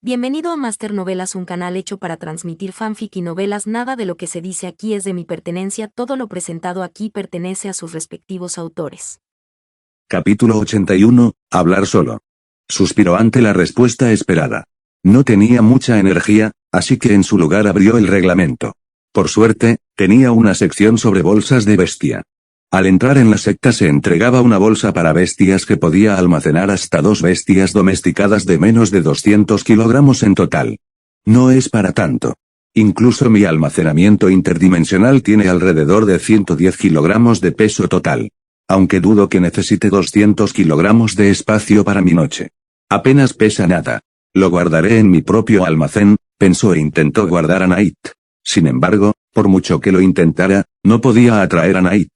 Bienvenido a Master Novelas, un canal hecho para transmitir fanfic y novelas. Nada de lo que se dice aquí es de mi pertenencia, todo lo presentado aquí pertenece a sus respectivos autores. Capítulo 81, hablar solo. Suspiró ante la respuesta esperada. No tenía mucha energía, así que en su lugar abrió el reglamento. Por suerte, tenía una sección sobre bolsas de bestia. Al entrar en la secta se entregaba una bolsa para bestias que podía almacenar hasta 2 bestias domesticadas de menos de 200 kilogramos en total. No es para tanto. Incluso mi almacenamiento interdimensional tiene alrededor de 110 kilogramos de peso total. Aunque dudo que necesite 200 kilogramos de espacio para mi noche. Apenas pesa nada. Lo guardaré en mi propio almacén, pensó e intentó guardar a Night. Sin embargo, por mucho que lo intentara, no podía atraer a Night.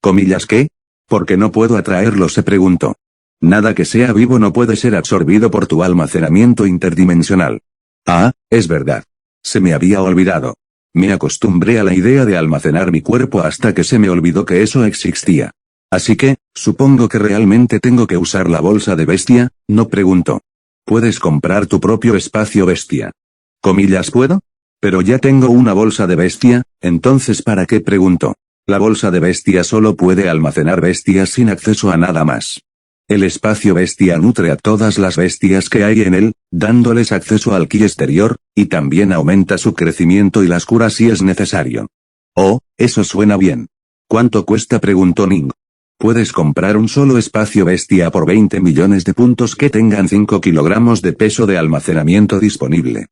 ¿Comillas qué? ¿Por qué no puedo atraerlo?, se preguntó. Nada que sea vivo no puede ser absorbido por tu almacenamiento interdimensional. Ah, es verdad. Se me había olvidado. Me acostumbré a la idea de almacenar mi cuerpo hasta que se me olvidó que eso existía. Así que, supongo que realmente tengo que usar la bolsa de bestia, ¿no?, preguntó. Puedes comprar tu propio espacio bestia. ¿Comillas puedo? Pero ya tengo una bolsa de bestia, entonces ¿para qué?, preguntó. La bolsa de bestia solo puede almacenar bestias sin acceso a nada más. El espacio bestia nutre a todas las bestias que hay en él, dándoles acceso al ki exterior, y también aumenta su crecimiento y las cura si es necesario. Oh, eso suena bien. ¿Cuánto cuesta?, preguntó Ning. Puedes comprar un solo espacio bestia por 20 millones de puntos que tengan 5 kilogramos de peso de almacenamiento disponible.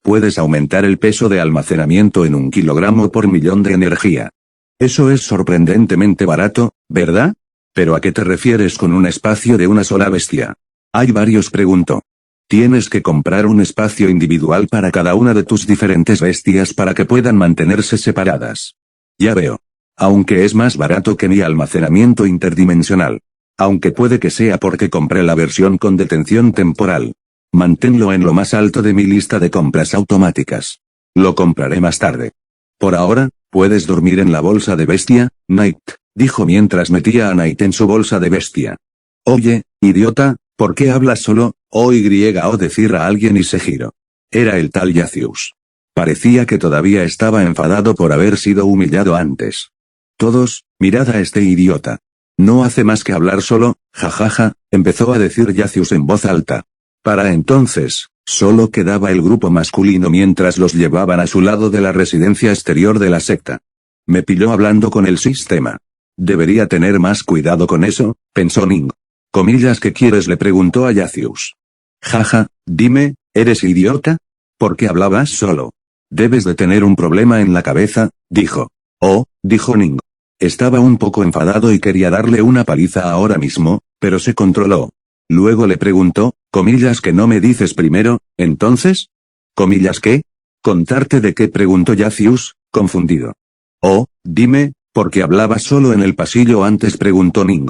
Puedes aumentar el peso de almacenamiento en 1 kilogramo por millón de energía. Eso es sorprendentemente barato, ¿verdad? ¿Pero a qué te refieres con un espacio de una sola bestia? Hay varios, preguntó. Tienes que comprar un espacio individual para cada una de tus diferentes bestias para que puedan mantenerse separadas. Ya veo. Aunque es más barato que mi almacenamiento interdimensional. Aunque puede que sea porque compré la versión con detención temporal. Manténlo en lo más alto de mi lista de compras automáticas. Lo compraré más tarde. Por ahora, ¿puedes dormir en la bolsa de bestia, Night?, dijo mientras metía a Night en su bolsa de bestia. Oye, idiota, ¿por qué hablas solo? O decir a alguien y se giró. Era el tal Yacius. Parecía que todavía estaba enfadado por haber sido humillado antes. Todos, mirad a este idiota. No hace más que hablar solo, jajaja, empezó a decir Yacius en voz alta. Para entonces, solo quedaba el grupo masculino mientras los llevaban a su lado de la residencia exterior de la secta. Me pilló hablando con el sistema. Debería tener más cuidado con eso, pensó Ning. ¿Comillas qué quieres?, le preguntó a Yacius. Jaja, dime, ¿eres idiota? ¿Por qué hablabas solo? Debes de tener un problema en la cabeza, dijo. Oh, dijo Ning. Estaba un poco enfadado y quería darle una paliza ahora mismo, pero se controló. Luego le preguntó, ¿comillas que no me dices primero, entonces? ¿Comillas qué? ¿Contarte de qué?, preguntó Yacius, confundido. Oh, dime, ¿por qué hablabas solo en el pasillo antes?, preguntó Ning.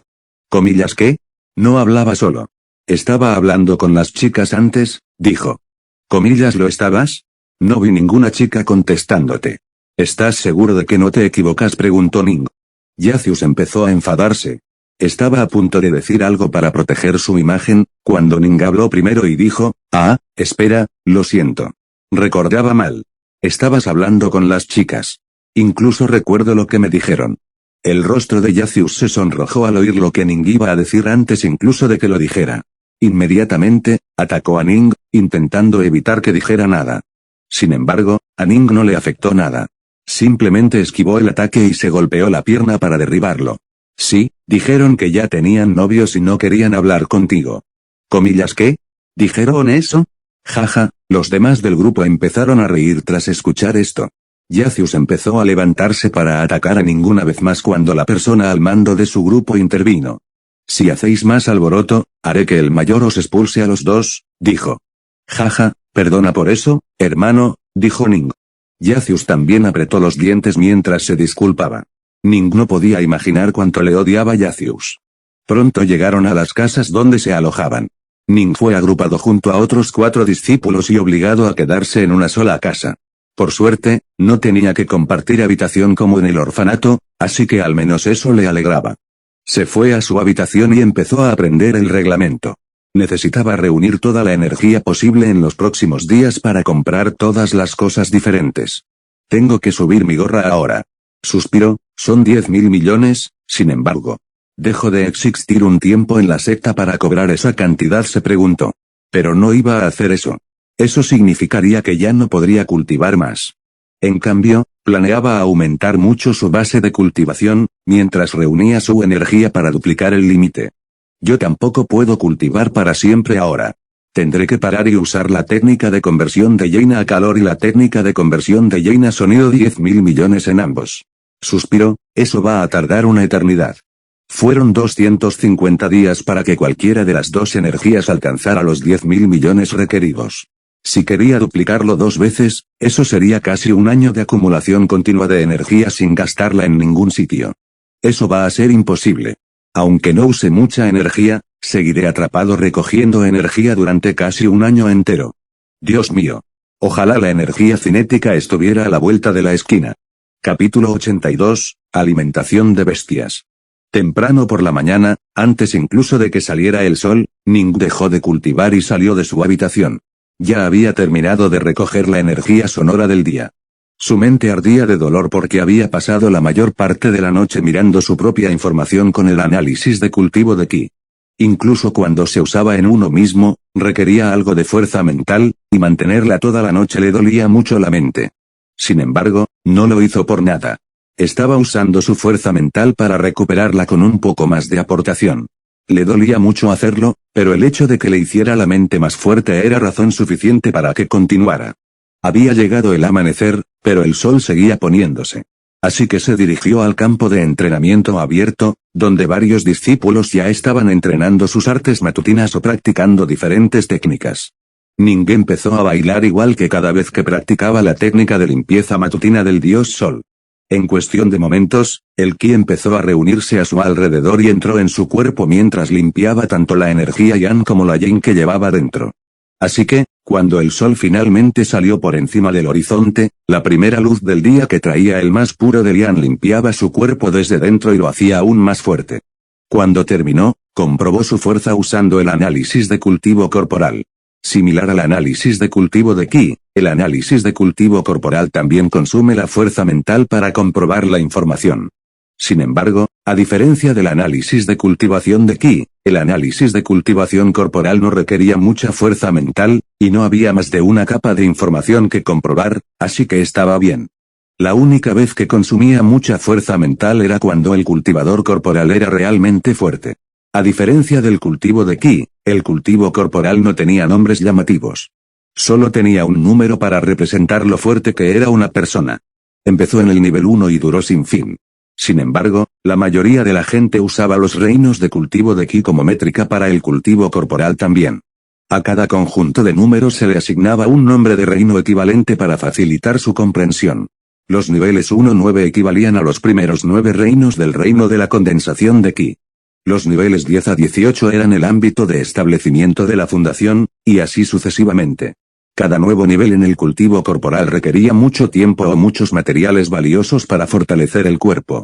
¿Comillas qué? No hablaba solo. Estaba hablando con las chicas antes, dijo. ¿Comillas lo estabas? No vi ninguna chica contestándote. ¿Estás seguro de que no te equivocas?, preguntó Ning. Yacius empezó a enfadarse. Estaba a punto de decir algo para proteger su imagen, cuando Ning habló primero y dijo, espera, lo siento. Recordaba mal. Estabas hablando con las chicas. Incluso recuerdo lo que me dijeron. El rostro de Yacius se sonrojó al oír lo que Ning iba a decir antes incluso de que lo dijera. Inmediatamente, atacó a Ning, intentando evitar que dijera nada. Sin embargo, a Ning no le afectó nada. Simplemente esquivó el ataque y se golpeó la pierna para derribarlo. Sí, dijeron que ya tenían novios y no querían hablar contigo. ¿Comillas qué? ¿Dijeron eso? Jaja, los demás del grupo empezaron a reír tras escuchar esto. Yacius empezó a levantarse para atacar a Ning una vez más cuando la persona al mando de su grupo intervino. Si hacéis más alboroto, haré que el mayor os expulse a los dos, dijo. Jaja, perdona por eso, hermano, dijo Ning. Yacius también apretó los dientes mientras se disculpaba. Ning no podía imaginar cuánto le odiaba Yacius. Pronto llegaron a las casas donde se alojaban. Ning fue agrupado junto a otros 4 discípulos y obligado a quedarse en una sola casa. Por suerte, no tenía que compartir habitación como en el orfanato, así que al menos eso le alegraba. Se fue a su habitación y empezó a aprender el reglamento. Necesitaba reunir toda la energía posible en los próximos días para comprar todas las cosas diferentes. Tengo que subir mi gorra ahora. Suspiró, son 10.000 millones, sin embargo. ¿Dejo de existir un tiempo en la secta para cobrar esa cantidad?, se preguntó. Pero no iba a hacer eso. Eso significaría que ya no podría cultivar más. En cambio, planeaba aumentar mucho su base de cultivación, mientras reunía su energía para duplicar el límite. Yo tampoco puedo cultivar para siempre ahora. Tendré que parar y usar la técnica de conversión de yen a calor y la técnica de conversión de yen a sonido, 10.000 millones en ambos. Suspiró, eso va a tardar una eternidad. Fueron 250 días para que cualquiera de las dos energías alcanzara los 10.000 millones requeridos. Si quería duplicarlo 2 veces, eso sería casi un año de acumulación continua de energía sin gastarla en ningún sitio. Eso va a ser imposible. Aunque no use mucha energía, seguiré atrapado recogiendo energía durante casi un año entero. Dios mío. Ojalá la energía cinética estuviera a la vuelta de la esquina. Capítulo 82, Alimentación de bestias. Temprano por la mañana, antes incluso de que saliera el sol, Ning dejó de cultivar y salió de su habitación. Ya había terminado de recoger la energía sonora del día. Su mente ardía de dolor porque había pasado la mayor parte de la noche mirando su propia información con el análisis de cultivo de ki. Incluso cuando se usaba en uno mismo, requería algo de fuerza mental, y mantenerla toda la noche le dolía mucho la mente. Sin embargo, no lo hizo por nada. Estaba usando su fuerza mental para recuperarla con un poco más de aportación. Le dolía mucho hacerlo, pero el hecho de que le hiciera la mente más fuerte era razón suficiente para que continuara. Había llegado el amanecer, pero el sol seguía poniéndose. Así que se dirigió al campo de entrenamiento abierto, donde varios discípulos ya estaban entrenando sus artes matutinas o practicando diferentes técnicas. Ning empezó a bailar igual que cada vez que practicaba la técnica de limpieza matutina del dios Sol. En cuestión de momentos, el ki empezó a reunirse a su alrededor y entró en su cuerpo mientras limpiaba tanto la energía yang como la yin que llevaba dentro. Así que, cuando el sol finalmente salió por encima del horizonte, la primera luz del día que traía el más puro del yang limpiaba su cuerpo desde dentro y lo hacía aún más fuerte. Cuando terminó, comprobó su fuerza usando el análisis de cultivo corporal. Similar al análisis de cultivo de ki, el análisis de cultivo corporal también consume la fuerza mental para comprobar la información. Sin embargo, a diferencia del análisis de cultivación de ki, el análisis de cultivación corporal no requería mucha fuerza mental, y no había más de una capa de información que comprobar, así que estaba bien. La única vez que consumía mucha fuerza mental era cuando el cultivador corporal era realmente fuerte. A diferencia del cultivo de ki, el cultivo corporal no tenía nombres llamativos. Solo tenía un número para representar lo fuerte que era una persona. Empezó en el nivel 1 y duró sin fin. Sin embargo, la mayoría de la gente usaba los reinos de cultivo de ki como métrica para el cultivo corporal también. A cada conjunto de números se le asignaba un nombre de reino equivalente para facilitar su comprensión. Los niveles 1-9 equivalían a los primeros 9 reinos del reino de la condensación de ki. Los niveles 10 a 18 eran el ámbito de establecimiento de la fundación, y así sucesivamente. Cada nuevo nivel en el cultivo corporal requería mucho tiempo o muchos materiales valiosos para fortalecer el cuerpo.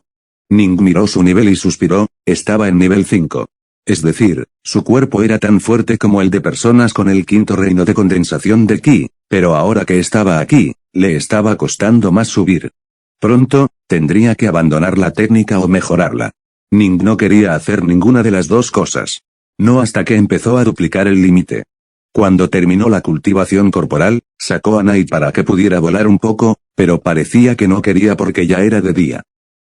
Ning miró su nivel y suspiró, estaba en nivel 5. Es decir, su cuerpo era tan fuerte como el de personas con el quinto reino de condensación de ki, pero ahora que estaba aquí, le estaba costando más subir. Pronto, tendría que abandonar la técnica o mejorarla. Ning no quería hacer ninguna de las dos cosas. No hasta que empezó a duplicar el límite. Cuando terminó la cultivación corporal, sacó a Nai para que pudiera volar un poco, pero parecía que no quería porque ya era de día.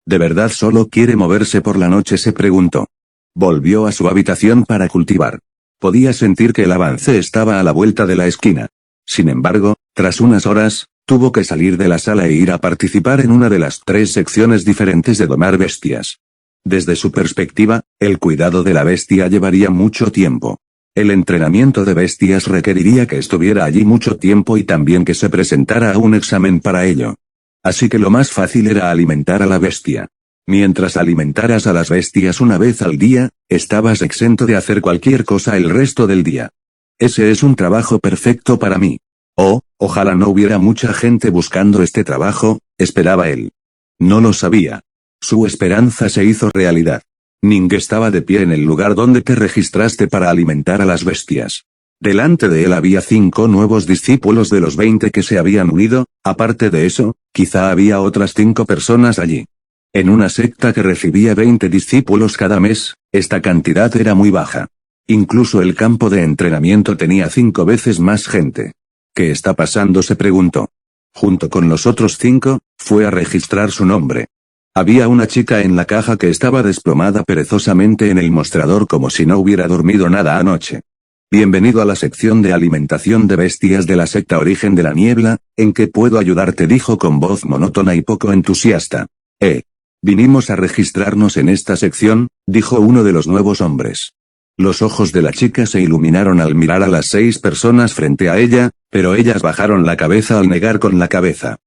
¿De verdad solo quiere moverse por la noche?, se preguntó. Volvió a su habitación para cultivar. Podía sentir que el avance estaba a la vuelta de la esquina. Sin embargo, tras unas horas, tuvo que salir de la sala e ir a participar en una de las 3 secciones diferentes de domar bestias. Desde su perspectiva, el cuidado de la bestia llevaría mucho tiempo. El entrenamiento de bestias requeriría que estuviera allí mucho tiempo y también que se presentara a un examen para ello. Así que lo más fácil era alimentar a la bestia. Mientras alimentaras a las bestias una vez al día, estabas exento de hacer cualquier cosa el resto del día. Ese es un trabajo perfecto para mí. Oh, ojalá no hubiera mucha gente buscando este trabajo, esperaba él. No lo sabía. Su esperanza se hizo realidad. Ning estaba de pie en el lugar donde te registraste para alimentar a las bestias. Delante de él había 5 nuevos discípulos de los 20 que se habían unido, aparte de eso, quizá había otras 5 personas allí. En una secta que recibía 20 discípulos cada mes, esta cantidad era muy baja. Incluso el campo de entrenamiento tenía 5 veces más gente. ¿Qué está pasando?, se preguntó. Junto con los otros 5, fue a registrar su nombre. Había una chica en la caja que estaba desplomada perezosamente en el mostrador como si no hubiera dormido nada anoche. Bienvenido a la sección de alimentación de bestias de la secta Origen de la Niebla, ¿en qué puedo ayudarte?, dijo con voz monótona y poco entusiasta. Vinimos a registrarnos en esta sección, dijo uno de los nuevos hombres. Los ojos de la chica se iluminaron al mirar a las 6 personas frente a ella, pero ellas bajaron la cabeza al negar con la cabeza.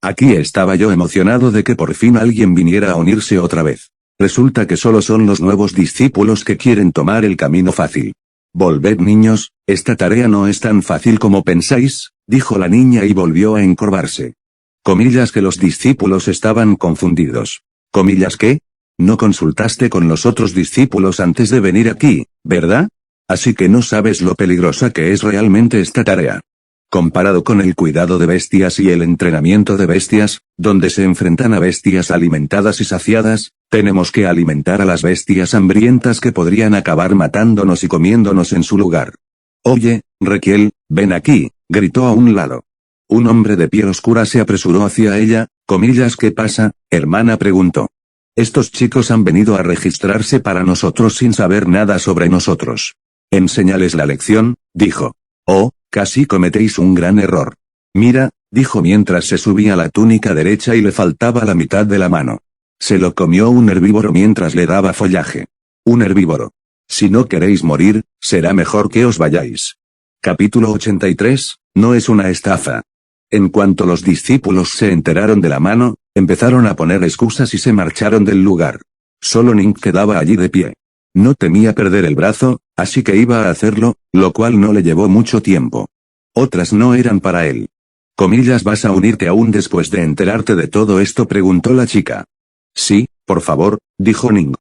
Aquí estaba yo emocionado de que por fin alguien viniera a unirse otra vez. Resulta que solo son los nuevos discípulos que quieren tomar el camino fácil. Volved, niños, esta tarea no es tan fácil como pensáis, dijo la niña y volvió a encorvarse. Comillas que los discípulos estaban confundidos. Comillas que, no consultaste con los otros discípulos antes de venir aquí, ¿verdad? Así que no sabes lo peligrosa que es realmente esta tarea. Comparado con el cuidado de bestias y el entrenamiento de bestias, donde se enfrentan a bestias alimentadas y saciadas, tenemos que alimentar a las bestias hambrientas que podrían acabar matándonos y comiéndonos en su lugar. Oye, Raquel, ven aquí, gritó a un lado. Un hombre de piel oscura se apresuró hacia ella. Comillas, ¿qué pasa, hermana?, preguntó. Estos chicos han venido a registrarse para nosotros sin saber nada sobre nosotros. Enséñales la lección, dijo. Oh, casi cometéis un gran error. Mira, dijo mientras se subía la túnica derecha y le faltaba la mitad de la mano. Se lo comió un herbívoro mientras le daba follaje. Un herbívoro. Si no queréis morir, será mejor que os vayáis. Capítulo 83, no es una estafa. En cuanto los discípulos se enteraron de la mano, empezaron a poner excusas y se marcharon del lugar. Solo Ning quedaba allí de pie. No temía perder el brazo, así que iba a hacerlo, lo cual no le llevó mucho tiempo. Otras no eran para él. Comillas, ¿vas a unirte aún después de enterarte de todo esto?, preguntó la chica. Sí, por favor, dijo Ning.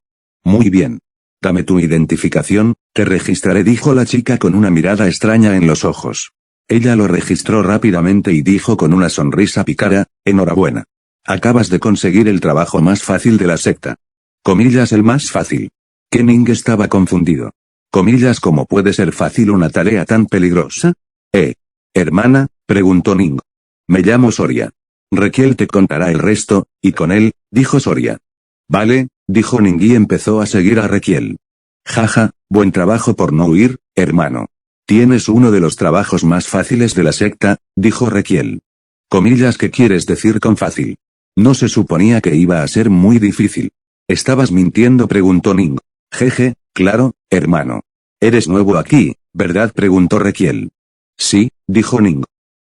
Muy bien. Dame tu identificación, te registraré, dijo la chica con una mirada extraña en los ojos. Ella lo registró rápidamente y dijo con una sonrisa pícara, enhorabuena. Acabas de conseguir el trabajo más fácil de la secta. Comillas, el más fácil. Que Ning estaba confundido. Comillas, ¿cómo puede ser fácil una tarea tan peligrosa? Hermana, preguntó Ning. Me llamo Soria. Raquel te contará el resto, y con él, dijo Soria. Vale, dijo Ning y empezó a seguir a Raquel. Jaja, buen trabajo por no huir, hermano. Tienes uno de los trabajos más fáciles de la secta, dijo Raquel. Comillas, ¿qué quieres decir con fácil? No se suponía que iba a ser muy difícil. ¿Estabas mintiendo?, preguntó Ning. Jeje, claro, hermano. Eres nuevo aquí, ¿verdad?, preguntó Raquel. Sí, dijo Ning.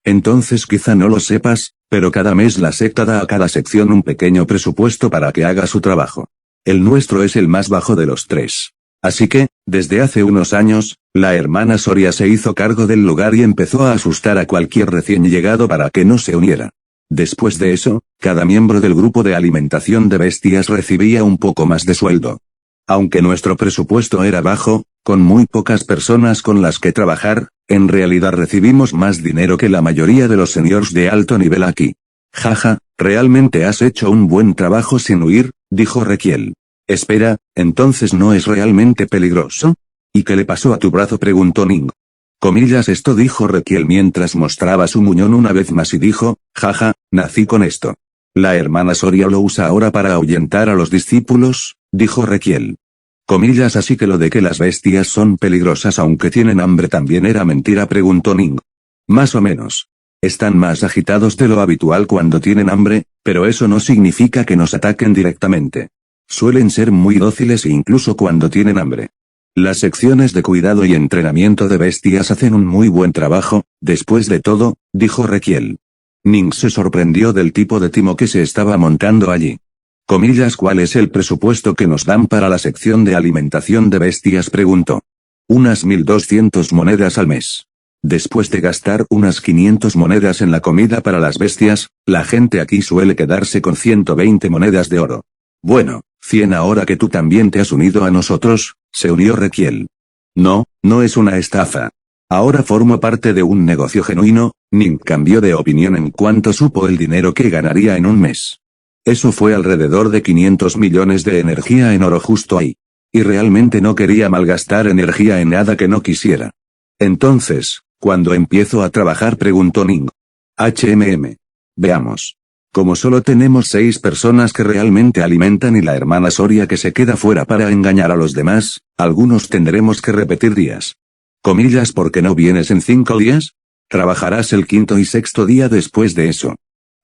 Entonces quizá no lo sepas, pero cada mes la secta da a cada sección un pequeño presupuesto para que haga su trabajo. El nuestro es el más bajo de los 3. Así que, desde hace unos años, la hermana Soria se hizo cargo del lugar y empezó a asustar a cualquier recién llegado para que no se uniera. Después de eso, cada miembro del grupo de alimentación de bestias recibía un poco más de sueldo. Aunque nuestro presupuesto era bajo, con muy pocas personas con las que trabajar, en realidad recibimos más dinero que la mayoría de los seniors de alto nivel aquí. Jaja, realmente has hecho un buen trabajo sin huir, dijo Raquel. Espera, ¿entonces no es realmente peligroso? ¿Y qué le pasó a tu brazo?, preguntó Ning. Comillas, esto, dijo Raquel mientras mostraba su muñón una vez más y dijo, jaja, nací con esto. La hermana Soria lo usa ahora para ahuyentar a los discípulos, dijo Raquel. Comillas, así que lo de que las bestias son peligrosas aunque tienen hambre también era mentira, preguntó Ning. Más o menos. Están más agitados de lo habitual cuando tienen hambre, pero eso no significa que nos ataquen directamente. Suelen ser muy dóciles e incluso cuando tienen hambre. Las secciones de cuidado y entrenamiento de bestias hacen un muy buen trabajo, después de todo, dijo Raquel. Ning se sorprendió del tipo de timo que se estaba montando allí. Comillas, ¿cuál es el presupuesto que nos dan para la sección de alimentación de bestias?, preguntó. Unas 1200 monedas al mes. Después de gastar unas 500 monedas en la comida para las bestias, la gente aquí suele quedarse con 120 monedas de oro. Bueno, 100 ahora que tú también te has unido a nosotros, se unió Rekiel. No, no es una estafa. Ahora formo parte de un negocio genuino. Ning cambió de opinión en cuanto supo el dinero que ganaría en un mes. Eso fue alrededor de 500 millones de energía en oro justo ahí. Y realmente no quería malgastar energía en nada que no quisiera. Entonces, ¿cuándo empiezo a trabajar?, preguntó Ning. Veamos. Como solo tenemos 6 personas que realmente alimentan y la hermana Soria que se queda fuera para engañar a los demás, algunos tendremos que repetir días. Comillas, ¿por qué no vienes en 5 días? Trabajarás el 5º y 6º día después de eso.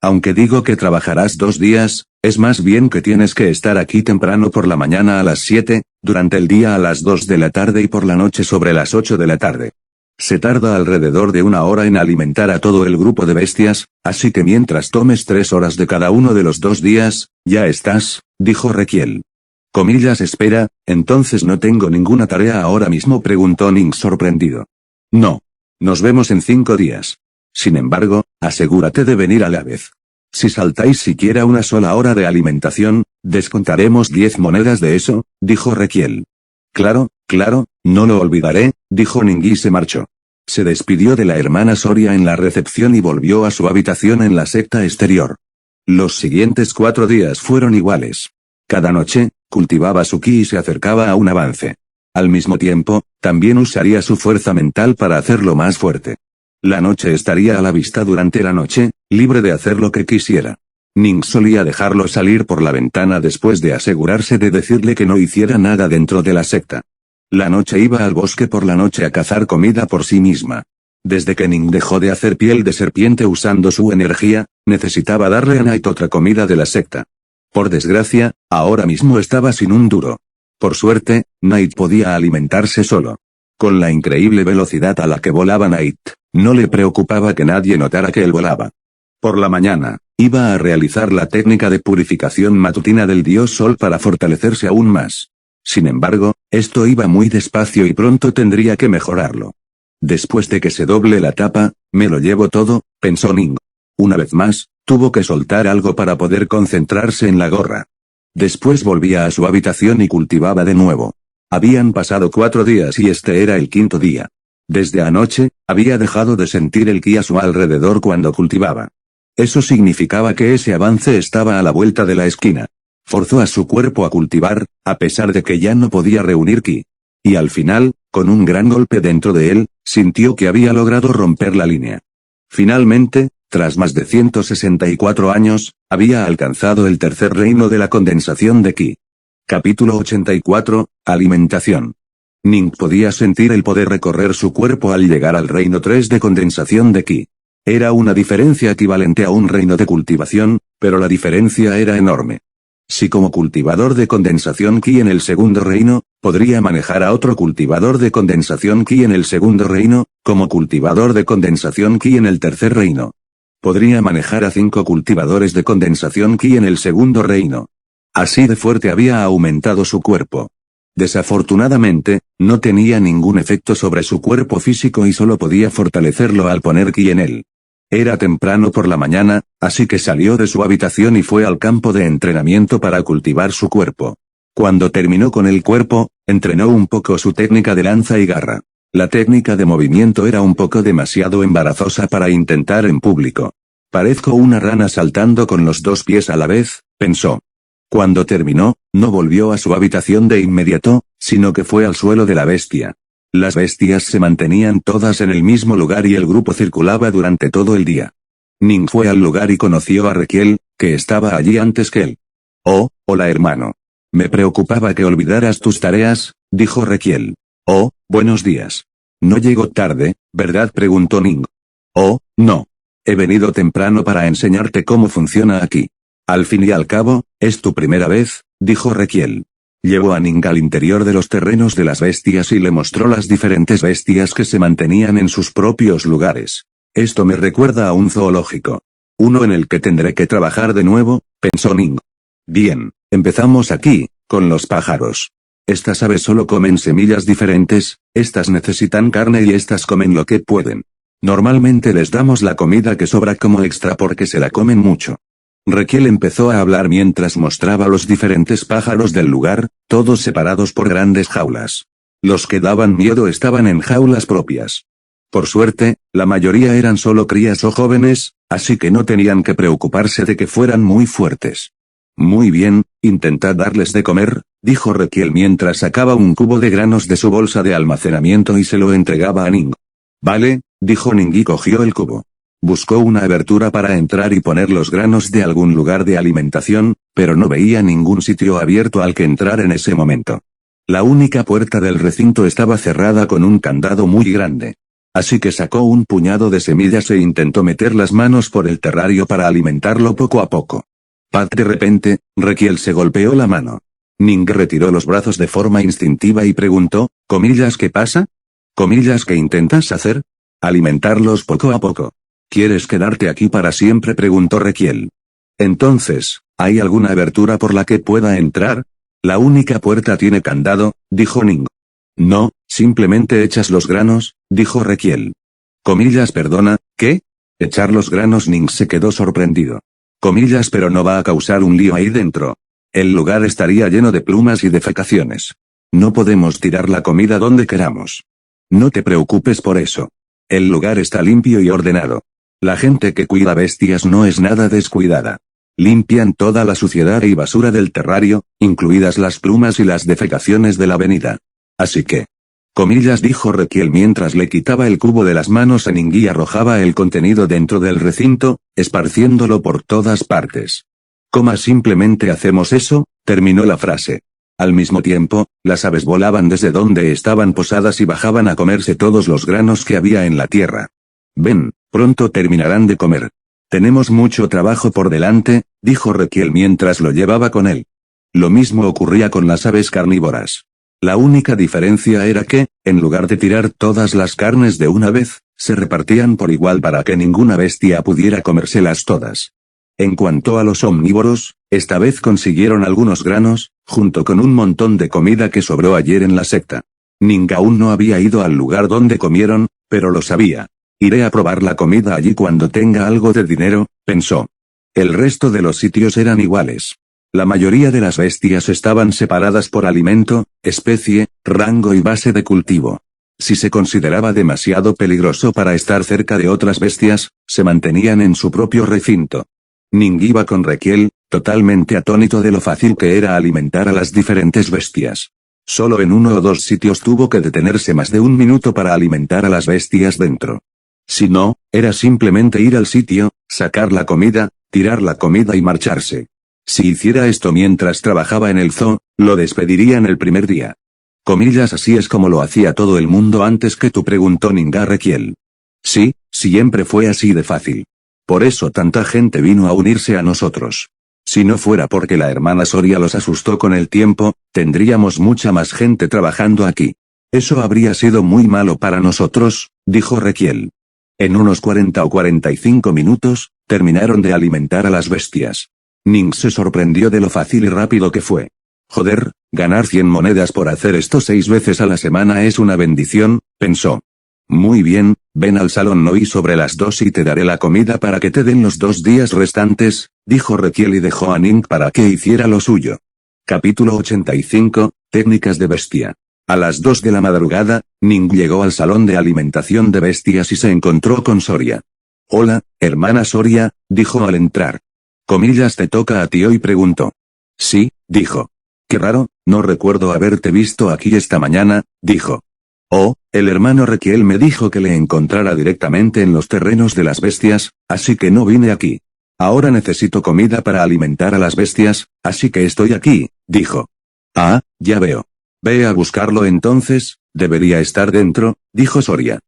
Aunque digo que trabajarás 2 días, es más bien que tienes que estar aquí temprano por la mañana a las 7, durante el día a las 2 de la tarde y por la noche sobre las 8 de la tarde. Se tarda alrededor de 1 hora en alimentar a todo el grupo de bestias, así que mientras tomes 3 horas de cada uno de los 2 días, ya estás, dijo Rekiel. Comillas, espera, ¿entonces no tengo ninguna tarea ahora mismo?, preguntó Ning sorprendido. No. Nos vemos en 5 días. Sin embargo, asegúrate de venir a la vez. Si saltáis siquiera una sola hora de alimentación, descontaremos 10 monedas de eso, dijo Rekiel. Claro, no lo olvidaré, dijo Ning y se marchó. Se despidió de la hermana Soria en la recepción y volvió a su habitación en la secta exterior. Los siguientes 4 días fueron iguales. Cada noche, cultivaba su ki y se acercaba a un avance. Al mismo tiempo, también usaría su fuerza mental para hacerlo más fuerte. La noche estaría a la vista durante la noche, libre de hacer lo que quisiera. Ning solía dejarlo salir por la ventana después de asegurarse de decirle que no hiciera nada dentro de la secta. La noche iba al bosque por la noche a cazar comida por sí misma. Desde que Ning dejó de hacer piel de serpiente usando su energía, necesitaba darle a Night otra comida de la secta. Por desgracia, ahora mismo estaba sin un duro. Por suerte, Night podía alimentarse solo. Con la increíble velocidad a la que volaba Night, no le preocupaba que nadie notara que él volaba. Por la mañana, iba a realizar la técnica de purificación matutina del dios Sol para fortalecerse aún más. Sin embargo, esto iba muy despacio y pronto tendría que mejorarlo. Después de que se doble la tapa, me lo llevo todo, pensó Ning. Una vez más, tuvo que soltar algo para poder concentrarse en la gorra. Después volvía a su habitación y cultivaba de nuevo. Habían pasado 4 días y este era el 5º día. Desde anoche, había dejado de sentir el ki a su alrededor cuando cultivaba. Eso significaba que ese avance estaba a la vuelta de la esquina. Forzó a su cuerpo a cultivar, a pesar de que ya no podía reunir ki. Y al final, con un gran golpe dentro de él, sintió que había logrado romper la línea. Finalmente, tras más de 164 años, había alcanzado el 3er reino de la condensación de ki. Capítulo 84, Alimentación. Ning podía sentir el poder recorrer su cuerpo al llegar al reino 3 de condensación de ki. Era una diferencia equivalente a un reino de cultivación, pero la diferencia era enorme. Si como cultivador de condensación ki en el 2º reino, podría manejar a otro cultivador de condensación ki en el 2º reino, como cultivador de condensación ki en el 3er reino. Podría manejar a 5 cultivadores de condensación ki en el 2º reino. Así de fuerte había aumentado su cuerpo. Desafortunadamente, no tenía ningún efecto sobre su cuerpo físico y solo podía fortalecerlo al poner ki en él. Era temprano por la mañana, así que salió de su habitación y fue al campo de entrenamiento para cultivar su cuerpo. Cuando terminó con el cuerpo, entrenó un poco su técnica de lanza y garra. La técnica de movimiento era un poco demasiado embarazosa para intentar en público. Parezco una rana saltando con los 2 pies a la vez, pensó. Cuando terminó, no volvió a su habitación de inmediato, sino que fue al suelo de la bestia. Las bestias se mantenían todas en el mismo lugar y el grupo circulaba durante todo el día. Ning fue al lugar y conoció a Rekiel, que estaba allí antes que él. Oh, hola hermano. Me preocupaba que olvidaras tus tareas, dijo Rekiel. Oh, buenos días. No llego tarde, ¿verdad?, preguntó Ning. Oh, no. He venido temprano para enseñarte cómo funciona aquí. Al fin y al cabo, es tu primera vez, dijo Rekiel. Llevó a Ning al interior de los terrenos de las bestias y le mostró las diferentes bestias que se mantenían en sus propios lugares. Esto me recuerda a un zoológico. Uno en el que tendré que trabajar de nuevo, pensó Ning. Bien, empezamos aquí, con los pájaros. Estas aves solo comen semillas diferentes, estas necesitan carne y estas comen lo que pueden. Normalmente les damos la comida que sobra como extra porque se la comen mucho. Raquel empezó a hablar mientras mostraba los diferentes pájaros del lugar, todos separados por grandes jaulas. Los que daban miedo estaban en jaulas propias. Por suerte, la mayoría eran solo crías o jóvenes, así que no tenían que preocuparse de que fueran muy fuertes. Muy bien, intentad darles de comer, dijo Raquel mientras sacaba un cubo de granos de su bolsa de almacenamiento y se lo entregaba a Ning. Vale, dijo Ning y cogió el cubo. Buscó una abertura para entrar y poner los granos de algún lugar de alimentación, pero no veía ningún sitio abierto al que entrar en ese momento. La única puerta del recinto estaba cerrada con un candado muy grande. Así que sacó un puñado de semillas e intentó meter las manos por el terrario para alimentarlo poco a poco. De repente, Raquel se golpeó la mano. Ning retiró los brazos de forma instintiva y preguntó, ¿comillas qué pasa? ¿Comillas qué intentas hacer? Alimentarlos poco a poco. ¿Quieres quedarte aquí para siempre? Preguntó Raquel. Entonces, ¿hay alguna abertura por la que pueda entrar? La única puerta tiene candado, dijo Ning. No, simplemente echas los granos, dijo Raquel. Comillas perdona, ¿qué? Echar los granos. Ning se quedó sorprendido. Comillas pero no va a causar un lío ahí dentro. El lugar estaría lleno de plumas y defecaciones. No podemos tirar la comida donde queramos. No te preocupes por eso. El lugar está limpio y ordenado. La gente que cuida bestias no es nada descuidada. Limpian toda la suciedad y basura del terrario, incluidas las plumas y las defecaciones de la avenida. Así que. Comillas dijo Raquel mientras le quitaba el cubo de las manos a Ning y arrojaba el contenido dentro del recinto, esparciéndolo por todas partes. Simplemente hacemos eso, terminó la frase. Al mismo tiempo, las aves volaban desde donde estaban posadas y bajaban a comerse todos los granos que había en la tierra. Ven, pronto terminarán de comer. Tenemos mucho trabajo por delante, dijo Raquel mientras lo llevaba con él. Lo mismo ocurría con las aves carnívoras. La única diferencia era que, en lugar de tirar todas las carnes de una vez, se repartían por igual para que ninguna bestia pudiera comérselas todas. En cuanto a los omnívoros, esta vez consiguieron algunos granos, junto con un montón de comida que sobró ayer en la secta. Ning aún no había ido al lugar donde comieron, pero lo sabía. Iré a probar la comida allí cuando tenga algo de dinero, pensó. El resto de los sitios eran iguales. La mayoría de las bestias estaban separadas por alimento, especie, rango y base de cultivo. Si se consideraba demasiado peligroso para estar cerca de otras bestias, se mantenían en su propio recinto. Ning iba con Raquel, totalmente atónito de lo fácil que era alimentar a las diferentes bestias. Solo en 1 o 2 sitios tuvo que detenerse más de 1 minuto para alimentar a las bestias dentro. Si no, era simplemente ir al sitio, sacar la comida, tirar la comida y marcharse. Si hiciera esto mientras trabajaba en el zoo, lo despedirían el primer día. Comillas así es como lo hacía todo el mundo antes que tú, preguntó Ning a Raquel. Sí, siempre fue así de fácil. Por eso tanta gente vino a unirse a nosotros. Si no fuera porque la hermana Soria los asustó con el tiempo, tendríamos mucha más gente trabajando aquí. Eso habría sido muy malo para nosotros, dijo Raquel. En unos 40 o 45 minutos, terminaron de alimentar a las bestias. Ning se sorprendió de lo fácil y rápido que fue. Joder, ganar 100 monedas por hacer esto 6 veces a la semana es una bendición, pensó. Muy bien, ven al salón hoy sobre las 2 y te daré la comida para que te den los 2 días restantes, dijo Raquel y dejó a Ning para que hiciera lo suyo. Capítulo 85, Técnicas de bestia. A las 2 de la madrugada, Ning llegó al salón de alimentación de bestias y se encontró con Soria. Hola, hermana Soria, dijo al entrar. Comillas te toca a ti hoy, preguntó. Sí, dijo. Qué raro, no recuerdo haberte visto aquí esta mañana, dijo. Oh, el hermano Raquel me dijo que le encontrara directamente en los terrenos de las bestias, así que no vine aquí. Ahora necesito comida para alimentar a las bestias, así que estoy aquí, dijo. Ah, ya veo. Ve a buscarlo entonces, debería estar dentro, dijo Soria.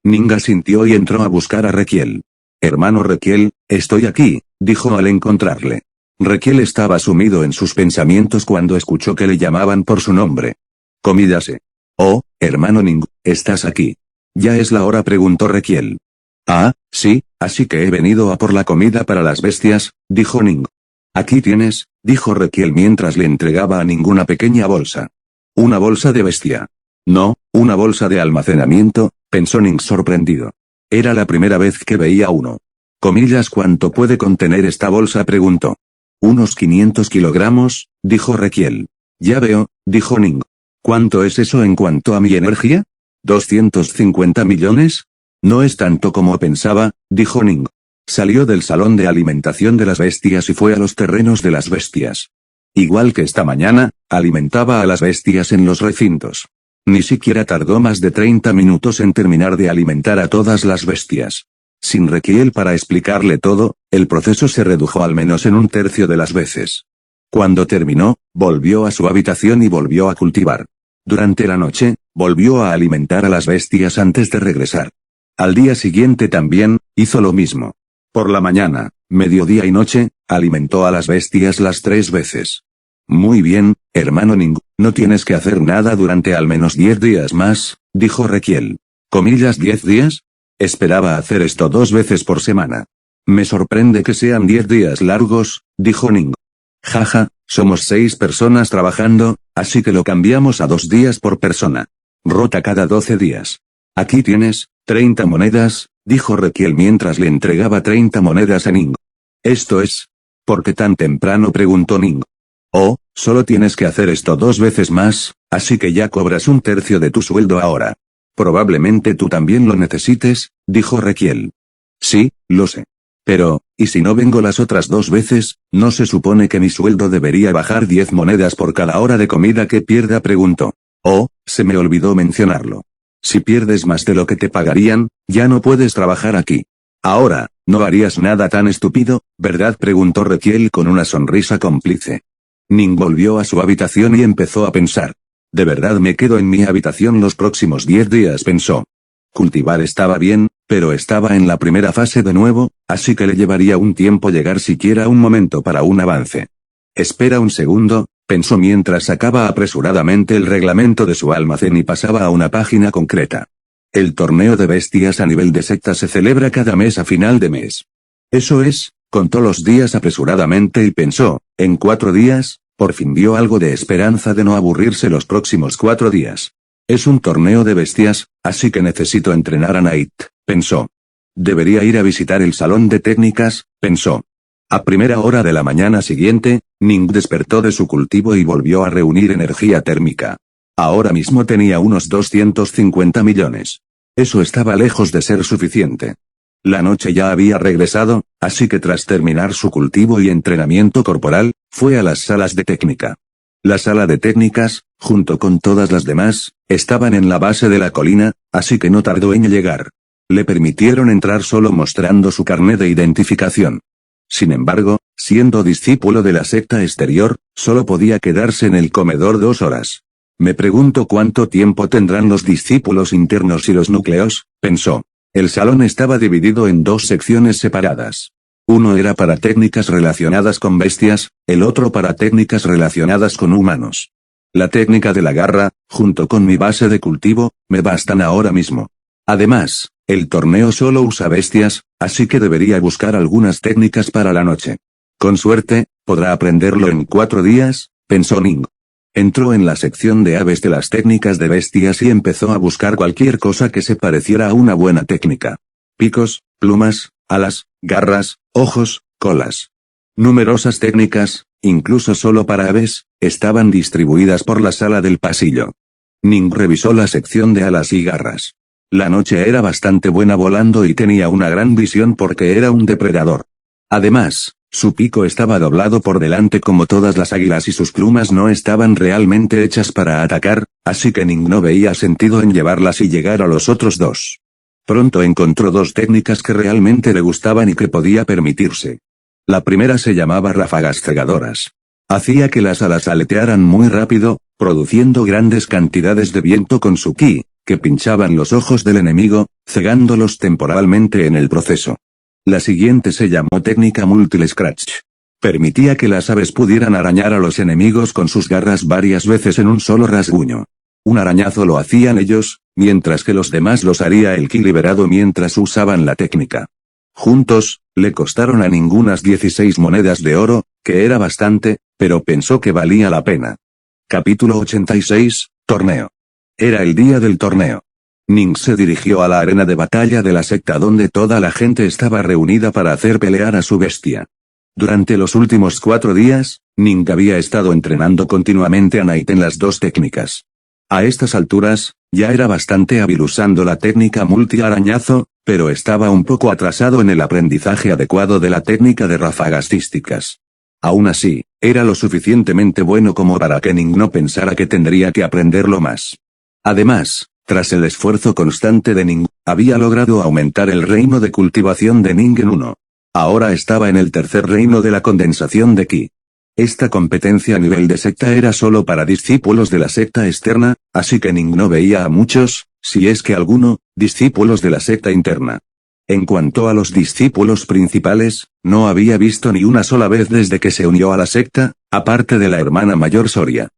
Ning asintió y entró a buscar a Raquel. Hermano Raquel, estoy aquí, dijo al encontrarle. Raquel estaba sumido en sus pensamientos cuando escuchó que le llamaban por su nombre. Comíllase. Oh, hermano Ning, ¿estás aquí? ¿Ya es la hora?, preguntó Raquel. Ah, sí, así que he venido a por la comida para las bestias, dijo Ning. Aquí tienes, dijo Raquel mientras le entregaba a Ning una pequeña bolsa. ¿Una bolsa de bestia? No, una bolsa de almacenamiento, pensó Ning sorprendido. Era la primera vez que veía uno. Comillas, ¿cuánto puede contener esta bolsa?, preguntó. Unos 500 kilogramos, dijo Rekiel. Ya veo, dijo Ning. ¿Cuánto es eso en cuanto a mi energía? ¿250 millones? No es tanto como pensaba, dijo Ning. Salió del salón de alimentación de las bestias y fue a los terrenos de las bestias. Igual que esta mañana, alimentaba a las bestias en los recintos. Ni siquiera tardó más de 30 minutos en terminar de alimentar a todas las bestias. Sin Rekiel para explicarle todo, el proceso se redujo al menos en un tercio de las veces. Cuando terminó, volvió a su habitación y volvió a cultivar. Durante la noche, volvió a alimentar a las bestias antes de regresar. Al día siguiente también, hizo lo mismo. Por la mañana, mediodía y noche, alimentó a las bestias las 3 veces. Muy bien, hermano Ning, no tienes que hacer nada durante al menos 10 días más, dijo Rekiel. Comillas, ¿10 días? Esperaba hacer esto 2 veces por semana. Me sorprende que sean 10 días largos, dijo Ning. Jaja, somos 6 personas trabajando, así que lo cambiamos a 2 días por persona. Rota cada 12 días. Aquí tienes, 30 monedas, dijo Rekiel mientras le entregaba 30 monedas a Ning. ¿Esto es? ¿Por qué tan temprano?, preguntó Ning. Oh, solo tienes que hacer esto 2 veces más, así que ya cobras un tercio de tu sueldo ahora. Probablemente tú también lo necesites, dijo Rekiel. Sí, lo sé. Pero, ¿y si no vengo las otras 2 veces, no se supone que mi sueldo debería bajar 10 monedas por cada hora de comida que pierda?, preguntó. Oh, se me olvidó mencionarlo. Si pierdes más de lo que te pagarían, ya no puedes trabajar aquí. Ahora, no harías nada tan estúpido, ¿verdad?, preguntó Rekiel con una sonrisa cómplice. Ning volvió a su habitación y empezó a pensar. De verdad me quedo en mi habitación los próximos 10 días, pensó. Cultivar estaba bien, pero estaba en la primera fase de nuevo, así que le llevaría un tiempo llegar siquiera un momento para un avance. Espera un segundo, pensó mientras sacaba apresuradamente el reglamento de su almacén y pasaba a una página concreta. El torneo de bestias a nivel de secta se celebra cada mes a final de mes. Eso es, contó los días apresuradamente y pensó, en 4 días, por fin vio algo de esperanza de no aburrirse los próximos 4 días. Es un torneo de bestias, así que necesito entrenar a Night, pensó. Debería ir a visitar el salón de técnicas, pensó. A primera hora de la mañana siguiente, Ning despertó de su cultivo y volvió a reunir energía térmica. Ahora mismo tenía unos 250 millones. Eso estaba lejos de ser suficiente. La noche ya había regresado, así que tras terminar su cultivo y entrenamiento corporal, fue a las salas de técnica. La sala de técnicas, junto con todas las demás, estaban en la base de la colina, así que no tardó en llegar. Le permitieron entrar solo mostrando su carnet de identificación. Sin embargo, siendo discípulo de la secta exterior, solo podía quedarse en el comedor 2 horas. Me pregunto cuánto tiempo tendrán los discípulos internos y los núcleos, pensó. El salón estaba dividido en 2 secciones separadas. Uno era para técnicas relacionadas con bestias, el otro para técnicas relacionadas con humanos. La técnica de la garra, junto con mi base de cultivo, me bastan ahora mismo. Además, el torneo solo usa bestias, así que debería buscar algunas técnicas para la noche. Con suerte, podrá aprenderlo en 4 días, pensó Ning. Entró en la sección de aves de las técnicas de bestias y empezó a buscar cualquier cosa que se pareciera a una buena técnica. Picos, plumas, alas, garras, ojos, colas. Numerosas técnicas, incluso solo para aves, estaban distribuidas por la sala del pasillo. Ning revisó la sección de alas y garras. La noche era bastante buena volando y tenía una gran visión porque era un depredador. Además, su pico estaba doblado por delante como todas las águilas y sus plumas no estaban realmente hechas para atacar, así que Ning no veía sentido en llevarlas y llegar a los otros 2. Pronto encontró 2 técnicas que realmente le gustaban y que podía permitirse. La primera se llamaba ráfagas cegadoras. Hacía que las alas aletearan muy rápido, produciendo grandes cantidades de viento con su ki, que pinchaban los ojos del enemigo, cegándolos temporalmente en el proceso. La siguiente se llamó técnica Multiple Scratch. Permitía que las aves pudieran arañar a los enemigos con sus garras varias veces en un solo rasguño. Un arañazo lo hacían ellos, mientras que los demás los haría el ki liberado mientras usaban la técnica. Juntos, le costaron a ningunas 16 monedas de oro, que era bastante, pero pensó que valía la pena. Capítulo 86, Torneo. Era el día del torneo. Ning se dirigió a la arena de batalla de la secta donde toda la gente estaba reunida para hacer pelear a su bestia. Durante los últimos 4 días, Ning había estado entrenando continuamente a Knight en las 2 técnicas. A estas alturas, ya era bastante hábil usando la técnica multi-arañazo, pero estaba un poco atrasado en el aprendizaje adecuado de la técnica de ráfagas císticas. Aún así, era lo suficientemente bueno como para que Ning no pensara que tendría que aprenderlo más. Además, tras el esfuerzo constante de Ning, había logrado aumentar el reino de cultivación de Ning en 1. Ahora estaba en el tercer reino de la condensación de Ki. Esta competencia a nivel de secta era solo para discípulos de la secta externa, así que Ning no veía a muchos, si es que alguno, discípulos de la secta interna. En cuanto a los discípulos principales, no había visto ni una sola vez desde que se unió a la secta, aparte de la hermana mayor Soria.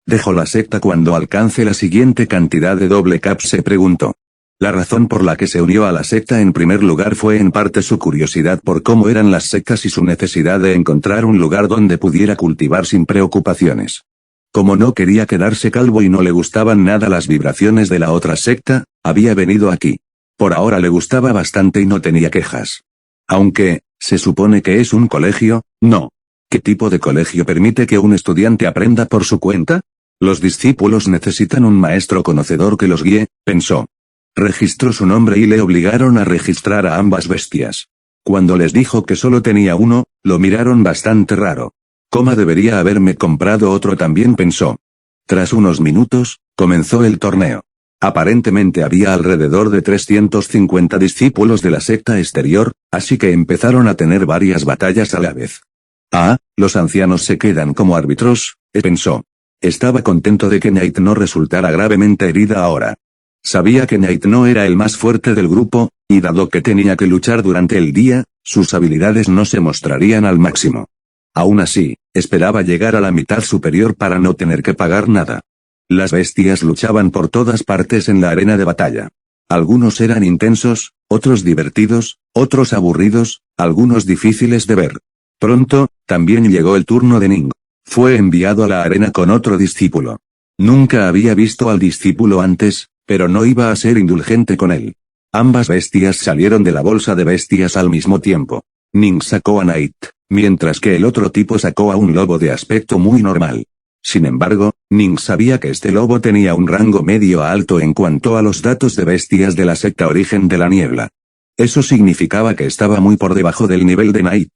¿Dejó la secta cuando alcance la siguiente cantidad de doble cap? Se preguntó. La razón por la que se unió a la secta en primer lugar fue en parte su curiosidad por cómo eran las sectas y su necesidad de encontrar un lugar donde pudiera cultivar sin preocupaciones. Como no quería quedarse calvo y no le gustaban nada las vibraciones de la otra secta, había venido aquí. Por ahora le gustaba bastante y no tenía quejas. Aunque, se supone que es un colegio, ¿no? ¿Qué tipo de colegio permite que un estudiante aprenda por su cuenta? Los discípulos necesitan un maestro conocedor que los guíe, pensó. Registró su nombre y le obligaron a registrar a ambas bestias. Cuando les dijo que solo tenía uno, lo miraron bastante raro. ¿Cómo debería haberme comprado otro también? Pensó. Tras unos minutos, comenzó el torneo. Aparentemente había alrededor de 350 discípulos de la secta exterior, así que empezaron a tener varias batallas a la vez. Ah, los ancianos se quedan como árbitros, pensó. Estaba contento de que Knight no resultara gravemente herida ahora. Sabía que Knight no era el más fuerte del grupo, y dado que tenía que luchar durante el día, sus habilidades no se mostrarían al máximo. Aún así, esperaba llegar a la mitad superior para no tener que pagar nada. Las bestias luchaban por todas partes en la arena de batalla. Algunos eran intensos, otros divertidos, otros aburridos, algunos difíciles de ver. Pronto, también llegó el turno de Ning. Fue enviado a la arena con otro discípulo. Nunca había visto al discípulo antes, pero no iba a ser indulgente con él. Ambas bestias salieron de la bolsa de bestias al mismo tiempo. Ning sacó a Knight, mientras que el otro tipo sacó a un lobo de aspecto muy normal. Sin embargo, Ning sabía que este lobo tenía un rango medio a alto en cuanto a los datos de bestias de la secta Origen de la Niebla. Eso significaba que estaba muy por debajo del nivel de Knight.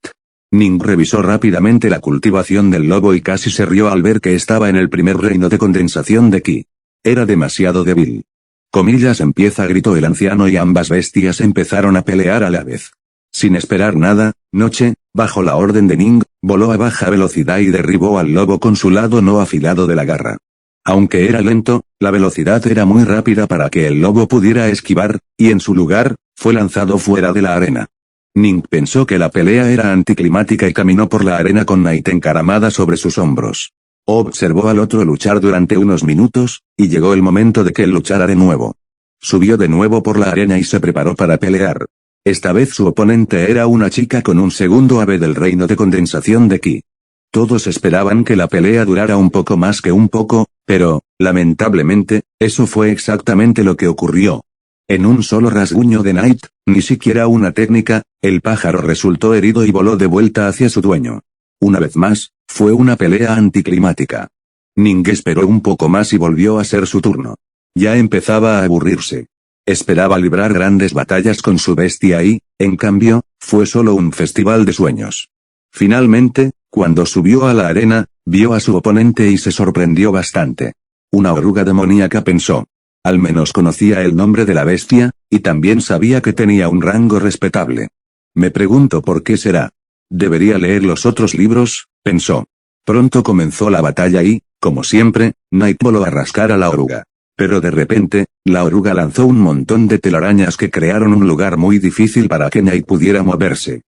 Ning revisó rápidamente la cultivación del lobo y casi se rió al ver que estaba en el primer reino de condensación de Ki. Era demasiado débil. Comillas empieza, gritó el anciano y ambas bestias empezaron a pelear a la vez. Sin esperar nada, Noche, bajo la orden de Ning, voló a baja velocidad y derribó al lobo con su lado no afilado de la garra. Aunque era lento, la velocidad era muy rápida para que el lobo pudiera esquivar, y en su lugar, fue lanzado fuera de la arena. Ning pensó que la pelea era anticlimática y caminó por la arena con Knight encaramada sobre sus hombros. Observó al otro luchar durante unos minutos, y llegó el momento de que él luchara de nuevo. Subió de nuevo por la arena y se preparó para pelear. Esta vez su oponente era una chica con un segundo ave del reino de condensación de Ki. Todos esperaban que la pelea durara un poco más que un poco, pero, lamentablemente, eso fue exactamente lo que ocurrió. En un solo rasguño de Knight, ni siquiera una técnica, el pájaro resultó herido y voló de vuelta hacia su dueño. Una vez más, fue una pelea anticlimática. Ning esperó un poco más y volvió a ser su turno. Ya empezaba a aburrirse. Esperaba librar grandes batallas con su bestia y, en cambio, fue solo un festival de sueños. Finalmente, cuando subió a la arena, vio a su oponente y se sorprendió bastante. Una oruga demoníaca, pensó. Al menos conocía el nombre de la bestia, y también sabía que tenía un rango respetable. Me pregunto por qué será. Debería leer los otros libros, pensó. Pronto comenzó la batalla y, como siempre, Knight voló a rascar a la oruga. Pero de repente, la oruga lanzó un montón de telarañas que crearon un lugar muy difícil para que Knight pudiera moverse.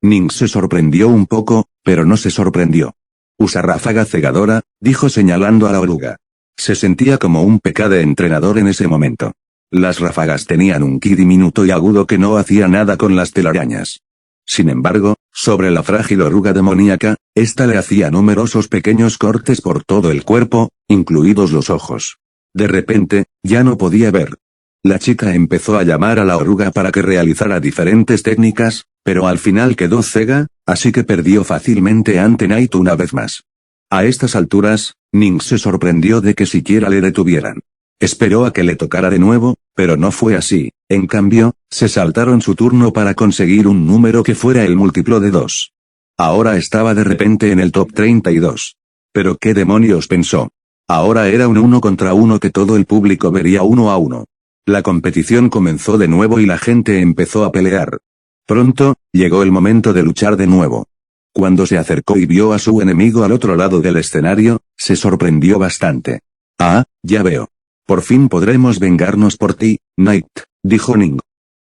Ning se sorprendió un poco, pero no se sorprendió. Usa ráfaga cegadora, dijo señalando a la oruga. Se sentía como un PK de entrenador en ese momento. Las ráfagas tenían un ki diminuto y agudo que no hacía nada con las telarañas. Sin embargo, sobre la frágil oruga demoníaca, ésta le hacía numerosos pequeños cortes por todo el cuerpo, incluidos los ojos. De repente, ya no podía ver. La chica empezó a llamar a la oruga para que realizara diferentes técnicas, pero al final quedó ciega, así que perdió fácilmente ante Knight una vez más. A estas alturas, Ning se sorprendió de que siquiera le detuvieran. Esperó a que le tocara de nuevo, pero no fue así. En cambio, se saltaron su turno para conseguir un número que fuera el múltiplo de 2. Ahora estaba de repente en el top 32. Pero qué demonios pensó. Ahora era un 1 contra 1 que todo el público vería 1 a 1. La competición comenzó de nuevo y la gente empezó a pelear. Pronto, llegó el momento de luchar de nuevo. Cuando se acercó y vio a su enemigo al otro lado del escenario, se sorprendió bastante. Ah, ya veo. Por fin podremos vengarnos por ti, Knight, dijo Ning.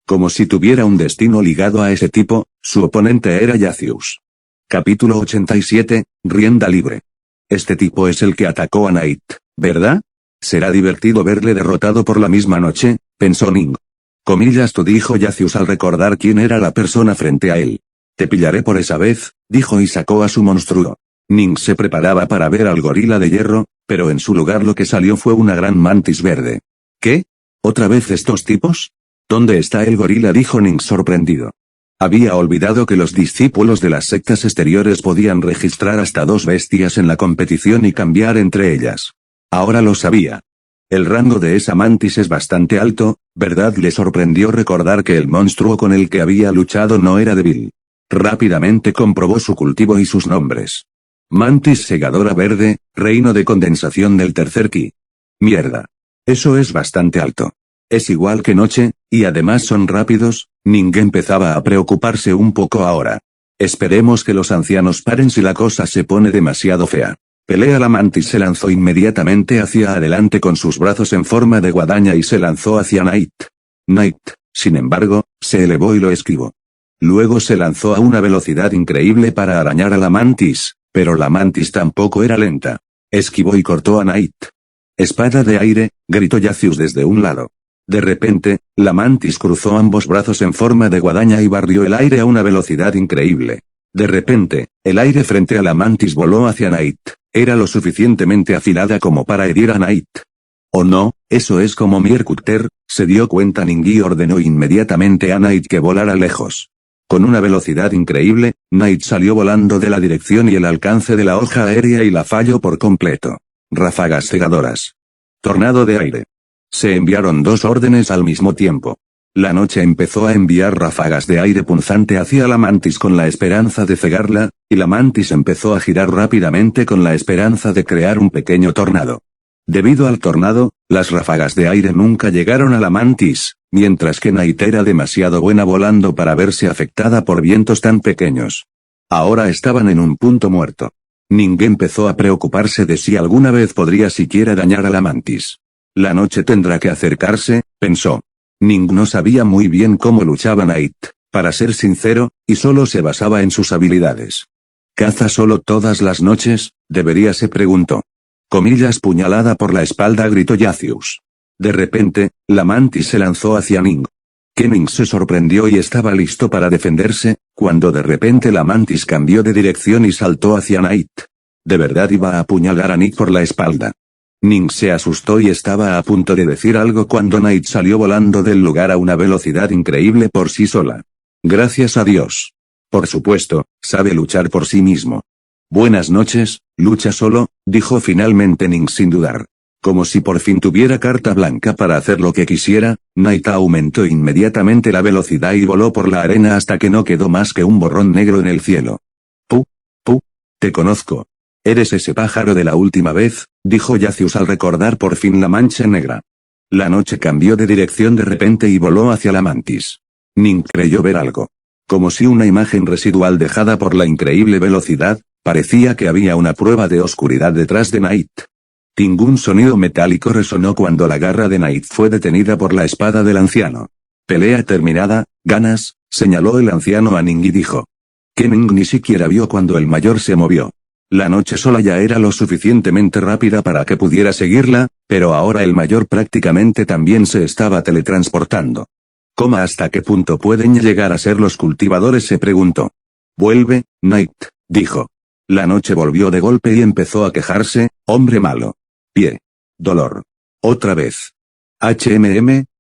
Como si tuviera un destino ligado a ese tipo, su oponente era Yacius. Capítulo 87, Rienda libre. Este tipo es el que atacó a Knight, ¿verdad? Será divertido verle derrotado por la misma noche, pensó Ning. Comillas, tú, dijo Yacius al recordar quién era la persona frente a él. Te pillaré por esa vez, dijo y sacó a su monstruo. Ning se preparaba para ver al gorila de hierro, pero en su lugar lo que salió fue una gran mantis verde. ¿Qué? ¿Otra vez estos tipos? ¿Dónde está el gorila?, dijo Ning sorprendido. Había olvidado que los discípulos de las sectas exteriores podían registrar hasta 2 bestias en la competición y cambiar entre ellas. Ahora lo sabía. El rango de esa mantis es bastante alto, ¿verdad? Le sorprendió recordar que el monstruo con el que había luchado no era débil. Rápidamente comprobó su cultivo y sus nombres. Mantis segadora verde, reino de condensación del tercer ki. Mierda. Eso es bastante alto. Es igual que noche, y además son rápidos. Ning empezaba a preocuparse un poco ahora. Esperemos que los ancianos paren si la cosa se pone demasiado fea. Pelea. La mantis se lanzó inmediatamente hacia adelante con sus brazos en forma de guadaña y se lanzó hacia Knight. Knight, sin embargo, se elevó y lo esquivó. Luego se lanzó a una velocidad increíble para arañar a la mantis, pero la mantis tampoco era lenta. Esquivó y cortó a Knight. Espada de aire, gritó Yacius desde un lado. De repente, la mantis cruzó ambos brazos en forma de guadaña y barrió el aire a una velocidad increíble. De repente, el aire frente a la mantis voló hacia Knight. Era lo suficientemente afilada como para herir a Knight. «Oh no, eso es como Mierkutter», se dio cuenta Ning y ordenó inmediatamente a Knight que volara lejos. Con una velocidad increíble, Knight salió volando de la dirección y el alcance de la hoja aérea y la falló por completo. Ráfagas cegadoras. Tornado de aire. Se enviaron 2 órdenes al mismo tiempo. La noche empezó a enviar ráfagas de aire punzante hacia la mantis con la esperanza de cegarla, y la mantis empezó a girar rápidamente con la esperanza de crear un pequeño tornado. Debido al tornado, las ráfagas de aire nunca llegaron a la mantis, mientras que Knight era demasiado buena volando para verse afectada por vientos tan pequeños. Ahora estaban en un punto muerto. Ning empezó a preocuparse de si alguna vez podría siquiera dañar a la mantis. La noche tendrá que acercarse, pensó. Ning no sabía muy bien cómo luchaba Knight, para ser sincero, y solo se basaba en sus habilidades. ¿Caza solo todas las noches? Se preguntó. Comillas, puñalada por la espalda, gritó Yacius. De repente, la mantis se lanzó hacia Ning. Ning se sorprendió y estaba listo para defenderse, cuando de repente la mantis cambió de dirección y saltó hacia Knight. De verdad iba a apuñalar a Ning por la espalda. Ning se asustó y estaba a punto de decir algo cuando Knight salió volando del lugar a una velocidad increíble por sí sola. Gracias a Dios. Por supuesto, sabe luchar por sí mismo. Buenas noches, lucha solo, dijo finalmente Ning sin dudar. Como si por fin tuviera carta blanca para hacer lo que quisiera, Knight aumentó inmediatamente la velocidad y voló por la arena hasta que no quedó más que un borrón negro en el cielo. Te conozco. Eres ese pájaro de la última vez, dijo Yacius al recordar por fin la mancha negra. La noche cambió de dirección de repente y voló hacia la mantis. Ning creyó ver algo. Como si una imagen residual dejada por la increíble velocidad, parecía que había una prueba de oscuridad detrás de Knight. Ningún sonido metálico resonó cuando la garra de Knight fue detenida por la espada del anciano. Pelea terminada, ganas, señaló el anciano a Ning y dijo. Que Ning ni siquiera vio cuando el mayor se movió. La noche sola ya era lo suficientemente rápida para que pudiera seguirla, pero ahora el mayor prácticamente también se estaba teletransportando. ¿Hasta qué punto pueden llegar a ser los cultivadores?, se preguntó. Vuelve, Knight, dijo. La noche volvió de golpe y empezó a quejarse, hombre malo. Pie. Dolor. Otra vez.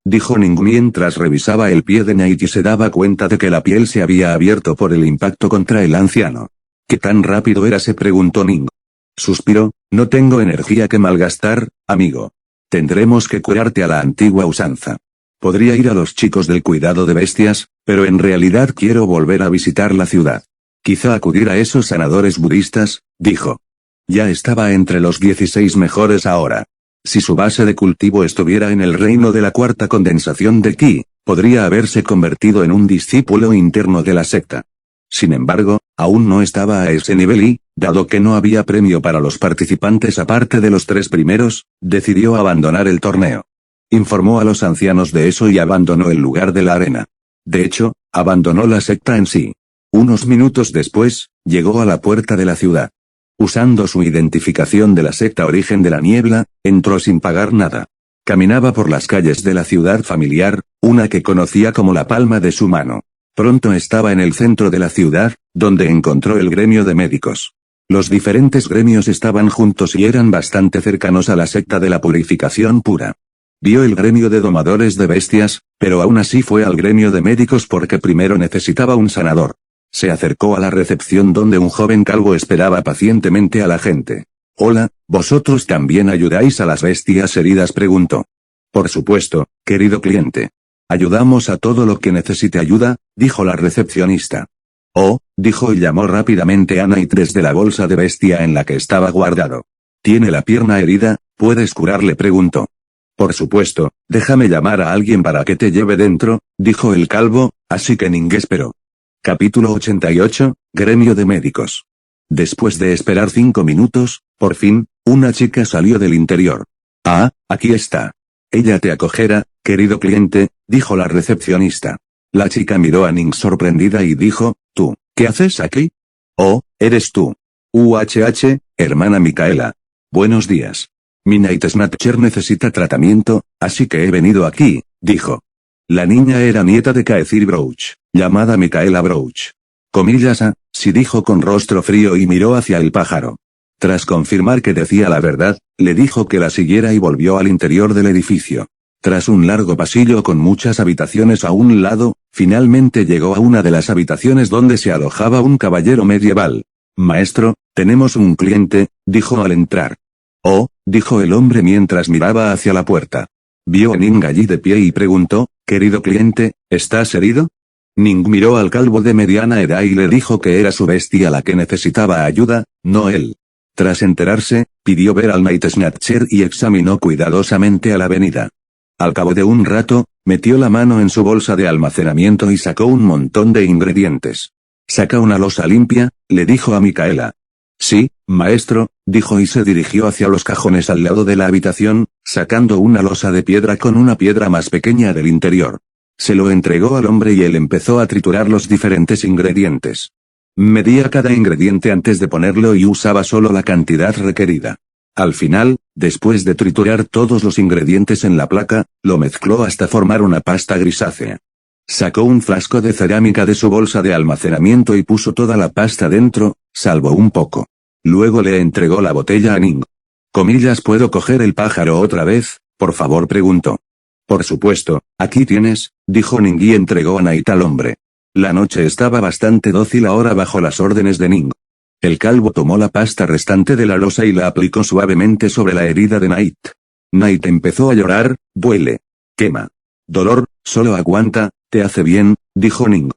dijo Ning mientras revisaba el pie de Night y se daba cuenta de que la piel se había abierto por el impacto contra el anciano. ¿Qué tan rápido era?, se preguntó Ning. Suspiró, no tengo energía que malgastar, amigo. Tendremos que curarte a la antigua usanza. Podría ir a los chicos del cuidado de bestias, pero en realidad quiero volver a visitar la ciudad. Quizá acudir a esos sanadores budistas, dijo. Ya estaba entre los 16 mejores ahora. Si su base de cultivo estuviera en el reino de la cuarta condensación de Ki, podría haberse convertido en un discípulo interno de la secta. Sin embargo, aún no estaba a ese nivel y, dado que no había premio para los participantes aparte de los 3 primeros, decidió abandonar el torneo. Informó a los ancianos de eso y abandonó el lugar de la arena. De hecho, abandonó la secta en sí. Unos minutos después, llegó a la puerta de la ciudad. Usando su identificación de la secta Origen de la Niebla, entró sin pagar nada. Caminaba por las calles de la ciudad familiar, una que conocía como la palma de su mano. Pronto estaba en el centro de la ciudad, donde encontró el gremio de médicos. Los diferentes gremios estaban juntos y eran bastante cercanos a la secta de la purificación pura. Vio el gremio de domadores de bestias, pero aún así fue al gremio de médicos porque primero necesitaba un sanador. Se acercó a la recepción donde un joven calvo esperaba pacientemente a la gente. Hola, ¿vosotros también ayudáis a las bestias heridas?, preguntó. Por supuesto, querido cliente. Ayudamos a todo lo que necesite ayuda, dijo la recepcionista. Oh, dijo y llamó rápidamente a Night desde la bolsa de bestia en la que estaba guardado. ¿Tiene la pierna herida? ¿Puedes curarle?, preguntó. Por supuesto, déjame llamar a alguien para que te lleve dentro, dijo el calvo, así que Ning esperó. Capítulo 88, Gremio de Médicos. Después de esperar 5 minutos, por fin, una chica salió del interior. Ah, aquí está. Ella te acogerá, querido cliente, dijo la recepcionista. La chica miró a Ning sorprendida y dijo, ¿tú, qué haces aquí? Oh, eres tú. Hermana Micaela. Buenos días. Mi Night Snatcher necesita tratamiento, así que he venido aquí, dijo. La niña era nieta de Caethir Brouch, llamada Micaela Brouch. Sí, dijo con rostro frío y miró hacia el pájaro. Tras confirmar que decía la verdad, le dijo que la siguiera y volvió al interior del edificio. Tras un largo pasillo con muchas habitaciones a un lado, finalmente llegó a una de las habitaciones donde se alojaba un caballero medieval. Maestro, tenemos un cliente, dijo al entrar. Oh, dijo el hombre mientras miraba hacia la puerta. Vio a Ning allí de pie y preguntó, querido cliente, ¿estás herido? Ning miró al calvo de mediana edad y le dijo que era su bestia la que necesitaba ayuda, no él. Tras enterarse, pidió ver al Night Snatcher y examinó cuidadosamente a la avenida. Al cabo de un rato, metió la mano en su bolsa de almacenamiento y sacó un montón de ingredientes. Saca una losa limpia, le dijo a Micaela. Sí, maestro, dijo y se dirigió hacia los cajones al lado de la habitación, sacando una losa de piedra con una piedra más pequeña del interior. Se lo entregó al hombre y él empezó a triturar los diferentes ingredientes. Medía cada ingrediente antes de ponerlo y usaba solo la cantidad requerida. Al final, después de triturar todos los ingredientes en la placa, lo mezcló hasta formar una pasta grisácea. Sacó un frasco de cerámica de su bolsa de almacenamiento y puso toda la pasta dentro, salvo un poco. Luego le entregó la botella a Ning. ¿Puedo coger el pájaro otra vez, por favor?, preguntó. Por supuesto, aquí tienes, dijo Ning y entregó a Night al hombre. La noche estaba bastante dócil ahora bajo las órdenes de Ning. El calvo tomó la pasta restante de la losa y la aplicó suavemente sobre la herida de Night. Night empezó a llorar, duele. Quema. Dolor, solo aguanta, te hace bien, dijo Ning.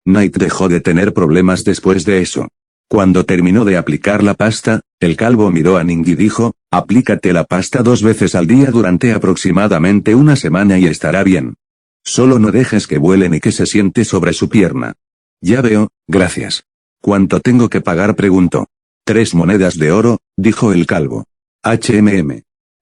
Night dejó de tener problemas después de eso. Cuando terminó de aplicar la pasta, el calvo miró a Ning y dijo, aplícate la pasta 2 veces al día durante aproximadamente una semana y estará bien. Solo no dejes que vuele ni que se siente sobre su pierna. Ya veo, gracias. ¿Cuánto tengo que pagar?, preguntó. 3 monedas de oro, dijo el calvo.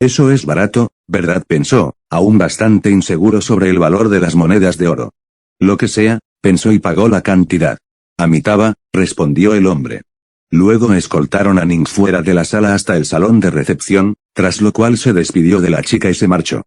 Eso es barato, ¿verdad?, pensó, aún bastante inseguro sobre el valor de las monedas de oro. Lo que sea, pensó y pagó la cantidad. Amitabha, respondió el hombre. Luego escoltaron a Ning fuera de la sala hasta el salón de recepción, tras lo cual se despidió de la chica y se marchó.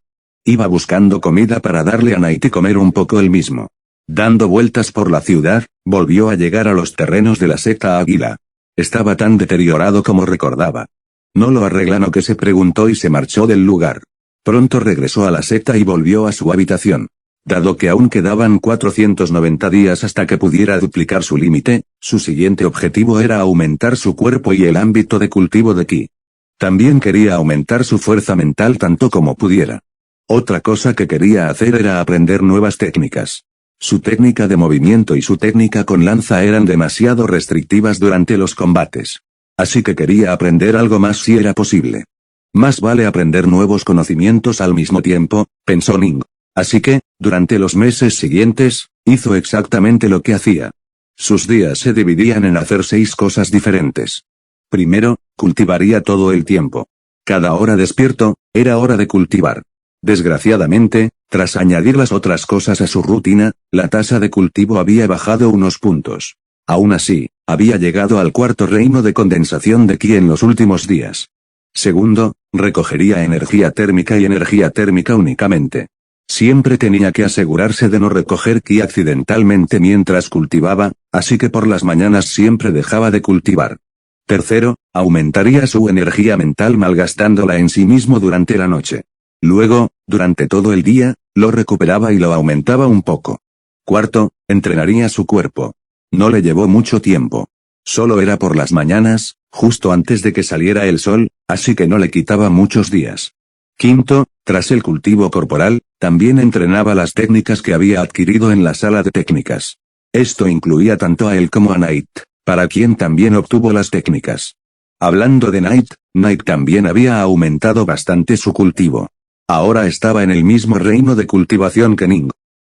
Iba buscando comida para darle a Night y comer un poco él mismo. Dando vueltas por la ciudad, volvió a llegar a los terrenos de la secta Águila. Estaba tan deteriorado como recordaba. ¿No lo arreglan o qué?, se preguntó y se marchó del lugar. Pronto regresó a la secta y volvió a su habitación. Dado que aún quedaban 490 días hasta que pudiera duplicar su límite, su siguiente objetivo era aumentar su cuerpo y el ámbito de cultivo de ki. También quería aumentar su fuerza mental tanto como pudiera. Otra cosa que quería hacer era aprender nuevas técnicas. Su técnica de movimiento y su técnica con lanza eran demasiado restrictivas durante los combates. Así que quería aprender algo más si era posible. Más vale aprender nuevos conocimientos al mismo tiempo, pensó Ning. Así que, durante los meses siguientes, hizo exactamente lo que hacía. Sus días se dividían en hacer 6 cosas diferentes. Primero, cultivaría todo el tiempo. Cada hora despierto, era hora de cultivar. Desgraciadamente, tras añadir las otras cosas a su rutina, la tasa de cultivo había bajado unos puntos. Aún así, había llegado al cuarto reino de condensación de ki en los últimos días. Segundo, recogería energía térmica y energía térmica únicamente. Siempre tenía que asegurarse de no recoger ki accidentalmente mientras cultivaba, así que por las mañanas siempre dejaba de cultivar. Tercero, aumentaría su energía mental malgastándola en sí mismo durante la noche. Luego, durante todo el día, lo recuperaba y lo aumentaba un poco. Cuarto, entrenaría su cuerpo. No le llevó mucho tiempo. Solo era por las mañanas, justo antes de que saliera el sol, así que no le quitaba muchos días. Quinto, tras el cultivo corporal, también entrenaba las técnicas que había adquirido en la sala de técnicas. Esto incluía tanto a él como a Knight, para quien también obtuvo las técnicas. Hablando de Knight también había aumentado bastante su cultivo. Ahora estaba en el mismo reino de cultivación que Ning.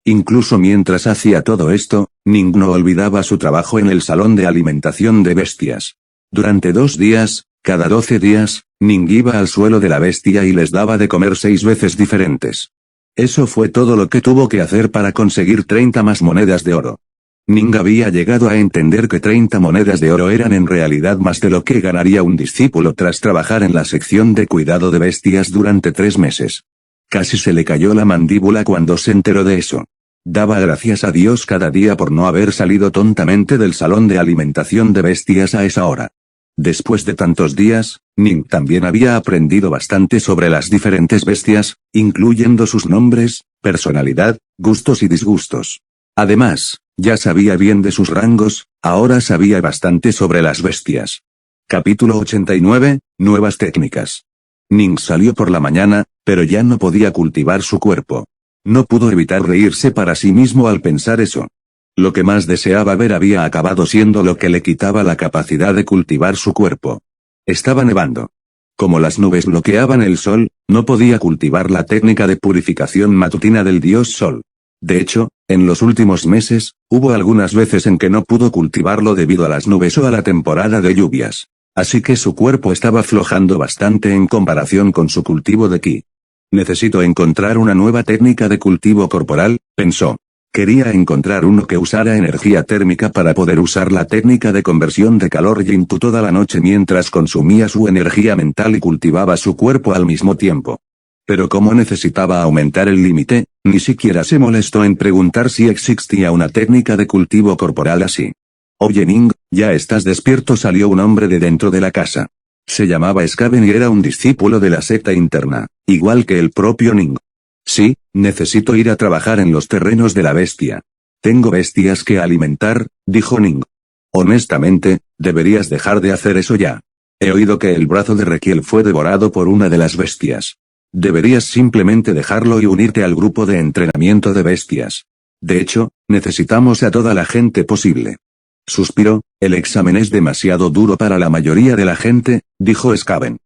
Incluso mientras hacía todo esto, Ning no olvidaba su trabajo en el salón de alimentación de bestias. Durante 2 días, cada 12 días, Ning iba al suelo de la bestia y les daba de comer 6 veces diferentes. Eso fue todo lo que tuvo que hacer para conseguir 30 más monedas de oro. Ning había llegado a entender que 30 monedas de oro eran en realidad más de lo que ganaría un discípulo tras trabajar en la sección de cuidado de bestias durante 3 meses. Casi se le cayó la mandíbula cuando se enteró de eso. Daba gracias a Dios cada día por no haber salido tontamente del salón de alimentación de bestias a esa hora. Después de tantos días, Ning también había aprendido bastante sobre las diferentes bestias, incluyendo sus nombres, personalidad, gustos y disgustos. Además, ya sabía bien de sus rangos, ahora sabía bastante sobre las bestias. Capítulo 89, Nuevas técnicas. Ning salió por la mañana, pero ya no podía cultivar su cuerpo. No pudo evitar reírse para sí mismo al pensar eso. Lo que más deseaba ver había acabado siendo lo que le quitaba la capacidad de cultivar su cuerpo. Estaba nevando. Como las nubes bloqueaban el sol, no podía cultivar la técnica de purificación matutina del dios sol. De hecho, en los últimos meses, hubo algunas veces en que no pudo cultivarlo debido a las nubes o a la temporada de lluvias. Así que su cuerpo estaba aflojando bastante en comparación con su cultivo de ki. Necesito encontrar una nueva técnica de cultivo corporal, pensó. Quería encontrar uno que usara energía térmica para poder usar la técnica de conversión de calor Yin-Tu toda la noche mientras consumía su energía mental y cultivaba su cuerpo al mismo tiempo. Pero como necesitaba aumentar el límite, ni siquiera se molestó en preguntar si existía una técnica de cultivo corporal así. Oye Ning, ¿ya estás despierto? Salió un hombre de dentro de la casa. Se llamaba Skaven y era un discípulo de la secta interna, igual que el propio Ning. Sí, necesito ir a trabajar en los terrenos de la bestia. Tengo bestias que alimentar, dijo Ning. Honestamente, deberías dejar de hacer eso ya. He oído que el brazo de Rekiel fue devorado por una de las bestias. Deberías simplemente dejarlo y unirte al grupo de entrenamiento de bestias. De hecho, necesitamos a toda la gente posible. Suspiró, el examen es demasiado duro para la mayoría de la gente, dijo Skaven.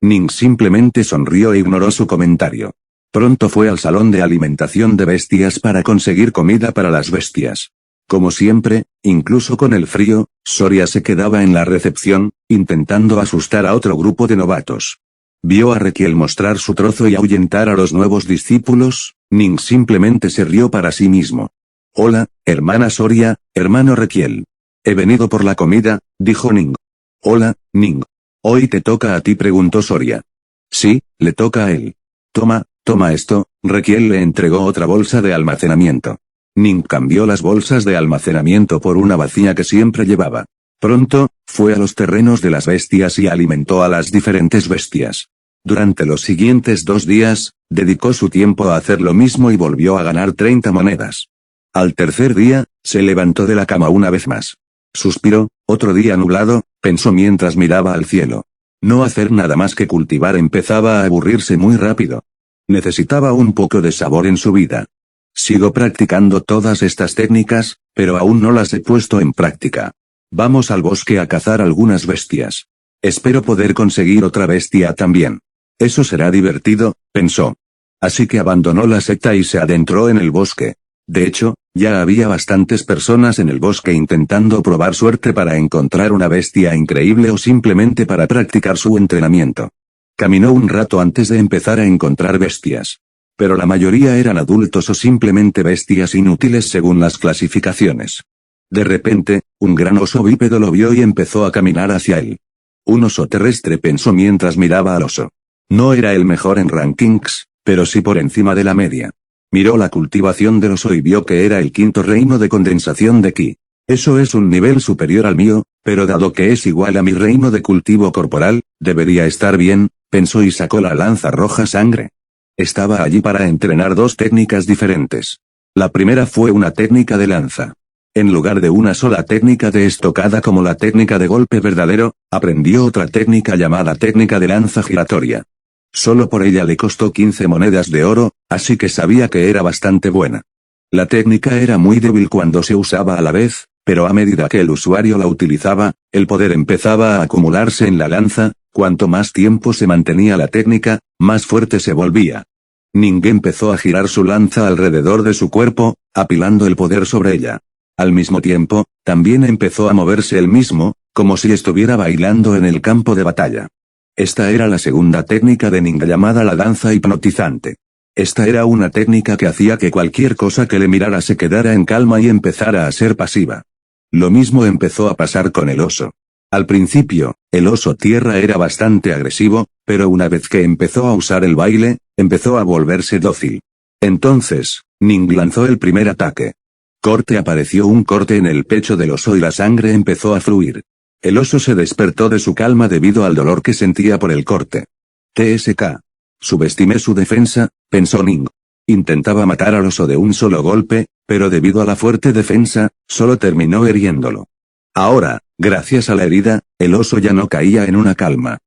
Ning simplemente sonrió e ignoró su comentario. Pronto fue al salón de alimentación de bestias para conseguir comida para las bestias. Como siempre, incluso con el frío, Soria se quedaba en la recepción, intentando asustar a otro grupo de novatos. Vio a Rekiel mostrar su trozo y ahuyentar a los nuevos discípulos. Ning simplemente se rió para sí mismo. Hola, hermana Soria, hermano Rekiel. He venido por la comida, dijo Ning. Hola, Ning. Hoy te toca a ti, preguntó Soria. Sí, le toca a él. Toma esto, Rekiel le entregó otra bolsa de almacenamiento. Ning cambió las bolsas de almacenamiento por una vacía que siempre llevaba. Pronto, fue a los terrenos de las bestias y alimentó a las diferentes bestias. Durante los siguientes 2 días, Dedicó su tiempo a hacer lo mismo y volvió a ganar 30 monedas. Al tercer día, se levantó de la cama una vez más. Suspiró, otro día nublado, pensó mientras miraba al cielo. No hacer nada más que cultivar empezaba a aburrirse muy rápido. Necesitaba un poco de sabor en su vida. Sigo practicando todas estas técnicas, pero aún no las he puesto en práctica. Vamos al bosque a cazar algunas bestias. Espero poder conseguir otra bestia también. Eso será divertido, pensó. Así que abandonó la secta y se adentró en el bosque. De hecho, ya había bastantes personas en el bosque intentando probar suerte para encontrar una bestia increíble o simplemente para practicar su entrenamiento. Caminó un rato antes de empezar a encontrar bestias. Pero la mayoría eran adultos o simplemente bestias inútiles según las clasificaciones. De repente, un gran oso bípedo lo vio y empezó a caminar hacia él. Un oso terrestre, pensó mientras miraba al oso. No era el mejor en rankings, pero sí por encima de la media. Miró la cultivación del oso y vio que era el 5.º reino de condensación de ki. Eso es un nivel superior al mío, pero dado que es igual a mi reino de cultivo corporal, debería estar bien, pensó y sacó la lanza roja sangre. Estaba allí para entrenar dos técnicas diferentes. La primera fue una técnica de lanza. En lugar de una sola técnica de estocada como la técnica de golpe verdadero, aprendió otra técnica llamada técnica de lanza giratoria. Solo por ella le costó 15 monedas de oro, así que sabía que era bastante buena. La técnica era muy débil cuando se usaba a la vez, pero a medida que el usuario la utilizaba, el poder empezaba a acumularse en la lanza. Cuanto más tiempo se mantenía la técnica, más fuerte se volvía. Ning empezó a girar su lanza alrededor de su cuerpo, apilando el poder sobre ella. Al mismo tiempo, también empezó a moverse él mismo, como si estuviera bailando en el campo de batalla. Esta era la segunda técnica de Ning llamada la danza hipnotizante. Esta era una técnica que hacía que cualquier cosa que le mirara se quedara en calma y empezara a ser pasiva. Lo mismo empezó a pasar con el oso. Al principio, el oso tierra era bastante agresivo, pero una vez que empezó a usar el baile, empezó a volverse dócil. Entonces, Ning lanzó el primer ataque. Apareció un corte en el pecho del oso y la sangre empezó a fluir. El oso se despertó de su calma debido al dolor que sentía por el corte. TSK. Subestimé su defensa, pensó Ning. Intentaba matar al oso de un solo golpe, pero debido a la fuerte defensa, solo terminó hiriéndolo. Ahora, gracias a la herida, el oso ya no caía en una calma.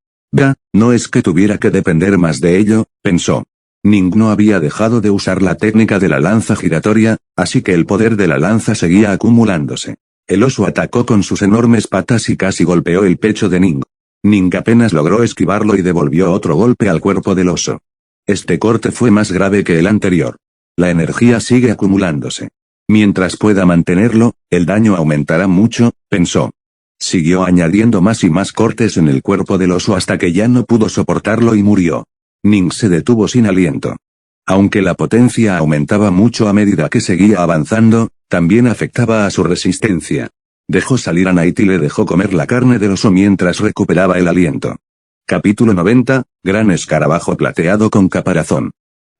No es que tuviera que depender más de ello, pensó. Ning no había dejado de usar la técnica de la lanza giratoria, así que el poder de la lanza seguía acumulándose. El oso atacó con sus enormes patas y casi golpeó el pecho de Ning. Ning apenas logró esquivarlo y devolvió otro golpe al cuerpo del oso. Este corte fue más grave que el anterior. La energía sigue acumulándose. Mientras pueda mantenerlo, el daño aumentará mucho, pensó. Siguió añadiendo más y más cortes en el cuerpo del oso hasta que ya no pudo soportarlo y murió. Ning se detuvo sin aliento. Aunque la potencia aumentaba mucho a medida que seguía avanzando, también afectaba a su resistencia. Dejó salir a Night y le dejó comer la carne del oso mientras recuperaba el aliento. Capítulo 90, Gran escarabajo plateado con caparazón.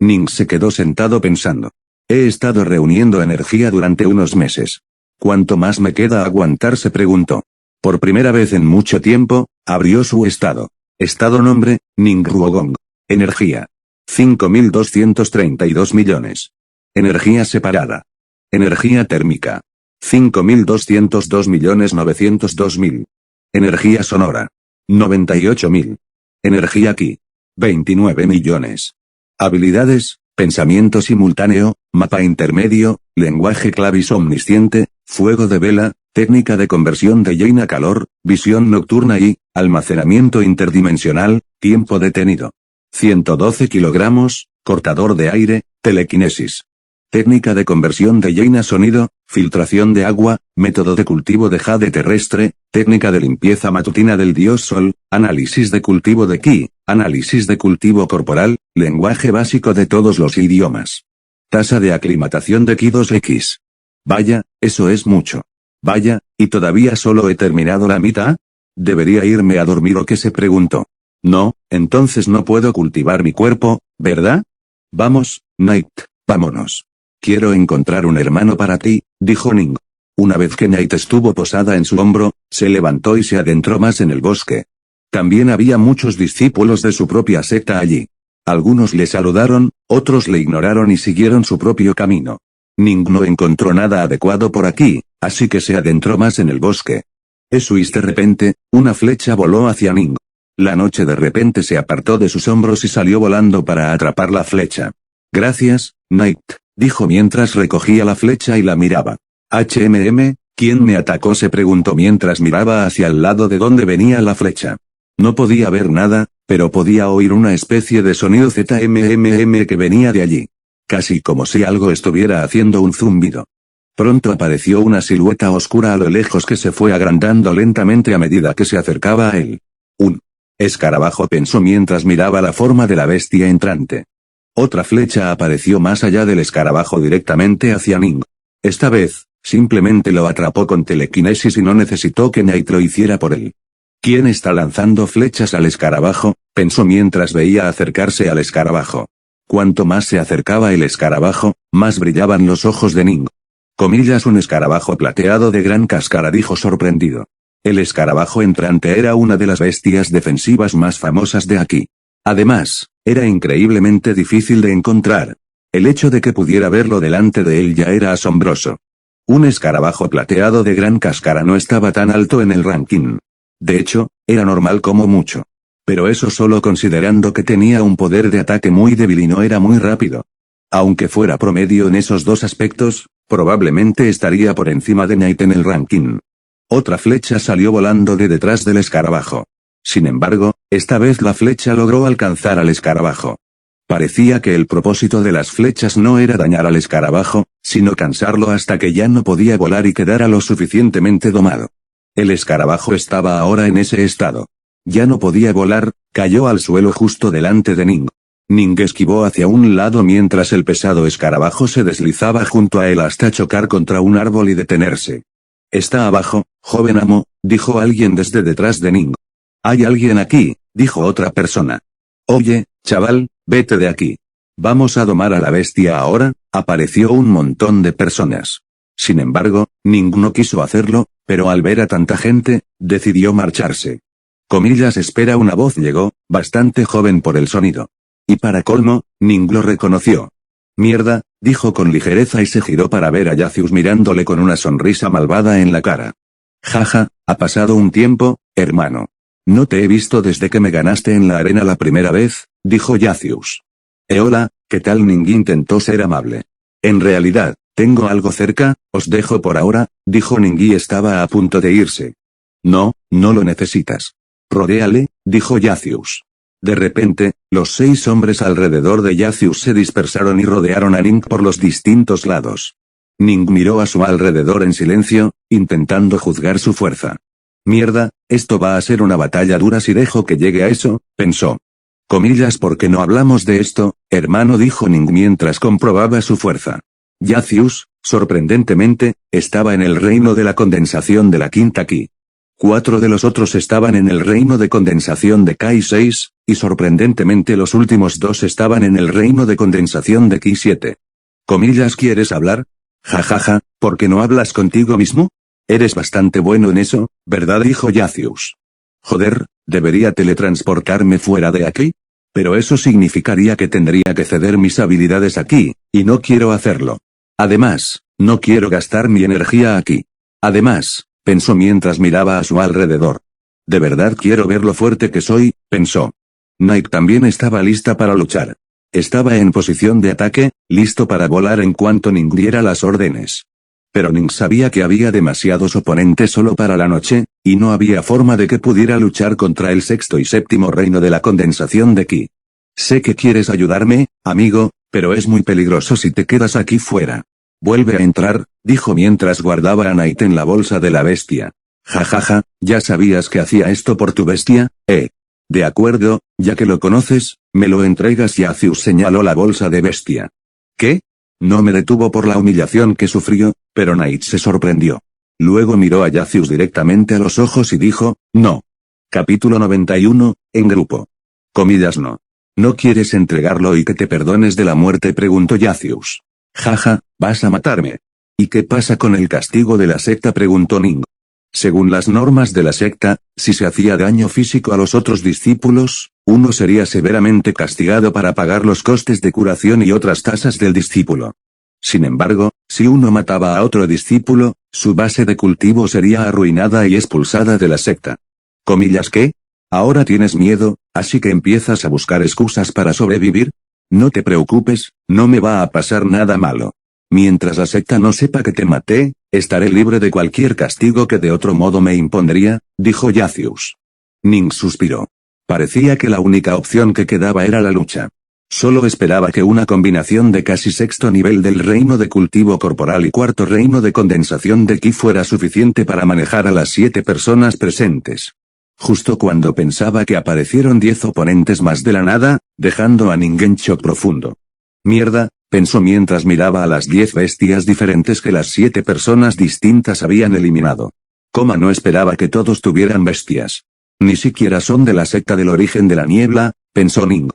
Ning se quedó sentado pensando. He estado reuniendo energía durante unos meses. ¿Cuánto más me queda aguantar?, se preguntó. Por primera vez en mucho tiempo, abrió su estado. Estado nombre, Ning Ruogong. Energía. 5.232 millones. Energía separada. Energía térmica. 5.202.902.000. Energía sonora. 98.000. Energía ki. 29 millones. Habilidades, pensamiento simultáneo, mapa intermedio, lenguaje clavis omnisciente, fuego de vela, técnica de conversión de yin a calor, visión nocturna y, almacenamiento interdimensional, tiempo detenido. 112 kilogramos, cortador de aire, telequinesis. Técnica de conversión de yin a sonido, filtración de agua, método de cultivo de jade terrestre, técnica de limpieza matutina del dios sol, análisis de cultivo de ki, análisis de cultivo corporal, lenguaje básico de todos los idiomas. Tasa de aclimatación de ki 2x. Vaya, eso es mucho. Vaya, ¿y todavía solo he terminado la mitad? ¿Debería irme a dormir o qué?, se preguntó. No, entonces no puedo cultivar mi cuerpo, ¿verdad? Vamos, Night, vámonos. Quiero encontrar un hermano para ti, dijo Ning. Una vez que Night estuvo posada en su hombro, se levantó y se adentró más en el bosque. También había muchos discípulos de su propia secta allí. Algunos le saludaron, otros le ignoraron y siguieron su propio camino. Ning no encontró nada adecuado por aquí, así que se adentró más en el bosque. De repente, una flecha voló hacia Ning. La noche de repente se apartó de sus hombros y salió volando para atrapar la flecha. Gracias, Knight, dijo mientras recogía la flecha y la miraba. ¿Quién me atacó?, se preguntó mientras miraba hacia el lado de donde venía la flecha. No podía ver nada, pero podía oír una especie de sonido que venía de allí. Casi como si algo estuviera haciendo un zumbido. Pronto apareció una silueta oscura a lo lejos que se fue agrandando lentamente a medida que se acercaba a él. Un escarabajo, pensó mientras miraba la forma de la bestia entrante. Otra flecha apareció más allá del escarabajo directamente hacia Ning. Esta vez, simplemente lo atrapó con telequinesis y no necesitó que Knight lo hiciera por él. ¿Quién está lanzando flechas al escarabajo?, pensó mientras veía acercarse al escarabajo. Cuanto más se acercaba el escarabajo, más brillaban los ojos de Ning. Un escarabajo plateado de gran cáscara, dijo sorprendido. El escarabajo entrante era una de las bestias defensivas más famosas de aquí. Además, era increíblemente difícil de encontrar. El hecho de que pudiera verlo delante de él ya era asombroso. Un escarabajo plateado de gran cáscara no estaba tan alto en el ranking. De hecho, era normal como mucho. Pero eso solo considerando que tenía un poder de ataque muy débil y no era muy rápido. Aunque fuera promedio en esos dos aspectos, probablemente estaría por encima de Knight en el ranking. Otra flecha salió volando de detrás del escarabajo. Sin embargo, esta vez la flecha logró alcanzar al escarabajo. Parecía que el propósito de las flechas no era dañar al escarabajo, sino cansarlo hasta que ya no podía volar y quedara lo suficientemente domado. El escarabajo estaba ahora en ese estado. Ya no podía volar, cayó al suelo justo delante de Ning. Ning esquivó hacia un lado mientras el pesado escarabajo se deslizaba junto a él hasta chocar contra un árbol y detenerse. «Está abajo, joven amo», dijo alguien desde detrás de Ning. «Hay alguien aquí», dijo otra persona. «Oye, chaval, vete de aquí. Vamos a domar a la bestia ahora», apareció un montón de personas. Sin embargo, Ning no quiso hacerlo, pero al ver a tanta gente, decidió marcharse. Espera, una voz llegó, bastante joven por el sonido. Y para colmo, Ning lo reconoció. «Mierda», dijo con ligereza y se giró para ver a Yacius mirándole con una sonrisa malvada en la cara. «Jaja, ha pasado un tiempo, hermano. No te he visto desde que me ganaste en la arena la primera vez», dijo Yacius. Hola, ¿qué tal?» Ning intentó ser amable. «En realidad, tengo algo cerca, os dejo por ahora», dijo Ning y estaba a punto de irse. «No, no lo necesitas. Rodéale», dijo Yacius. De repente, los 6 hombres alrededor de Yacius se dispersaron y rodearon a Ning por los distintos lados. Ning miró a su alrededor en silencio, intentando juzgar su fuerza. «Mierda, esto va a ser una batalla dura si dejo que llegue a eso», pensó. «¿Por qué no hablamos de esto, hermano?», dijo Ning mientras comprobaba su fuerza. Yacius, sorprendentemente, estaba en el reino de la condensación de la quinta Ki. 4 de los otros estaban en el reino de condensación de Ki 6, y sorprendentemente los últimos 2 estaban en el reino de condensación de Ki 7. ¿Quieres hablar? Jajaja, ¿por qué no hablas contigo mismo? Eres bastante bueno en eso, ¿verdad?, dijo Yacius. Joder, ¿debería teletransportarme fuera de aquí? Pero eso significaría que tendría que ceder mis habilidades aquí, y no quiero hacerlo. Además, no quiero gastar mi energía aquí. Además, pensó mientras miraba a su alrededor. De verdad quiero ver lo fuerte que soy, pensó. Knight también estaba lista para luchar. Estaba en posición de ataque, listo para volar en cuanto Ning diera las órdenes. Pero Ning sabía que había demasiados oponentes solo para la noche, y no había forma de que pudiera luchar contra el 6º y 7º reino de la condensación de Ki. Sé que quieres ayudarme, amigo, pero es muy peligroso si te quedas aquí fuera. Vuelve a entrar, dijo mientras guardaba a Knight en la bolsa de la bestia. Jajaja, ¿ya sabías que hacía esto por tu bestia? De acuerdo, ya que lo conoces, me lo entregas. Yacius señaló la bolsa de bestia. ¿Qué? No me detuvo por la humillación que sufrió, pero Knight se sorprendió. Luego miró a Yacius directamente a los ojos y dijo, no. Capítulo 91, en grupo. No. ¿No quieres entregarlo y que te perdones de la muerte?, preguntó Yacius. Jaja, vas a matarme. ¿Y qué pasa con el castigo de la secta?, preguntó Ning. Según las normas de la secta, si se hacía daño físico a los otros discípulos, uno sería severamente castigado para pagar los costes de curación y otras tasas del discípulo. Sin embargo, si uno mataba a otro discípulo, su base de cultivo sería arruinada y expulsada de la secta. ¿Comillas qué? ¿Ahora tienes miedo, así que empiezas a buscar excusas para sobrevivir? No te preocupes, no me va a pasar nada malo. Mientras la secta no sepa que te maté, estaré libre de cualquier castigo que de otro modo me impondría, dijo Yacius. Ning suspiró. Parecía que la única opción que quedaba era la lucha. Solo esperaba que una combinación de casi sexto nivel del reino de cultivo corporal y cuarto reino de condensación de ki fuera suficiente para manejar a las 7 personas presentes. Justo cuando pensaba que aparecieron 10 oponentes más de la nada, dejando a Ning en shock profundo. Mierda, pensó mientras miraba a las 10 bestias diferentes que las 7 personas distintas habían eliminado. Coma no esperaba que todos tuvieran bestias. Ni siquiera son de la secta del origen de la niebla, pensó Ning.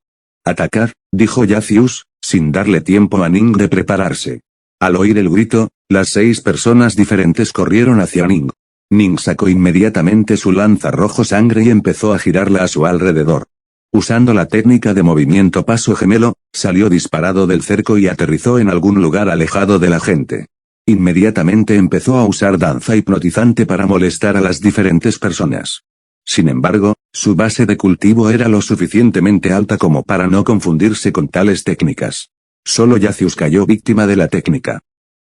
Atacar, dijo Yacius, sin darle tiempo a Ning de prepararse. Al oír el grito, las 6 personas diferentes corrieron hacia Ning. Ning sacó inmediatamente su lanza rojo sangre y empezó a girarla a su alrededor. Usando la técnica de movimiento paso gemelo, salió disparado del cerco y aterrizó en algún lugar alejado de la gente. Inmediatamente empezó a usar danza hipnotizante para molestar a las diferentes personas. Sin embargo, su base de cultivo era lo suficientemente alta como para no confundirse con tales técnicas. Solo Yacius cayó víctima de la técnica.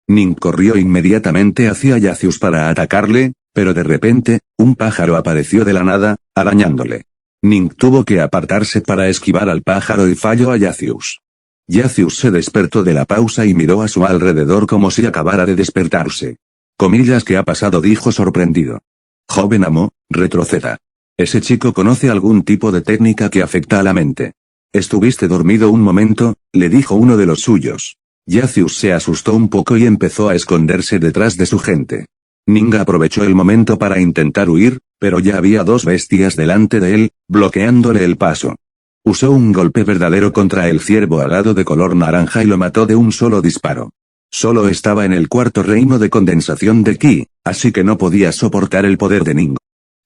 Ning corrió inmediatamente hacia Yacius para atacarle, pero de repente, un pájaro apareció de la nada, arañándole. Ning tuvo que apartarse para esquivar al pájaro y falló a Yacius. Yacius se despertó de la pausa y miró a su alrededor como si acabara de despertarse. Comillas, ¿qué ha pasado?, dijo sorprendido. Joven amo, retroceda. Ese chico conoce algún tipo de técnica que afecta a la mente. Estuviste dormido un momento, le dijo uno de los suyos. Yacius se asustó un poco y empezó a esconderse detrás de su gente. Ning aprovechó el momento para intentar huir, pero ya había 2 bestias delante de él, bloqueándole el paso. Usó un golpe verdadero contra el ciervo alado de color naranja y lo mató de un solo disparo. Solo estaba en el cuarto reino de condensación de ki, así que no podía soportar el poder de Ning.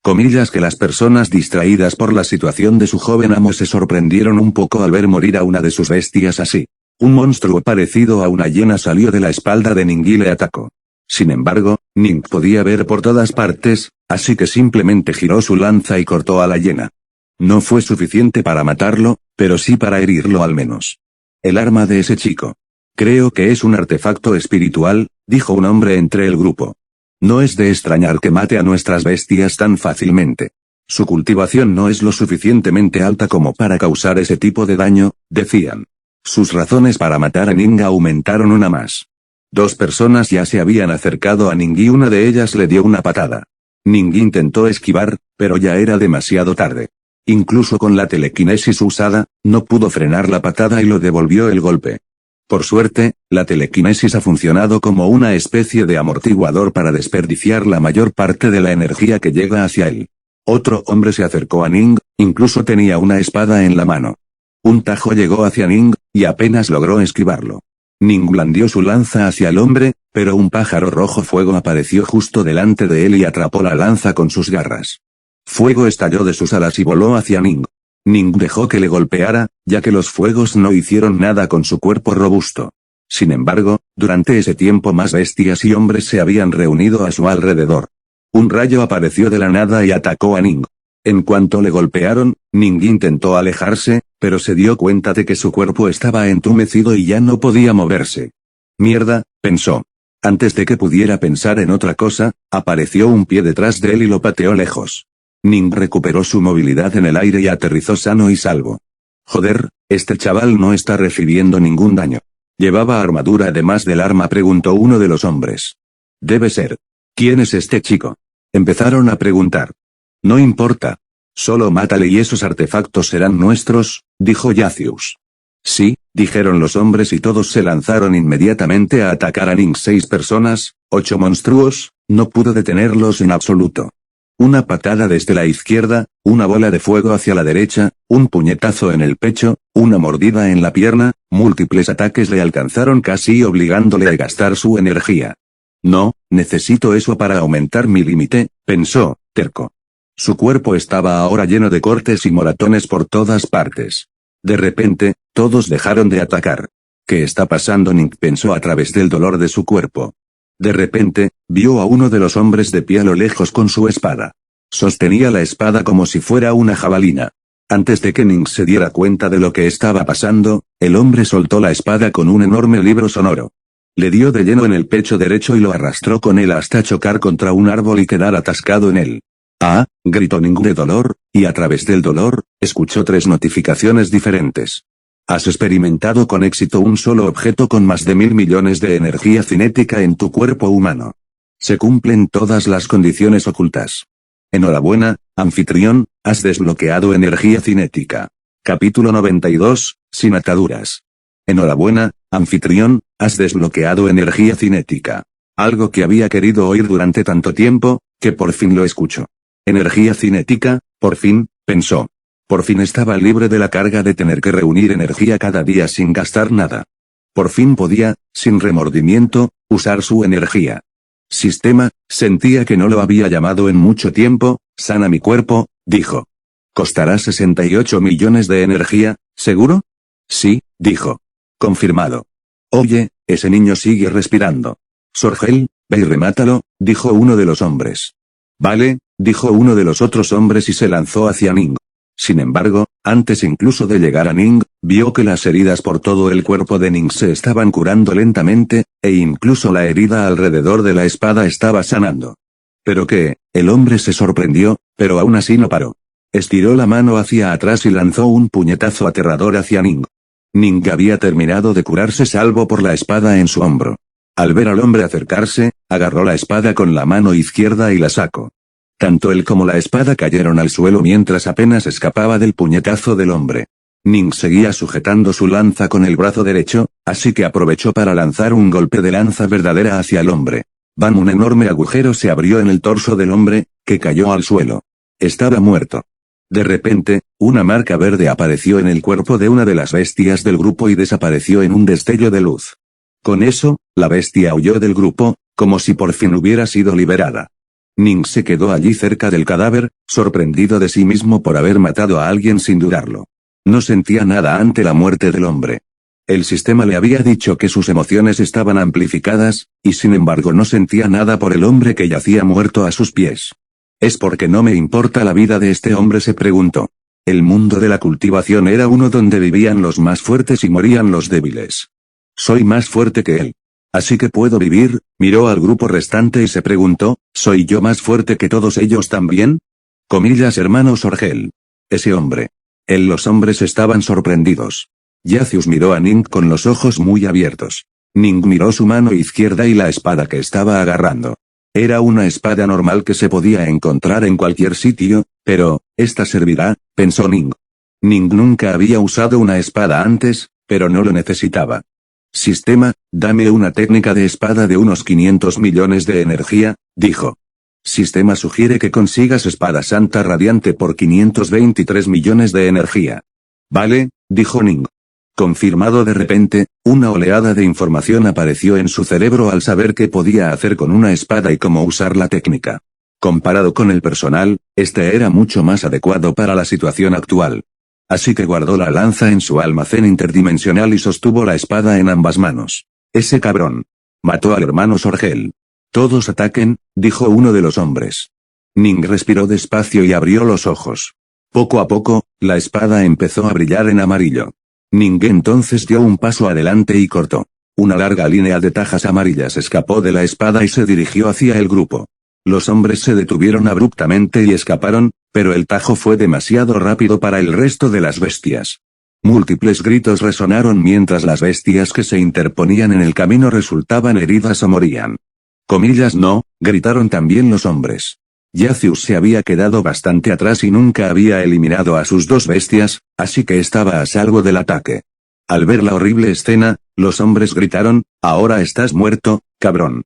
Comillas que las personas distraídas por la situación de su joven amo se sorprendieron un poco al ver morir a una de sus bestias así. Un monstruo parecido a una hiena salió de la espalda de Ning y le atacó. Sin embargo, Ning podía ver por todas partes, así que simplemente giró su lanza y cortó a la hiena. No fue suficiente para matarlo, pero sí para herirlo al menos. El arma de ese chico. Creo que es un artefacto espiritual, dijo un hombre entre el grupo. No es de extrañar que mate a nuestras bestias tan fácilmente. Su cultivación no es lo suficientemente alta como para causar ese tipo de daño, decían. Sus razones para matar a Ning aumentaron una más. 2 personas ya se habían acercado a Ning y una de ellas le dio una patada. Ning intentó esquivar, pero ya era demasiado tarde. Incluso con la telequinesis usada, no pudo frenar la patada y lo devolvió el golpe. Por suerte, la telequinesis ha funcionado como una especie de amortiguador para desperdiciar la mayor parte de la energía que llega hacia él. Otro hombre se acercó a Ning, incluso tenía una espada en la mano. Un tajo llegó hacia Ning, y apenas logró esquivarlo. Ning blandió su lanza hacia el hombre, pero un pájaro rojo fuego apareció justo delante de él y atrapó la lanza con sus garras. Fuego estalló de sus alas y voló hacia Ning. Ning dejó que le golpeara, ya que los fuegos no hicieron nada con su cuerpo robusto. Sin embargo, durante ese tiempo más bestias y hombres se habían reunido a su alrededor. Un rayo apareció de la nada y atacó a Ning. En cuanto le golpearon, Ning intentó alejarse, pero se dio cuenta de que su cuerpo estaba entumecido y ya no podía moverse. Mierda, pensó. Antes de que pudiera pensar en otra cosa, apareció un pie detrás de él y lo pateó lejos. Ning recuperó su movilidad en el aire y aterrizó sano y salvo. Joder, este chaval no está recibiendo ningún daño. ¿Llevaba armadura además del arma?, preguntó uno de los hombres. Debe ser. ¿Quién es este chico? Empezaron a preguntar. No importa. Solo mátale y esos artefactos serán nuestros, dijo Yacius. Sí, dijeron los hombres y todos se lanzaron inmediatamente a atacar a Ning. 6 personas, 8 monstruos, no pudo detenerlos en absoluto. Una patada desde la izquierda, una bola de fuego hacia la derecha, un puñetazo en el pecho, una mordida en la pierna, múltiples ataques le alcanzaron casi obligándole a gastar su energía. No, necesito eso para aumentar mi límite, pensó, terco. Su cuerpo estaba ahora lleno de cortes y moratones por todas partes. De repente, todos dejaron de atacar. ¿Qué está pasando? Ning pensó a través del dolor de su cuerpo. De repente, vio a uno de los hombres de pie a lo lejos con su espada. Sostenía la espada como si fuera una jabalina. Antes de que Ning se diera cuenta de lo que estaba pasando, el hombre soltó la espada con un enorme libro sonoro. Le dio de lleno en el pecho derecho y lo arrastró con él hasta chocar contra un árbol y quedar atascado en él. ¡Ah!, gritó Ning de dolor, y a través del dolor, escuchó 3 notificaciones diferentes. Has experimentado con éxito un solo objeto con más de 1000 millones de energía cinética en tu cuerpo humano. Se cumplen todas las condiciones ocultas. Enhorabuena, anfitrión, has desbloqueado energía cinética. Capítulo 92, sin ataduras. Enhorabuena, anfitrión, has desbloqueado energía cinética. Algo que había querido oír durante tanto tiempo, que por fin lo escucho. Energía cinética, por fin, pensó. Por fin estaba libre de la carga de tener que reunir energía cada día sin gastar nada. Por fin podía, sin remordimiento, usar su energía. Sistema, sentía que no lo había llamado en mucho tiempo, sana mi cuerpo, dijo. Costará 68 millones de energía, ¿seguro? Sí, dijo. Confirmado. Oye, ese niño sigue respirando. Sorgel, ve y remátalo, dijo uno de los hombres. Vale, dijo uno de los otros hombres y se lanzó hacia Ning. Sin embargo, antes incluso de llegar a Ning, vio que las heridas por todo el cuerpo de Ning se estaban curando lentamente, e incluso la herida alrededor de la espada estaba sanando. ¿Pero qué? El hombre se sorprendió, pero aún así no paró. Estiró la mano hacia atrás y lanzó un puñetazo aterrador hacia Ning. Ning había terminado de curarse salvo por la espada en su hombro. Al ver al hombre acercarse, agarró la espada con la mano izquierda y la sacó. Tanto él como la espada cayeron al suelo mientras apenas escapaba del puñetazo del hombre. Ning seguía sujetando su lanza con el brazo derecho, así que aprovechó para lanzar un golpe de lanza verdadera hacia el hombre. ¡Bam! Un enorme agujero se abrió en el torso del hombre, que cayó al suelo. Estaba muerto. De repente, una marca verde apareció en el cuerpo de una de las bestias del grupo y desapareció en un destello de luz. Con eso, la bestia huyó del grupo, como si por fin hubiera sido liberada. Ning se quedó allí cerca del cadáver, sorprendido de sí mismo por haber matado a alguien sin dudarlo. No sentía nada ante la muerte del hombre. El sistema le había dicho que sus emociones estaban amplificadas, y sin embargo no sentía nada por el hombre que yacía muerto a sus pies. ¿Es porque no me importa la vida de este hombre?, se preguntó. El mundo de la cultivación era uno donde vivían los más fuertes y morían los débiles. Soy más fuerte que él. Así que puedo vivir, miró al grupo restante y se preguntó, ¿soy yo más fuerte que todos ellos también? Comillas, hermano Sorgel. Ese hombre. Los hombres estaban sorprendidos. Yacius miró a Ning con los ojos muy abiertos. Ning miró su mano izquierda y la espada que estaba agarrando. Era una espada normal que se podía encontrar en cualquier sitio, pero, esta servirá, pensó Ning. Ning nunca había usado una espada antes, pero no lo necesitaba. Sistema, dame una técnica de espada de unos 500 millones de energía, dijo. Sistema sugiere que consigas espada santa radiante por 523 millones de energía. Vale, dijo Ning. Confirmado. De repente, una oleada de información apareció en su cerebro al saber qué podía hacer con una espada y cómo usar la técnica. Comparado con el personal, este era mucho más adecuado para la situación actual. Así que guardó la lanza en su almacén interdimensional y sostuvo la espada en ambas manos. Ese cabrón. Mató al hermano Sorgel. Todos ataquen, dijo uno de los hombres. Ning respiró despacio y abrió los ojos. Poco a poco, la espada empezó a brillar en amarillo. Ning entonces dio un paso adelante y cortó. Una larga línea de tajas amarillas escapó de la espada y se dirigió hacia el grupo. Los hombres se detuvieron abruptamente y escaparon, pero el tajo fue demasiado rápido para el resto de las bestias. Múltiples gritos resonaron mientras las bestias que se interponían en el camino resultaban heridas o morían. Comillas, no, gritaron también los hombres. Yacius se había quedado bastante atrás y nunca había eliminado a sus 2 bestias, así que estaba a salvo del ataque. Al ver la horrible escena, los hombres gritaron, ahora estás muerto, cabrón.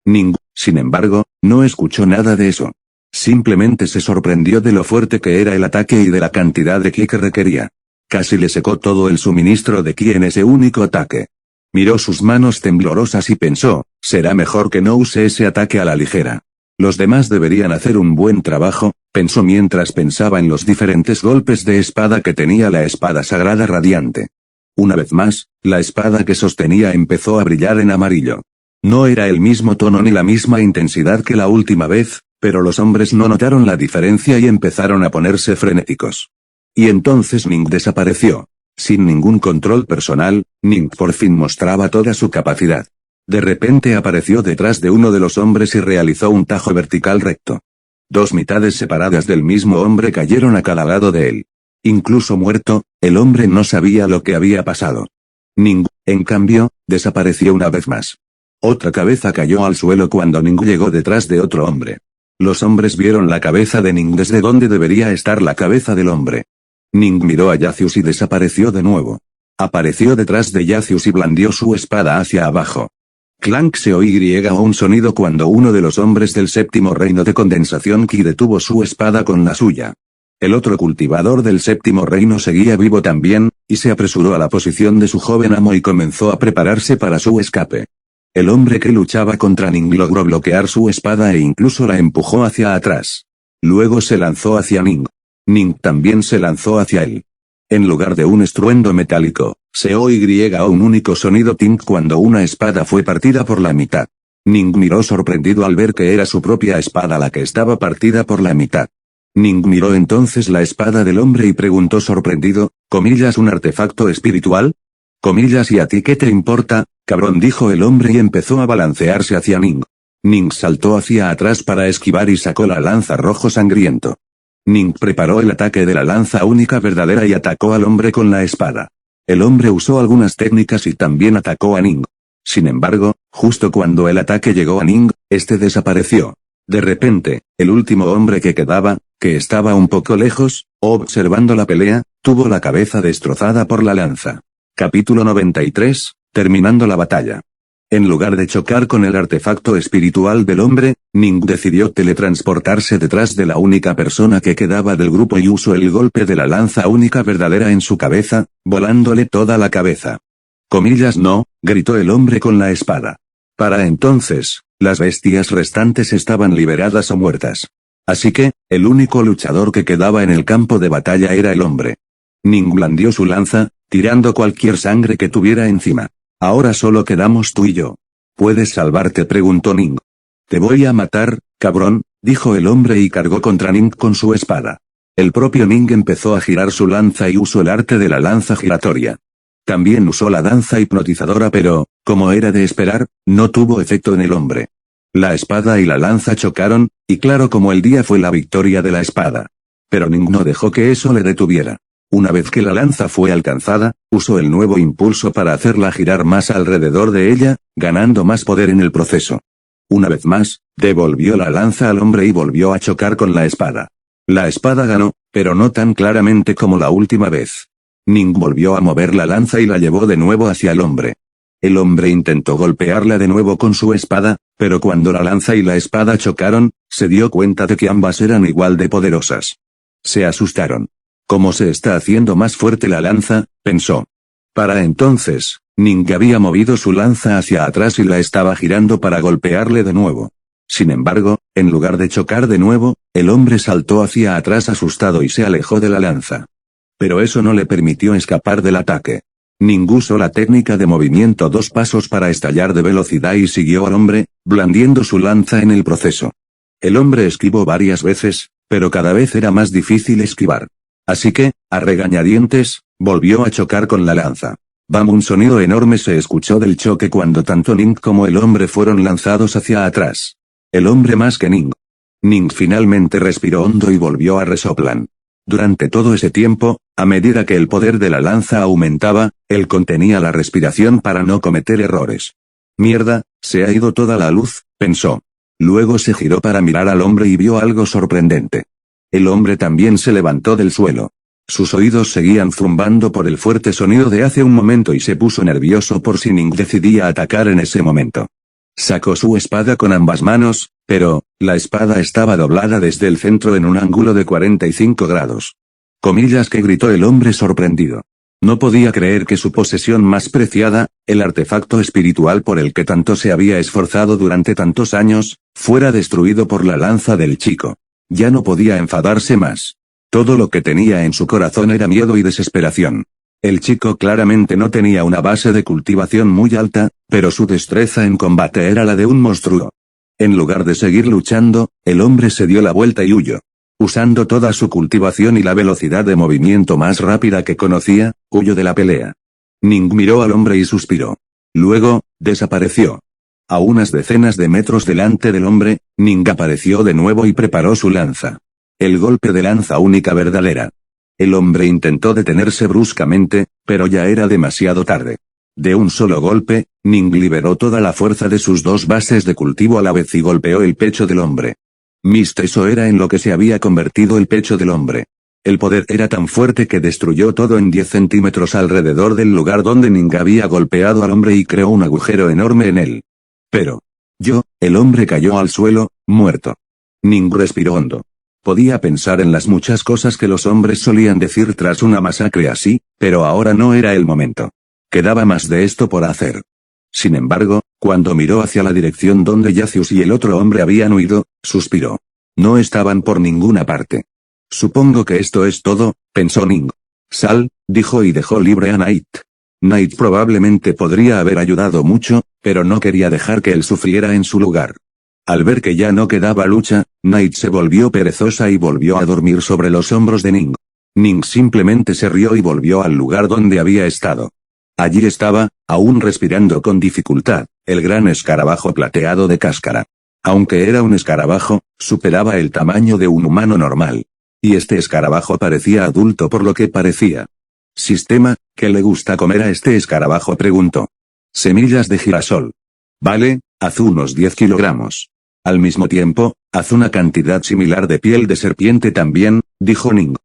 Ning, sin embargo, no escuchó nada de eso. Simplemente se sorprendió de lo fuerte que era el ataque y de la cantidad de ki que requería. Casi le secó todo el suministro de ki en ese único ataque. Miró sus manos temblorosas y pensó, será mejor que no use ese ataque a la ligera. Los demás deberían hacer un buen trabajo, pensó mientras pensaba en los diferentes golpes de espada que tenía la espada sagrada radiante. Una vez más, la espada que sostenía empezó a brillar en amarillo. No era el mismo tono ni la misma intensidad que la última vez, pero los hombres no notaron la diferencia y empezaron a ponerse frenéticos. Y entonces Ning desapareció. Sin ningún control personal, Ning por fin mostraba toda su capacidad. De repente apareció detrás de uno de los hombres y realizó un tajo vertical recto. Dos mitades separadas del mismo hombre cayeron a cada lado de él. Incluso muerto, el hombre no sabía lo que había pasado. Ning, en cambio, desapareció una vez más. Otra cabeza cayó al suelo cuando Ning llegó detrás de otro hombre. Los hombres vieron la cabeza de Ning desde donde debería estar la cabeza del hombre. Ning miró a Yacius y desapareció de nuevo. Apareció detrás de Yacius y blandió su espada hacia abajo. Clank se oyó un sonido cuando uno de los hombres del séptimo reino de condensación Ki detuvo su espada con la suya. El otro cultivador del séptimo reino seguía vivo también, y se apresuró a la posición de su joven amo y comenzó a prepararse para su escape. El hombre que luchaba contra Ning logró bloquear su espada e incluso la empujó hacia atrás. Luego se lanzó hacia Ning. Ning también se lanzó hacia él. En lugar de un estruendo metálico, se oyó un único sonido tink cuando una espada fue partida por la mitad. Ning miró sorprendido al ver que era su propia espada la que estaba partida por la mitad. Ning miró entonces la espada del hombre y preguntó sorprendido, ¿comillas un artefacto espiritual? Comillas ¿y a ti qué te importa, cabrón? Dijo el hombre y empezó a balancearse hacia Ning. Ning saltó hacia atrás para esquivar y sacó la lanza rojo sangriento. Ning preparó el ataque de la lanza única verdadera y atacó al hombre con la espada. El hombre usó algunas técnicas y también atacó a Ning. Sin embargo, justo cuando el ataque llegó a Ning, este desapareció. De repente, el último hombre que quedaba, que estaba un poco lejos, observando la pelea, tuvo la cabeza destrozada por la lanza. Capítulo 93, terminando la batalla. En lugar de chocar con el artefacto espiritual del hombre, Ning decidió teletransportarse detrás de la única persona que quedaba del grupo y usó el golpe de la lanza única verdadera en su cabeza, volándole toda la cabeza. Comillas no, gritó el hombre con la espada. Para entonces, las bestias restantes estaban liberadas o muertas. Así que, el único luchador que quedaba en el campo de batalla era el hombre. Ning blandió su lanza, tirando cualquier sangre que tuviera encima. Ahora solo quedamos tú y yo. ¿Puedes salvarte?, preguntó Ning. Te voy a matar, cabrón, dijo el hombre y cargó contra Ning con su espada. El propio Ning empezó a girar su lanza y usó el arte de la lanza giratoria. También usó la danza hipnotizadora pero, como era de esperar, no tuvo efecto en el hombre. La espada y la lanza chocaron, y claro como el día fue la victoria de la espada. Pero Ning no dejó que eso le detuviera. Una vez que la lanza fue alcanzada, usó el nuevo impulso para hacerla girar más alrededor de ella, ganando más poder en el proceso. Una vez más, devolvió la lanza al hombre y volvió a chocar con la espada. La espada ganó, pero no tan claramente como la última vez. Ning volvió a mover la lanza y la llevó de nuevo hacia el hombre. El hombre intentó golpearla de nuevo con su espada, pero cuando la lanza y la espada chocaron, se dio cuenta de que ambas eran igual de poderosas. Se asustaron. ¿Cómo se está haciendo más fuerte la lanza?, pensó. Para entonces, Ning había movido su lanza hacia atrás y la estaba girando para golpearle de nuevo. Sin embargo, en lugar de chocar de nuevo, el hombre saltó hacia atrás asustado y se alejó de la lanza. Pero eso no le permitió escapar del ataque. Ning usó la técnica de movimiento 2 pasos para estallar de velocidad y siguió al hombre, blandiendo su lanza en el proceso. El hombre esquivó varias veces, pero cada vez era más difícil esquivar. Así que, a regañadientes, volvió a chocar con la lanza. ¡Bam! Un sonido enorme se escuchó del choque cuando tanto Ning como el hombre fueron lanzados hacia atrás. El hombre más que Ning. Ning finalmente respiró hondo y volvió a resoplan. Durante todo ese tiempo, a medida que el poder de la lanza aumentaba, él contenía la respiración para no cometer errores. Mierda, se ha ido toda la luz, pensó. Luego se giró para mirar al hombre y vio algo sorprendente. El hombre también se levantó del suelo. Sus oídos seguían zumbando por el fuerte sonido de hace un momento y se puso nervioso por si Ning decidía atacar en ese momento. Sacó su espada con ambas manos, pero, la espada estaba doblada desde el centro en un ángulo de 45 grados. Comillas que gritó el hombre sorprendido. No podía creer que su posesión más preciada, el artefacto espiritual por el que tanto se había esforzado durante tantos años, fuera destruido por la lanza del chico. Ya no podía enfadarse más. Todo lo que tenía en su corazón era miedo y desesperación. El chico claramente no tenía una base de cultivación muy alta, pero su destreza en combate era la de un monstruo. En lugar de seguir luchando, el hombre se dio la vuelta y huyó. Usando toda su cultivación y la velocidad de movimiento más rápida que conocía, huyó de la pelea. Ning miró al hombre y suspiró. Luego, desapareció. A unas decenas de metros delante del hombre, Ning apareció de nuevo y preparó su lanza. El golpe de lanza única verdadera. El hombre intentó detenerse bruscamente, pero ya era demasiado tarde. De un solo golpe, Ning liberó toda la fuerza de sus dos bases de cultivo a la vez y golpeó el pecho del hombre. Eso era en lo que se había convertido el pecho del hombre. El poder era tan fuerte que destruyó todo en 10 centímetros alrededor del lugar donde Ning había golpeado al hombre y creó un agujero enorme en él. Pero, el hombre cayó al suelo, muerto. Ning respiró hondo. Podía pensar en las muchas cosas que los hombres solían decir tras una masacre así, pero ahora no era el momento. Quedaba más de esto por hacer. Sin embargo, cuando miró hacia la dirección donde Yacius y el otro hombre habían huido, suspiró. No estaban por ninguna parte. Supongo que esto es todo, pensó Ning. Sal, dijo y dejó libre a Knight. Knight probablemente podría haber ayudado mucho, pero no quería dejar que él sufriera en su lugar. Al ver que ya no quedaba lucha, Knight se volvió perezosa y volvió a dormir sobre los hombros de Ning. Ning simplemente se rió y volvió al lugar donde había estado. Allí estaba, aún respirando con dificultad, el gran escarabajo plateado de cáscara. Aunque era un escarabajo, superaba el tamaño de un humano normal. Y este escarabajo parecía adulto por lo que parecía. Sistema, ¿qué le gusta comer a este escarabajo?, preguntó. Semillas de girasol. Vale, haz unos 10 kilogramos. Al mismo tiempo, haz una cantidad similar de piel de serpiente también, dijo Ning.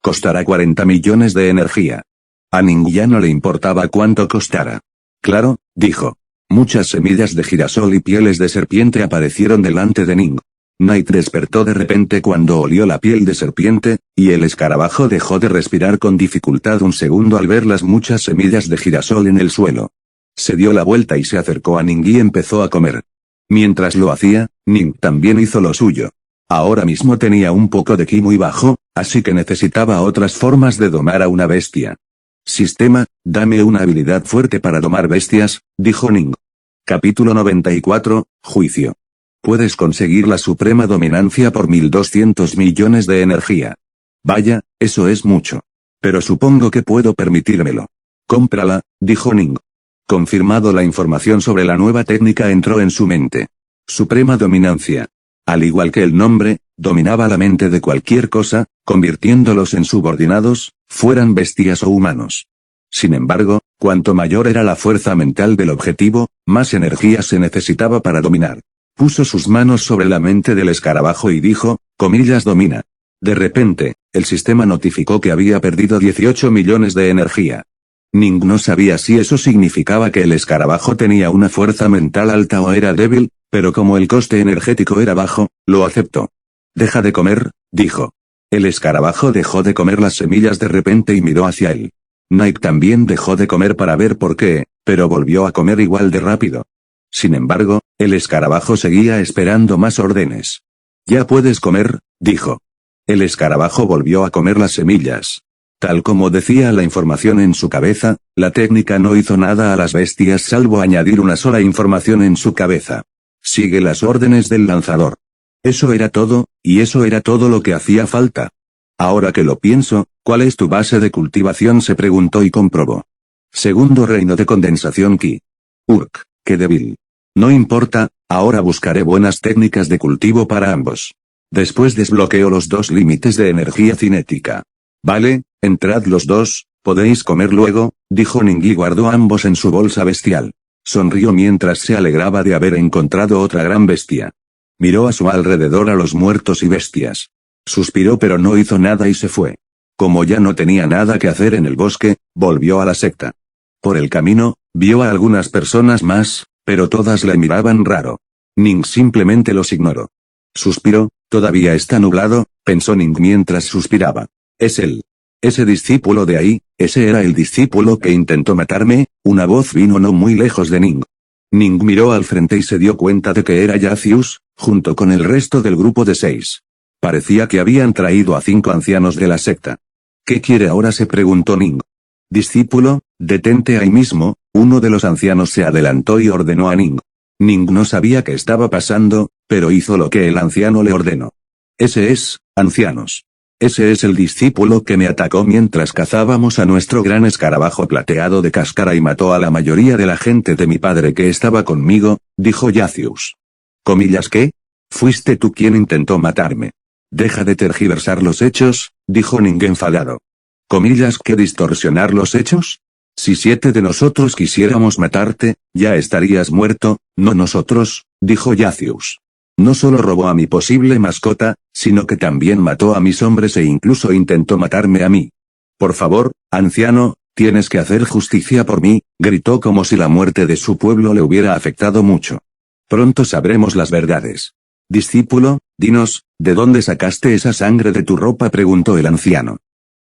Costará 40 millones de energía. A Ning ya no le importaba cuánto costara. Claro, dijo. Muchas semillas de girasol y pieles de serpiente aparecieron delante de Ning. Knight despertó de repente cuando olió la piel de serpiente, y el escarabajo dejó de respirar con dificultad un segundo al ver las muchas semillas de girasol en el suelo. Se dio la vuelta y se acercó a Ning y empezó a comer. Mientras lo hacía, Ning también hizo lo suyo. Ahora mismo tenía un poco de ki muy bajo, así que necesitaba otras formas de domar a una bestia. Sistema, dame una habilidad fuerte para domar bestias, dijo Ning. Capítulo 94, Juicio. Puedes conseguir la suprema dominancia por 1200 millones de energía. Vaya, eso es mucho. Pero supongo que puedo permitírmelo. Cómprala, dijo Ning. Confirmado, la información sobre la nueva técnica entró en su mente. Suprema dominancia. Al igual que el nombre, dominaba la mente de cualquier cosa, convirtiéndolos en subordinados, fueran bestias o humanos. Sin embargo, cuanto mayor era la fuerza mental del objetivo, más energía se necesitaba para dominar. Puso sus manos sobre la mente del escarabajo y dijo, comillas, domina. De repente, el sistema notificó que había perdido 18 millones de energía. Ning no sabía si eso significaba que el escarabajo tenía una fuerza mental alta o era débil, pero como el coste energético era bajo, lo aceptó. Deja de comer, dijo. El escarabajo dejó de comer las semillas de repente y miró hacia él. Knight también dejó de comer para ver por qué, pero volvió a comer igual de rápido. Sin embargo, el escarabajo seguía esperando más órdenes. Ya puedes comer, dijo. El escarabajo volvió a comer las semillas. Tal como decía la información en su cabeza, la técnica no hizo nada a las bestias salvo añadir una sola información en su cabeza. Sigue las órdenes del lanzador. Eso era todo, y eso era todo lo que hacía falta. Ahora que lo pienso, ¿cuál es tu base de cultivación?, se preguntó y comprobó. Segundo reino de condensación Ki. Urk, qué débil. No importa, ahora buscaré buenas técnicas de cultivo para ambos. Después desbloqueo los dos límites de energía cinética. Vale, entrad los dos, podéis comer luego, dijo Ning y guardó ambos en su bolsa bestial. Sonrió mientras se alegraba de haber encontrado otra gran bestia. Miró a su alrededor a los muertos y bestias. Suspiró pero no hizo nada y se fue. Como ya no tenía nada que hacer en el bosque, volvió a la secta. Por el camino, vio a algunas personas más, pero todas le miraban raro. Ning simplemente los ignoró. Suspiró, todavía está nublado, pensó Ning mientras suspiraba. Es él. Ese discípulo de ahí, Ese era el discípulo que intentó matarme. Una voz vino no muy lejos de Ning. Ning miró al frente y se dio cuenta de que era Yacius, junto con el resto del grupo de 6. Parecía que habían traído a 5 ancianos de la secta. ¿Qué quiere ahora?, se preguntó Ning. Discípulo, detente ahí mismo. Uno de los ancianos se adelantó y ordenó a Ning. Ning no sabía qué estaba pasando, pero hizo lo que el anciano le ordenó. Ese es, ancianos. Ese es el discípulo que me atacó mientras cazábamos a nuestro gran escarabajo plateado de cáscara y mató a la mayoría de la gente de mi padre que estaba conmigo, dijo Yacius. ¿Comillas qué? Fuiste tú quien intentó matarme. Deja de tergiversar los hechos, dijo Ning enfadado. ¿Comillas qué distorsionar los hechos? Si 7 de nosotros quisiéramos matarte, ya estarías muerto, no nosotros, dijo Yacius. No solo robó a mi posible mascota, sino que también mató a mis hombres e incluso intentó matarme a mí. Por favor, anciano, tienes que hacer justicia por mí, gritó como si la muerte de su pueblo le hubiera afectado mucho. Pronto sabremos las verdades. Discípulo, dinos, ¿de dónde sacaste esa sangre de tu ropa?, preguntó el anciano.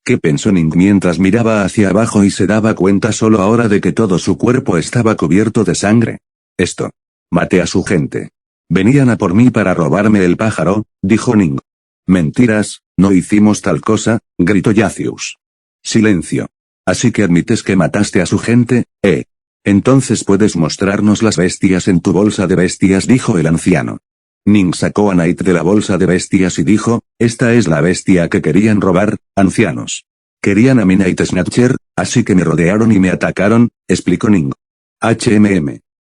¿Qué pensó Ning mientras miraba hacia abajo y se daba cuenta solo ahora de que todo su cuerpo estaba cubierto de sangre? Esto. Maté a su gente. Venían a por mí para robarme el pájaro, dijo Ning. Mentiras, no hicimos tal cosa, gritó Yacius. Silencio. Así que admites que mataste a su gente, ¿eh? Entonces puedes mostrarnos las bestias en tu bolsa de bestias, dijo el anciano. Ning sacó a Night de la bolsa de bestias y dijo, esta es la bestia que querían robar, ancianos. Querían a mi Night Snatcher, así que me rodearon y me atacaron, explicó Ning.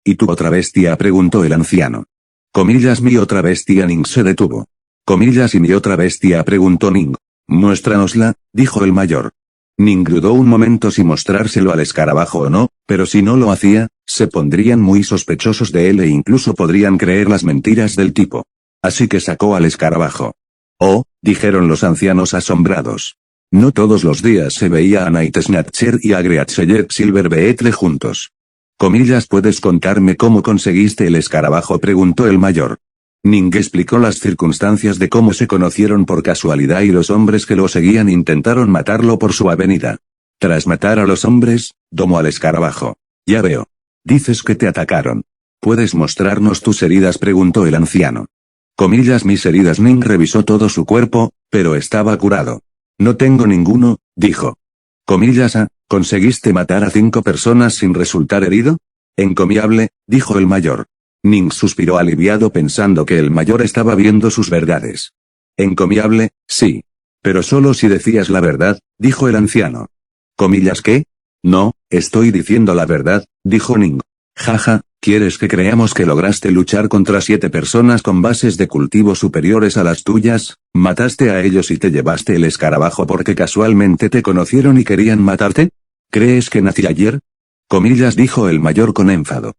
¿Y tu otra bestia?, preguntó el anciano. Comillas mi otra bestia. Ning se detuvo. Comillas y mi otra bestia, preguntó Ning. Muéstranosla, dijo el mayor. Ning dudó un momento si mostrárselo al escarabajo o no, pero si no lo hacía, se pondrían muy sospechosos de él e incluso podrían creer las mentiras del tipo. Así que sacó al escarabajo. Oh, dijeron los ancianos asombrados. No todos los días se veía a Night Snatcher y a Great Silver Beetle juntos. Comillas, ¿puedes contarme cómo conseguiste el escarabajo?, preguntó el mayor. Ning explicó las circunstancias de cómo se conocieron por casualidad y los hombres que lo seguían intentaron matarlo por su avenida. Tras matar a los hombres, domó al escarabajo. Ya veo. Dices que te atacaron. ¿Puedes mostrarnos tus heridas?, preguntó el anciano. Comillas, mis heridas. Ning revisó todo su cuerpo, pero estaba curado. No tengo ninguno, dijo. Comillas, ¿conseguiste matar a 5 personas sin resultar herido? Encomiable, dijo el mayor. Ning suspiró aliviado pensando que el mayor estaba viendo sus verdades. Encomiable, sí. Pero solo si decías la verdad, dijo el anciano. ¿Comillas qué? No, estoy diciendo la verdad, dijo Ning. Jaja, ¿quieres que creamos que lograste luchar contra 7 personas con bases de cultivo superiores a las tuyas? ¿Mataste a ellos y te llevaste el escarabajo porque casualmente te conocieron y querían matarte? ¿Crees que nací ayer? Comillas, dijo el mayor con enfado.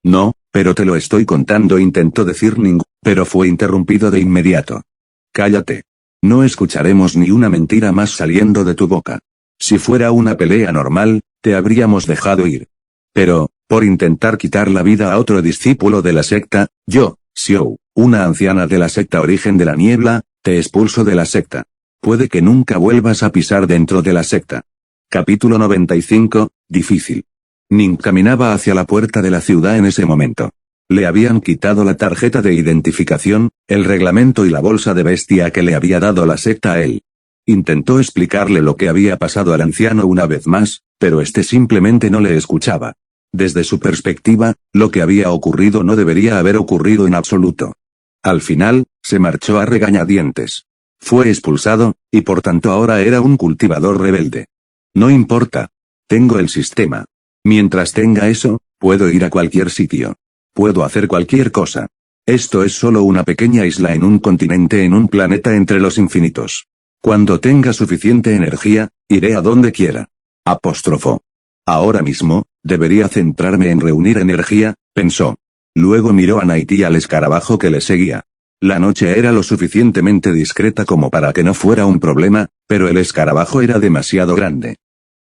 No, pero te lo estoy contando, intentó decir Ning, pero fue interrumpido de inmediato. Cállate. No escucharemos ni una mentira más saliendo de tu boca. Si fuera una pelea normal, te habríamos dejado ir. Pero, por intentar quitar la vida a otro discípulo de la secta, yo, Xiao, una anciana de la secta Origen de la Niebla, te expulso de la secta. Puede que nunca vuelvas a pisar dentro de la secta. Capítulo 95, difícil. Ning caminaba hacia la puerta de la ciudad en ese momento. Le habían quitado la tarjeta de identificación, el reglamento y la bolsa de bestia que le había dado la secta a él. Intentó explicarle lo que había pasado al anciano una vez más, pero este simplemente no le escuchaba. Desde su perspectiva, lo que había ocurrido no debería haber ocurrido en absoluto. Al final, se marchó a regañadientes. Fue expulsado, y por tanto ahora era un cultivador rebelde. No importa. Tengo el sistema. Mientras tenga eso, puedo ir a cualquier sitio. Puedo hacer cualquier cosa. Esto es solo una pequeña isla en un continente en un planeta entre los infinitos. Cuando tenga suficiente energía, iré a donde quiera. Apóstrofo. Ahora mismo, debería centrarme en reunir energía, pensó. Luego miró a Night y al escarabajo que le seguía. La noche era lo suficientemente discreta como para que no fuera un problema, pero el escarabajo era demasiado grande.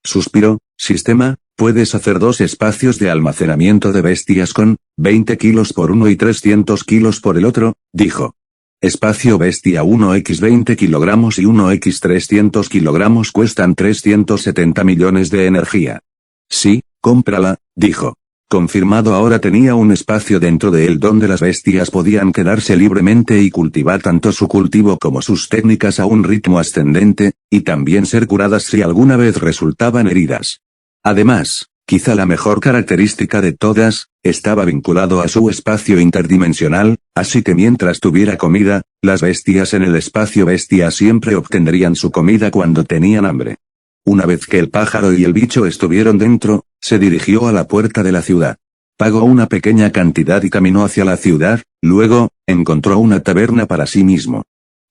Suspiró, sistema, puedes hacer 2 espacios de almacenamiento de bestias con 20 kilos por uno y 300 kilos por el otro, dijo. Espacio bestia 1x 20 kilogramos y 1x 300 kilogramos cuestan 370 millones de energía. Sí, cómprala, dijo. Confirmado. Ahora tenía un espacio dentro de él donde las bestias podían quedarse libremente y cultivar tanto su cultivo como sus técnicas a un ritmo ascendente, y también ser curadas si alguna vez resultaban heridas. Además, quizá la mejor característica de todas, estaba vinculado a su espacio interdimensional, así que mientras tuviera comida, las bestias en el espacio bestia siempre obtendrían su comida cuando tenían hambre. Una vez que el pájaro y el bicho estuvieron dentro, se dirigió a la puerta de la ciudad. Pagó una pequeña cantidad y caminó hacia la ciudad, luego, encontró una taberna para sí mismo.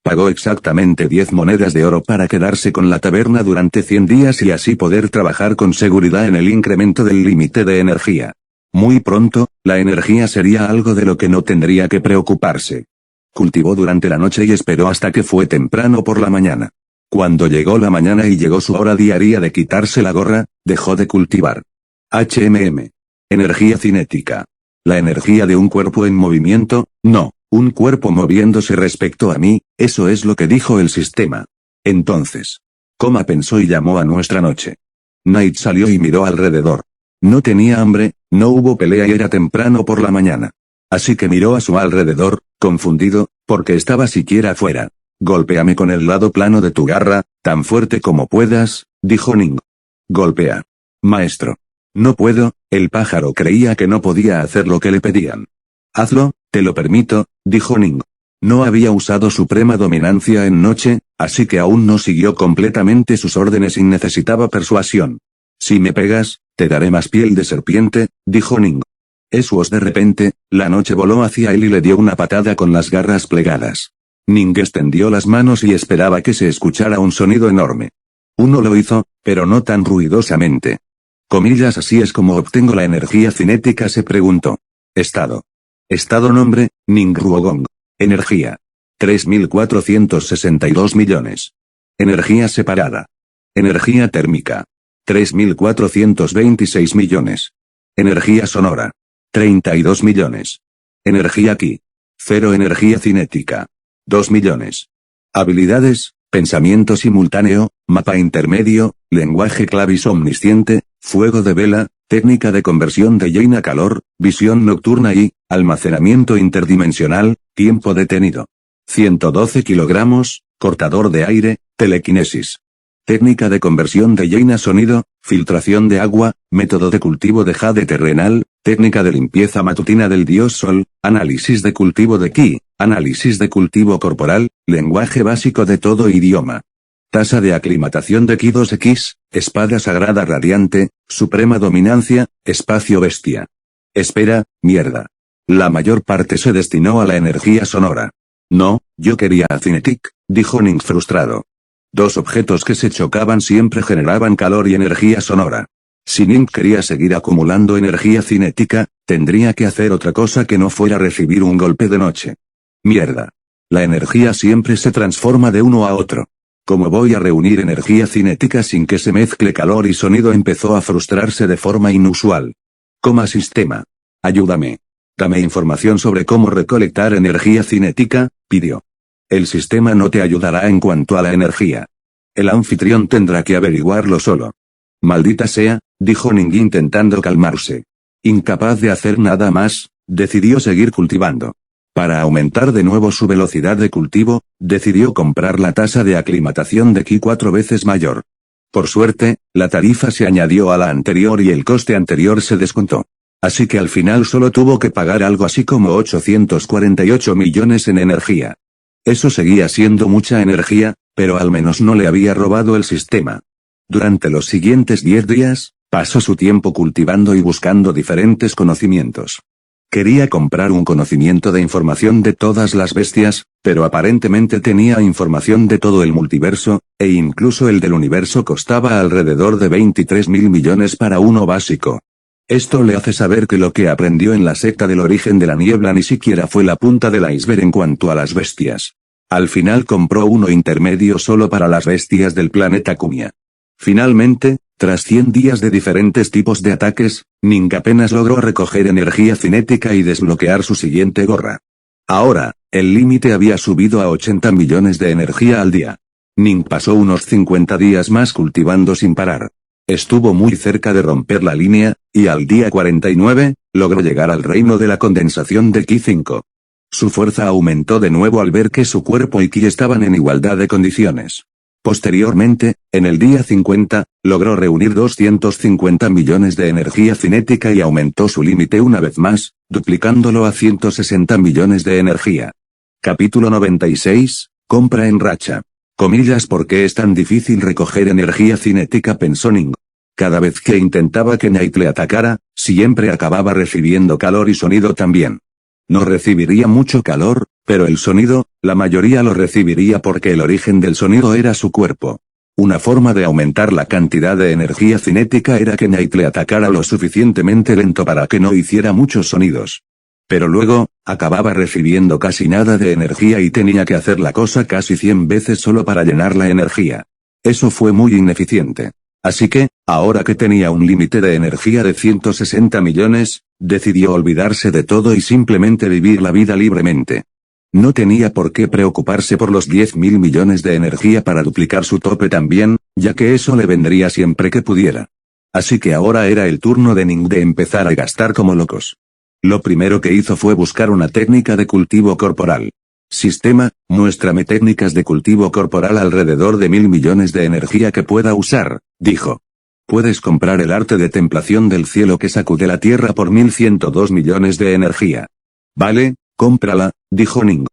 Pagó exactamente 10 monedas de oro para quedarse con la taberna durante 100 días y así poder trabajar con seguridad en el incremento del límite de energía. Muy pronto, la energía sería algo de lo que no tendría que preocuparse. Cultivó durante la noche y esperó hasta que fue temprano por la mañana. Cuando llegó la mañana y llegó su hora diaria de quitarse la gorra, dejó de cultivar. Energía cinética. La energía de un cuerpo en movimiento, no, un cuerpo moviéndose respecto a mí, eso es lo que dijo el sistema. Entonces, Coma pensó y llamó a nuestra noche. Night salió y miró alrededor. No tenía hambre, no hubo pelea y era temprano por la mañana. Así que miró a su alrededor, confundido, porque estaba siquiera afuera. Golpéame con el lado plano de tu garra, tan fuerte como puedas, dijo Ning. Golpea. Maestro. No puedo, el pájaro creía que no podía hacer lo que le pedían. Hazlo, te lo permito, dijo Ning. No había usado suprema dominancia en noche, así que aún no siguió completamente sus órdenes y necesitaba persuasión. Si me pegas, te daré más piel de serpiente, dijo Ning. De repente, la noche voló hacia él y le dio una patada con las garras plegadas. Ning extendió las manos y esperaba que se escuchara un sonido enorme. Uno lo hizo, pero no tan ruidosamente. Comillas, así es como obtengo la energía cinética, se preguntó. Estado. Estado nombre, Ning Ruogong. Energía. 3.462 millones. Energía separada. Energía térmica. 3.426 millones. Energía sonora. 32 millones. Energía ki. 0 energía cinética. 2 millones. Habilidades, pensamiento simultáneo, mapa intermedio, lenguaje clavis omnisciente, fuego de vela, técnica de conversión de yin a calor, visión nocturna y, almacenamiento interdimensional, tiempo detenido. 112 kilogramos, cortador de aire, telequinesis. Técnica de conversión de yin a sonido, filtración de agua, método de cultivo de jade terrenal, técnica de limpieza matutina del dios sol, análisis de cultivo de ki, análisis de cultivo corporal, lenguaje básico de todo idioma. Tasa de aclimatación de ki 2x, espada sagrada radiante, suprema dominancia, espacio bestia. Espera, mierda. La mayor parte se destinó a la energía sonora. No, yo quería a Cinetic, dijo Ning frustrado. Dos objetos que se chocaban siempre generaban calor y energía sonora. Si Ning quería seguir acumulando energía cinética, tendría que hacer otra cosa que no fuera recibir un golpe de noche. Mierda. La energía siempre se transforma de uno a otro. ¿Cómo voy a reunir energía cinética sin que se mezcle calor y sonido? Empezó a frustrarse de forma inusual. Sistema. Ayúdame. Dame información sobre cómo recolectar energía cinética, pidió. El sistema no te ayudará en cuanto a la energía. El anfitrión tendrá que averiguarlo solo. Maldita sea, dijo Ning intentando calmarse. Incapaz de hacer nada más, decidió seguir cultivando. Para aumentar de nuevo su velocidad de cultivo, decidió comprar la tasa de aclimatación de ki 4 veces mayor. Por suerte, la tarifa se añadió a la anterior y el coste anterior se descontó. Así que al final solo tuvo que pagar algo así como 848 millones en energía. Eso seguía siendo mucha energía, pero al menos no le había robado el sistema. Durante los siguientes 10 días, pasó su tiempo cultivando y buscando diferentes conocimientos. Quería comprar un conocimiento de información de todas las bestias, pero aparentemente tenía información de todo el multiverso, e incluso el del universo costaba alrededor de 23.000 millones para uno básico. Esto le hace saber que lo que aprendió en la secta del origen de la niebla ni siquiera fue la punta del iceberg en cuanto a las bestias. Al final compró uno intermedio solo para las bestias del planeta Cumia. Finalmente, tras 100 días de diferentes tipos de ataques, Ning apenas logró recoger energía cinética y desbloquear su siguiente gorra. Ahora, El límite había subido a 80 millones de energía al día. Ning pasó unos 50 días más cultivando sin parar. Estuvo muy cerca de romper la línea, y al día 49, logró llegar al reino de la condensación de Ki 5. Su fuerza aumentó de nuevo al ver que su cuerpo y Ki estaban en igualdad de condiciones. Posteriormente, en el día 50, logró reunir 250 millones de energía cinética y aumentó su límite una vez más, duplicándolo a 160 millones de energía. Capítulo 96, compra en racha. Comillas, ¿por qué es tan difícil recoger energía cinética?, pensó Ning. Cada vez que intentaba que Night le atacara, siempre acababa recibiendo calor y sonido también. No recibiría mucho calor, pero el sonido, la mayoría lo recibiría porque el origen del sonido era su cuerpo. Una forma de aumentar la cantidad de energía cinética era que Night le atacara lo suficientemente lento para que no hiciera muchos sonidos. Pero luego, acababa recibiendo casi nada de energía y tenía que hacer la cosa casi 100 veces solo para llenar la energía. Eso fue muy ineficiente. Así que, ahora que tenía un límite de energía de 160 millones, decidió olvidarse de todo y simplemente vivir la vida libremente. No tenía por qué preocuparse por los 10.000 millones de energía para duplicar su tope también, ya que eso le vendría siempre que pudiera. Así que ahora era el turno de Ning de empezar a gastar como locos. Lo primero que hizo fue buscar una técnica de cultivo corporal. Sistema, muéstrame técnicas de cultivo corporal alrededor de 1.000 millones de energía que pueda usar, dijo. Puedes comprar el arte de templación del cielo que sacude la tierra por 1.102 millones de energía. Vale, cómprala, dijo Ning.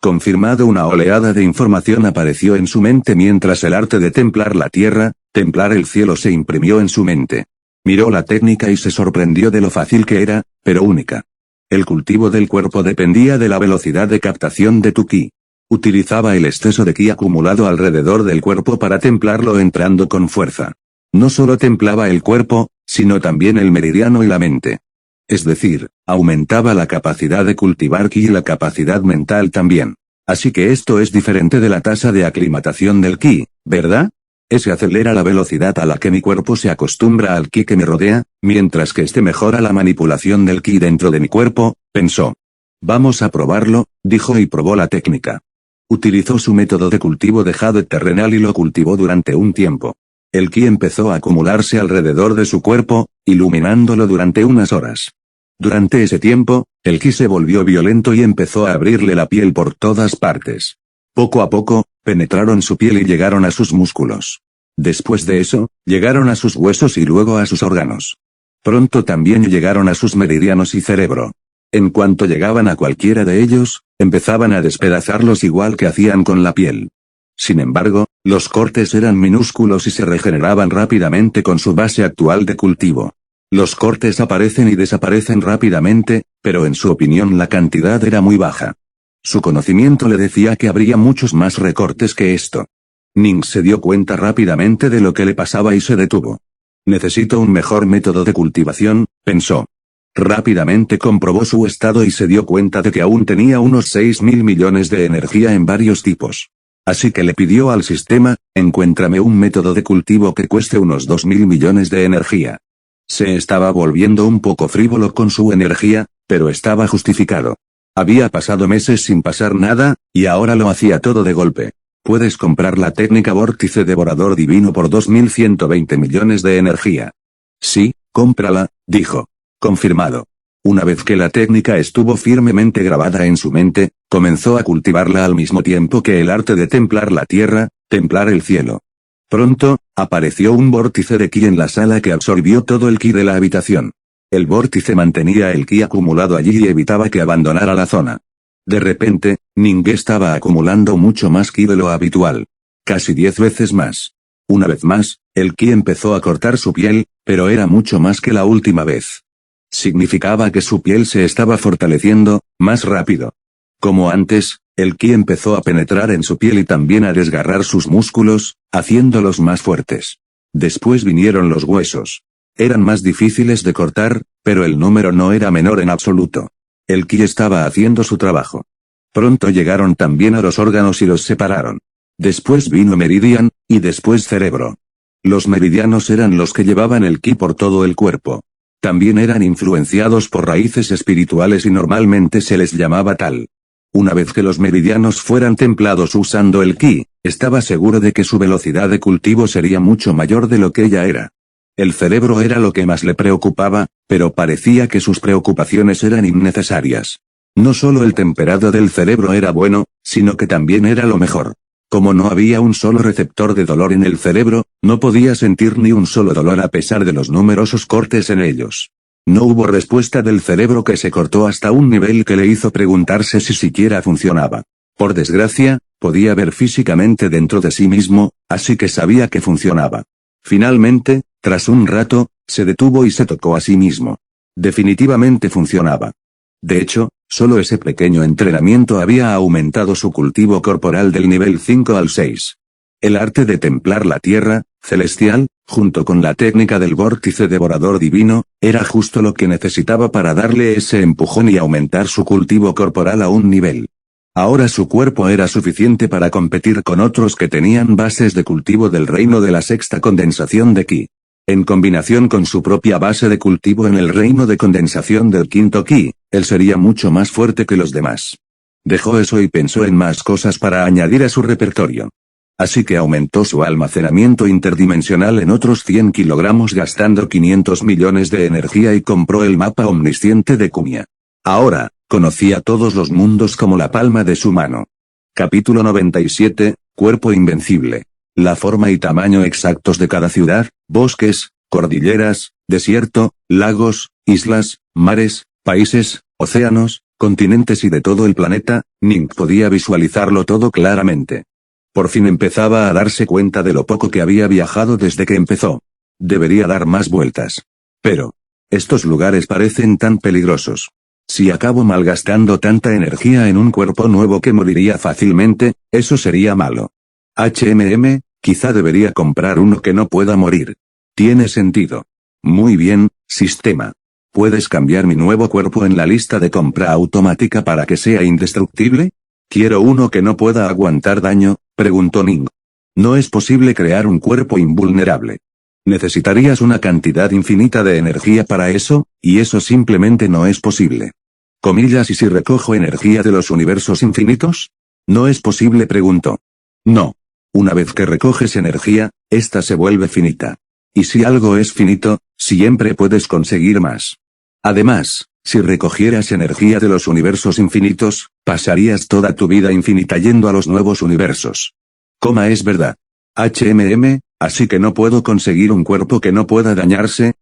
Confirmado, una oleada de información apareció en su mente mientras el arte de templar la tierra, templar el cielo se imprimió en su mente. Miró la técnica y se sorprendió de lo fácil que era, pero única. El cultivo del cuerpo dependía de la velocidad de captación de tu ki. Utilizaba el exceso de ki acumulado alrededor del cuerpo para templarlo entrando con fuerza. No solo templaba el cuerpo, sino también el meridiano y la mente. Es decir, aumentaba la capacidad de cultivar ki y la capacidad mental también. Así que esto es diferente de la tasa de aclimatación del ki, ¿verdad? Ese acelera la velocidad a la que mi cuerpo se acostumbra al ki que me rodea, mientras que este mejora la manipulación del ki dentro de mi cuerpo, pensó. Vamos a probarlo, dijo y probó la técnica. Utilizó su método de cultivo de jade terrenal y lo cultivó durante un tiempo. El ki empezó a acumularse alrededor de su cuerpo, iluminándolo durante unas horas. Durante ese tiempo, el ki se volvió violento y empezó a abrirle la piel por todas partes. Poco a poco, penetraron su piel y llegaron a sus músculos. Después de eso, llegaron a sus huesos y luego a sus órganos. Pronto también llegaron a sus meridianos y cerebro. En cuanto llegaban a cualquiera de ellos, empezaban a despedazarlos igual que hacían con la piel. Sin embargo, los cortes eran minúsculos y se regeneraban rápidamente con su base actual de cultivo. Los cortes aparecen y desaparecen rápidamente, pero en su opinión la cantidad era muy baja. Su conocimiento le decía que habría muchos más recortes que esto. Ning se dio cuenta rápidamente de lo que le pasaba y se detuvo. Necesito un mejor método de cultivación, pensó. Rápidamente comprobó su estado y se dio cuenta de que aún tenía unos 6.000 millones de energía en varios tipos. Así que le pidió al sistema, encuéntrame un método de cultivo que cueste unos 2.000 millones de energía. Se estaba volviendo un poco frívolo con su energía, pero estaba justificado. Había pasado meses sin pasar nada, y ahora lo hacía todo de golpe. Puedes comprar la técnica vórtice devorador divino por 2.120 millones de energía. Sí, cómprala, dijo. Confirmado. Una vez que la técnica estuvo firmemente grabada en su mente, comenzó a cultivarla al mismo tiempo que el arte de templar la tierra, templar el cielo. Pronto, apareció un vórtice de ki en la sala que absorbió todo el ki de la habitación. El vórtice mantenía el ki acumulado allí y evitaba que abandonara la zona. De repente, Ning estaba acumulando mucho más ki de lo habitual. Casi 10 veces más. Una vez más, el ki empezó a cortar su piel, pero era mucho más que la última vez. Significaba que su piel se estaba fortaleciendo, más rápido. Como antes, el ki empezó a penetrar en su piel y también a desgarrar sus músculos, haciéndolos más fuertes. Después vinieron los huesos. Eran más difíciles de cortar, pero el número no era menor en absoluto. El ki estaba haciendo su trabajo. Pronto llegaron también a los órganos y los separaron. Después vino meridian, y después cerebro. Los meridianos eran los que llevaban el ki por todo el cuerpo. También eran influenciados por raíces espirituales y normalmente se les llamaba tal. Una vez que los meridianos fueran templados usando el ki, estaba seguro de que su velocidad de cultivo sería mucho mayor de lo que ella era. El cerebro era lo que más le preocupaba, pero parecía que sus preocupaciones eran innecesarias. No solo el temperado del cerebro era bueno, sino que también era lo mejor. Como no había un solo receptor de dolor en el cerebro, no podía sentir ni un solo dolor a pesar de los numerosos cortes en ellos. No hubo respuesta del cerebro que se cortó hasta un nivel que le hizo preguntarse si siquiera funcionaba. Por desgracia, podía ver físicamente dentro de sí mismo, así que sabía que funcionaba. Finalmente, tras un rato, se detuvo y se tocó a sí mismo. Definitivamente funcionaba. De hecho, solo ese pequeño entrenamiento había aumentado su cultivo corporal del nivel 5 al 6. El arte de templar la tierra, celestial, junto con la técnica del vórtice devorador divino, era justo lo que necesitaba para darle ese empujón y aumentar su cultivo corporal a un nivel. Ahora su cuerpo era suficiente para competir con otros que tenían bases de cultivo del reino de la sexta condensación de ki. En combinación con su propia base de cultivo en el reino de condensación del quinto ki, él sería mucho más fuerte que los demás. Dejó eso y pensó en más cosas para añadir a su repertorio. Así que aumentó su almacenamiento interdimensional en otros 100 kilogramos gastando 500 millones de energía y compró el mapa omnisciente de Kumia. Ahora, conocía todos los mundos como la palma de su mano. Capítulo 97, Cuerpo Invencible. La forma y tamaño exactos de cada ciudad, bosques, cordilleras, desierto, lagos, islas, mares, países, océanos, continentes y de todo el planeta, Ning podía visualizarlo todo claramente. Por fin empezaba a darse cuenta de lo poco que había viajado desde que empezó. Debería dar más vueltas. Pero, estos lugares parecen tan peligrosos. Si acabo malgastando tanta energía en un cuerpo nuevo que moriría fácilmente, eso sería malo. Quizá debería comprar uno que no pueda morir. Tiene sentido. Muy bien, sistema. ¿Puedes cambiar mi nuevo cuerpo en la lista de compra automática para que sea indestructible? Quiero uno que no pueda aguantar daño, preguntó Ning. No es posible crear un cuerpo invulnerable. Necesitarías una cantidad infinita de energía para eso, y eso simplemente no es posible. ¿Comillas y si recojo energía de los universos infinitos? ¿No es posible? Preguntó. No. Una vez que recoges energía, esta se vuelve finita. Y si algo es finito, siempre puedes conseguir más. Además, si recogieras energía de los universos infinitos, pasarías toda tu vida infinita yendo a los nuevos universos. Es verdad. Así que no puedo conseguir un cuerpo que no pueda dañarse,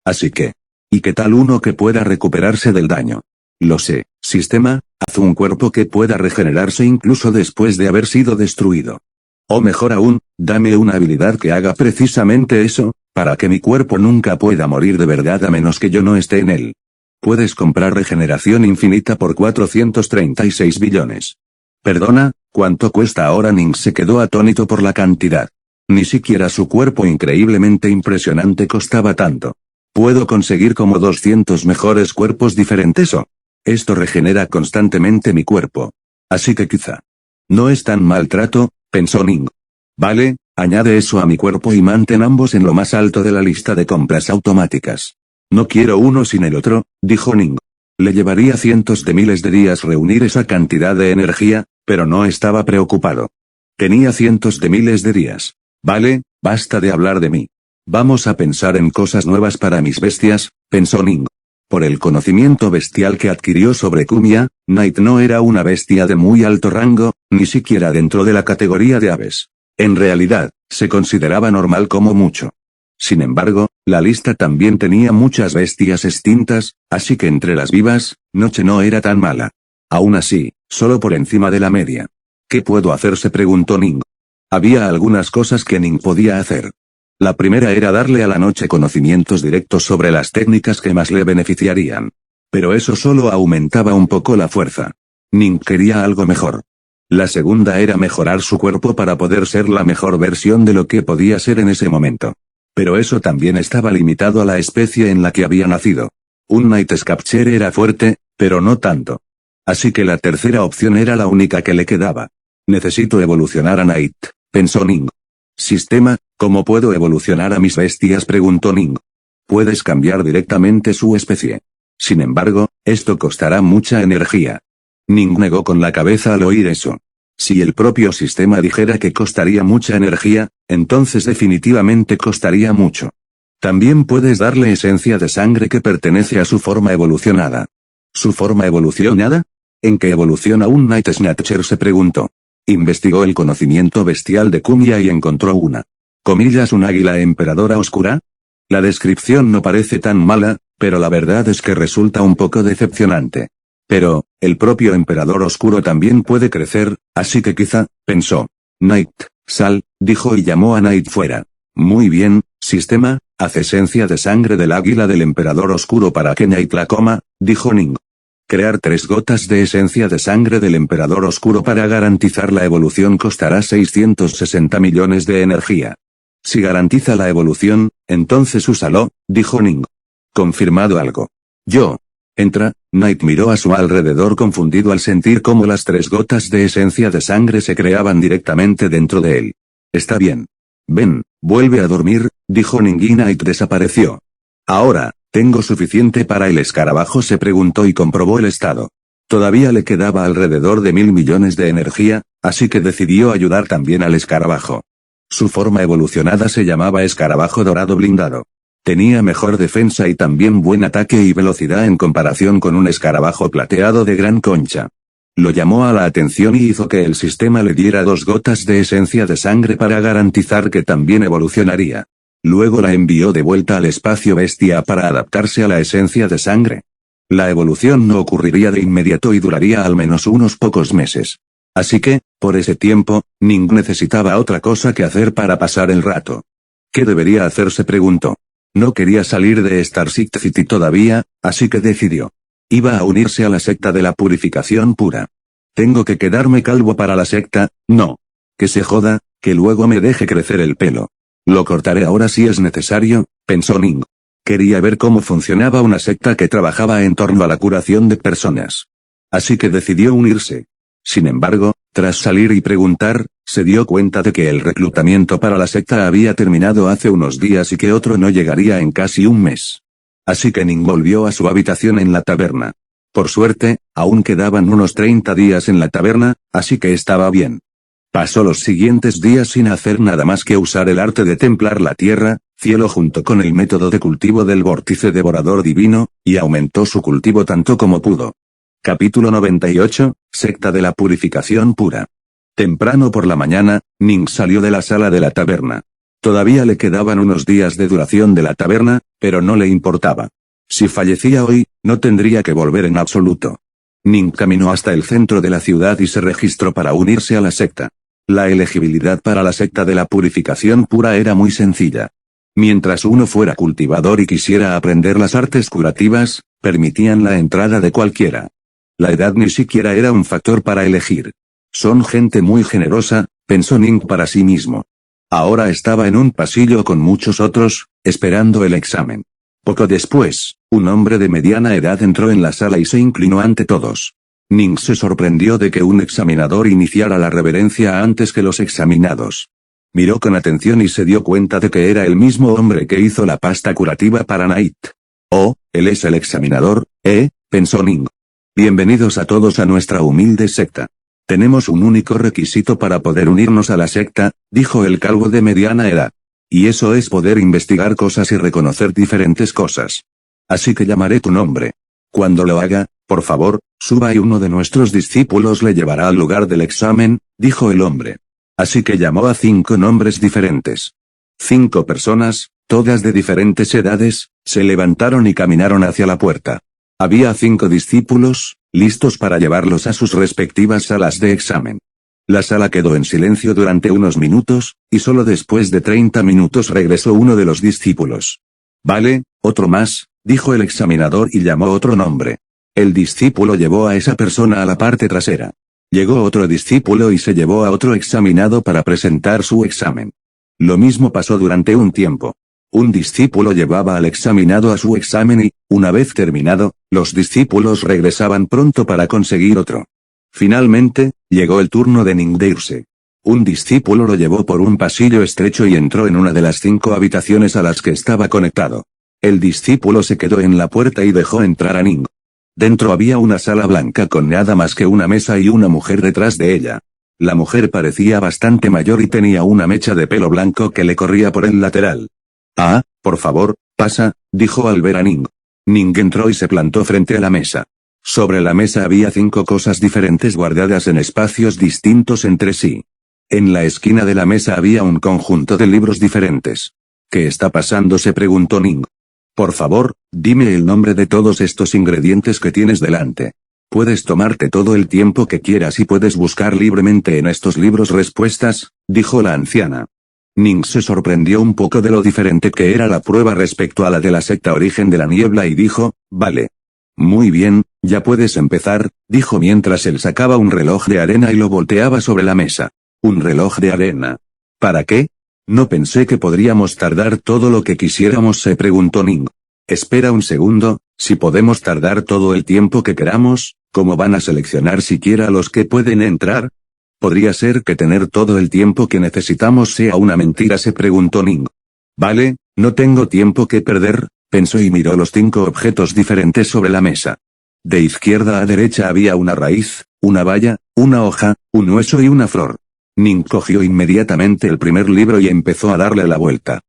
Así que. ¿Y qué tal uno que pueda recuperarse del daño? Lo sé, sistema, haz un cuerpo que pueda regenerarse incluso después de haber sido destruido. O mejor aún, dame una habilidad que haga precisamente eso, para que mi cuerpo nunca pueda morir de verdad a menos que yo no esté en él. Puedes comprar regeneración infinita por 436 billones. Perdona, ¿cuánto cuesta ahora? Ning se quedó atónito por la cantidad. Ni siquiera su cuerpo increíblemente impresionante costaba tanto. ¿Puedo conseguir como 200 mejores cuerpos diferentes o? Esto regenera constantemente mi cuerpo. Así que quizá. No es tan mal trato, pensó Ning. Vale, añade eso a mi cuerpo y mantén ambos en lo más alto de la lista de compras automáticas. No quiero uno sin el otro, dijo Ning. Le llevaría cientos de miles de días reunir esa cantidad de energía, pero no estaba preocupado. Tenía cientos de miles de días. Vale, basta de hablar de mí. Vamos a pensar en cosas nuevas para mis bestias, pensó Ning. Por el conocimiento bestial que adquirió sobre Kumia, Night no era una bestia de muy alto rango, ni siquiera dentro de la categoría de aves. En realidad, se consideraba normal como mucho. Sin embargo, la lista también tenía muchas bestias extintas, así que entre las vivas, Noche no era tan mala. Aún así, solo por encima de la media. ¿Qué puedo hacer? Se preguntó Ning. Había algunas cosas que Ning podía hacer. La primera era darle a la Noche conocimientos directos sobre las técnicas que más le beneficiarían. Pero eso solo aumentaba un poco la fuerza. Ning quería algo mejor. La segunda era mejorar su cuerpo para poder ser la mejor versión de lo que podía ser en ese momento. Pero eso también estaba limitado a la especie en la que había nacido. Un Night Sculpture era fuerte, pero no tanto. Así que la tercera opción era la única que le quedaba. Necesito evolucionar a Night, pensó Ning. Sistema, ¿cómo puedo evolucionar a mis bestias? Preguntó Ning. Puedes cambiar directamente su especie. Sin embargo, esto costará mucha energía. Ning negó con la cabeza al oír eso. Si el propio sistema dijera que costaría mucha energía, entonces definitivamente costaría mucho. También puedes darle esencia de sangre que pertenece a su forma evolucionada. ¿Su forma evolucionada? ¿En qué evoluciona un Night Snatcher?, se preguntó. Investigó el conocimiento bestial de Kumiya y encontró una. ¿Comillas un águila emperadora oscura? La descripción no parece tan mala, pero la verdad es que resulta un poco decepcionante. Pero, el propio emperador oscuro también puede crecer, así que quizá, pensó. Night, sal, dijo y llamó a Night fuera. Muy bien, sistema, haz esencia de sangre del águila del emperador oscuro para que Night la coma, dijo Ning. Crear 3 gotas de esencia de sangre del emperador oscuro para garantizar la evolución costará 660 millones de energía. Si garantiza la evolución, entonces úsalo, dijo Ning. Confirmado algo. Yo. Entra. Night miró a su alrededor confundido al sentir cómo las 3 gotas de esencia de sangre se creaban directamente dentro de él. Está bien. Ven, vuelve a dormir, dijo Ning y Night desapareció. Ahora, ¿tengo suficiente para el escarabajo?, se preguntó y comprobó el estado. Todavía le quedaba alrededor de 1000 millones de energía, así que decidió ayudar también al escarabajo. Su forma evolucionada se llamaba escarabajo dorado blindado. Tenía mejor defensa y también buen ataque y velocidad en comparación con un escarabajo plateado de gran concha. Lo llamó a la atención y hizo que el sistema le diera 2 gotas de esencia de sangre para garantizar que también evolucionaría. Luego la envió de vuelta al espacio bestia para adaptarse a la esencia de sangre. La evolución no ocurriría de inmediato y duraría al menos unos pocos meses. Así que, por ese tiempo, Ning necesitaba otra cosa que hacer para pasar el rato. ¿Qué debería hacer?, se preguntó. No quería salir de Star City todavía, así que decidió. Iba a unirse a la secta de la purificación pura. ¿Tengo que quedarme calvo para la secta? No. Que se joda, que luego me deje crecer el pelo. Lo cortaré ahora si es necesario, pensó Ning. Quería ver cómo funcionaba una secta que trabajaba en torno a la curación de personas. Así que decidió unirse. Sin embargo, tras salir y preguntar, se dio cuenta de que el reclutamiento para la secta había terminado hace unos días y que otro no llegaría en casi un mes. Así que Ning volvió a su habitación en la taberna. Por suerte, aún quedaban unos 30 días en la taberna, así que estaba bien. Pasó los siguientes días sin hacer nada más que usar el arte de templar la tierra, cielo junto con el método de cultivo del vórtice devorador divino, y aumentó su cultivo tanto como pudo. Capítulo 98, Secta de la Purificación Pura. Temprano por la mañana, Ning salió de la sala de la taberna. Todavía le quedaban unos días de duración de la taberna, pero no le importaba. Si fallecía hoy, no tendría que volver en absoluto. Ning caminó hasta el centro de la ciudad y se registró para unirse a la secta. La elegibilidad para la secta de la purificación pura era muy sencilla. Mientras uno fuera cultivador y quisiera aprender las artes curativas, permitían la entrada de cualquiera. La edad ni siquiera era un factor para elegir. Son gente muy generosa, pensó Ning para sí mismo. Ahora estaba en un pasillo con muchos otros, esperando el examen. Poco después, un hombre de mediana edad entró en la sala y se inclinó ante todos. Ning se sorprendió de que un examinador iniciara la reverencia antes que los examinados. Miró con atención y se dio cuenta de que era el mismo hombre que hizo la pasta curativa para Night. Oh, él es el examinador, pensó Ning. Bienvenidos a todos a nuestra humilde secta. Tenemos un único requisito para poder unirnos a la secta, dijo el calvo de mediana edad. Y eso es poder investigar cosas y reconocer diferentes cosas. Así que llamaré tu nombre. Cuando lo haga, por favor, suba y uno de nuestros discípulos le llevará al lugar del examen, dijo el hombre. Así que llamó a 5 nombres diferentes. 5 personas, todas de diferentes edades, se levantaron y caminaron hacia la puerta. Había 5 discípulos, listos para llevarlos a sus respectivas salas de examen. La sala quedó en silencio durante unos minutos, y solo después de 30 minutos regresó uno de los discípulos. Vale, otro más, dijo el examinador y llamó otro nombre. El discípulo llevó a esa persona a la parte trasera. Llegó otro discípulo y se llevó a otro examinado para presentar su examen. Lo mismo pasó durante un tiempo. Un discípulo llevaba al examinado a su examen y, una vez terminado, los discípulos regresaban pronto para conseguir otro. Finalmente, llegó el turno de Ning de irse. Un discípulo lo llevó por un pasillo estrecho y entró en una de las 5 habitaciones a las que estaba conectado. El discípulo se quedó en la puerta y dejó entrar a Ning. Dentro había una sala blanca con nada más que una mesa y una mujer detrás de ella. La mujer parecía bastante mayor y tenía una mecha de pelo blanco que le corría por el lateral. Ah, por favor, pasa, dijo al ver a Ning. Ning entró y se plantó frente a la mesa. Sobre la mesa había 5 cosas diferentes guardadas en espacios distintos entre sí. En la esquina de la mesa había un conjunto de libros diferentes. ¿Qué está pasando?, se preguntó Ning. Por favor, dime el nombre de todos estos ingredientes que tienes delante. Puedes tomarte todo el tiempo que quieras y puedes buscar libremente en estos libros respuestas, dijo la anciana. Ning se sorprendió un poco de lo diferente que era la prueba respecto a la de la secta Origen de la Niebla y dijo, vale. Muy bien, ya puedes empezar, dijo mientras él sacaba un reloj de arena y lo volteaba sobre la mesa. ¿Un reloj de arena? ¿Para qué? No pensé que podríamos tardar todo lo que quisiéramos, se preguntó Ning. Espera un segundo, si podemos tardar todo el tiempo que queramos, ¿cómo van a seleccionar siquiera a los que pueden entrar? ¿Podría ser que tener todo el tiempo que necesitamos sea una mentira?, se preguntó Ning. Vale, no tengo tiempo que perder, pensó y miró los 5 objetos diferentes sobre la mesa. De izquierda a derecha había una raíz, una baya, una hoja, un hueso y una flor. Ning cogió inmediatamente el primer libro y empezó a darle la vuelta.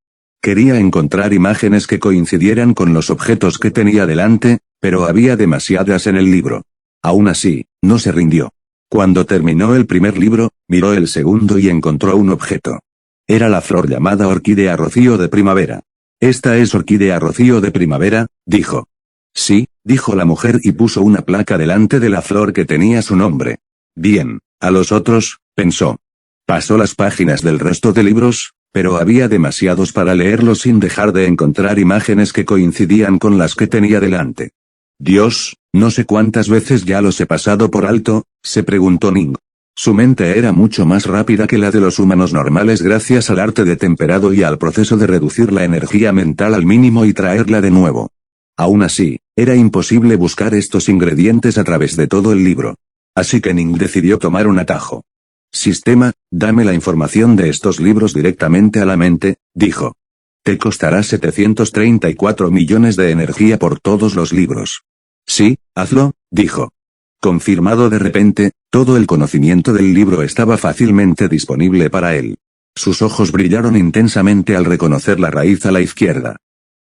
Quería encontrar imágenes que coincidieran con los objetos que tenía delante, pero había demasiadas en el libro. Aún así, no se rindió. Cuando terminó el primer libro, miró el segundo y encontró un objeto. Era la flor llamada orquídea rocío de primavera. «¿Esta es orquídea rocío de primavera?», dijo. «Sí», dijo la mujer y puso una placa delante de la flor que tenía su nombre. «Bien, a los otros», pensó. Pasó las páginas del resto de libros, pero había demasiados para leerlos sin dejar de encontrar imágenes que coincidían con las que tenía delante. Dios, no sé cuántas veces ya los he pasado por alto, se preguntó Ning. Su mente era mucho más rápida que la de los humanos normales gracias al arte de temperado y al proceso de reducir la energía mental al mínimo y traerla de nuevo. Aún así, era imposible buscar estos ingredientes a través de todo el libro. Así que Ning decidió tomar un atajo. Sistema, dame la información de estos libros directamente a la mente, dijo. Te costará 734 millones de energía por todos los libros. Sí, hazlo, dijo. Confirmado de repente, todo el conocimiento del libro estaba fácilmente disponible para él. Sus ojos brillaron intensamente al reconocer la raíz a la izquierda.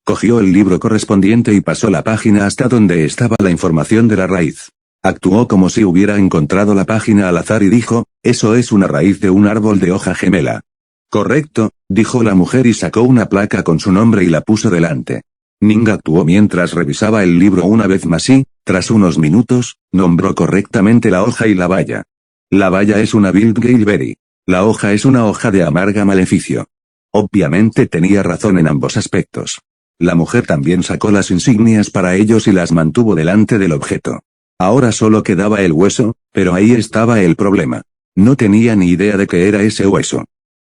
Cogió el libro correspondiente y pasó la página hasta donde estaba la información de la raíz. Actuó como si hubiera encontrado la página al azar y dijo, eso es una raíz de un árbol de hoja gemela. Correcto, dijo la mujer y sacó una placa con su nombre y la puso delante. Ning actuó mientras revisaba el libro una vez más y, tras unos minutos, nombró correctamente la hoja y la baya. La baya es una Bilgeberry. La hoja es una hoja de amarga maleficio. Obviamente tenía razón en ambos aspectos. La mujer también sacó las insignias para ellos y las mantuvo delante del objeto. Ahora solo quedaba el hueso, pero ahí estaba el problema. No tenía ni idea de qué era ese hueso.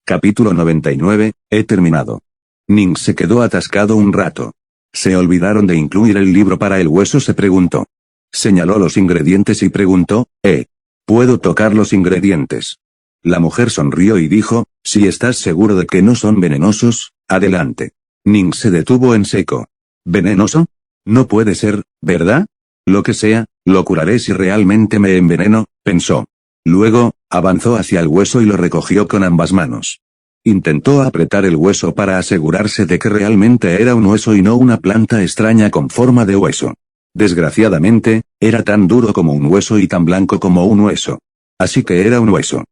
Capítulo 99, he terminado. Ning se quedó atascado un rato. ¿Se olvidaron de incluir el libro para el hueso?, se preguntó. Señaló los ingredientes y preguntó, ¿puedo tocar los ingredientes? La mujer sonrió y dijo, si estás seguro de que no son venenosos, adelante. Ning se detuvo en seco. ¿Venenoso? No puede ser, ¿verdad? Lo que sea, lo curaré si realmente me enveneno, pensó. Luego, avanzó hacia el hueso y lo recogió con ambas manos. Intentó apretar el hueso para asegurarse de que realmente era un hueso y no una planta extraña con forma de hueso. Desgraciadamente, era tan duro como un hueso y tan blanco como un hueso. Así que era un hueso.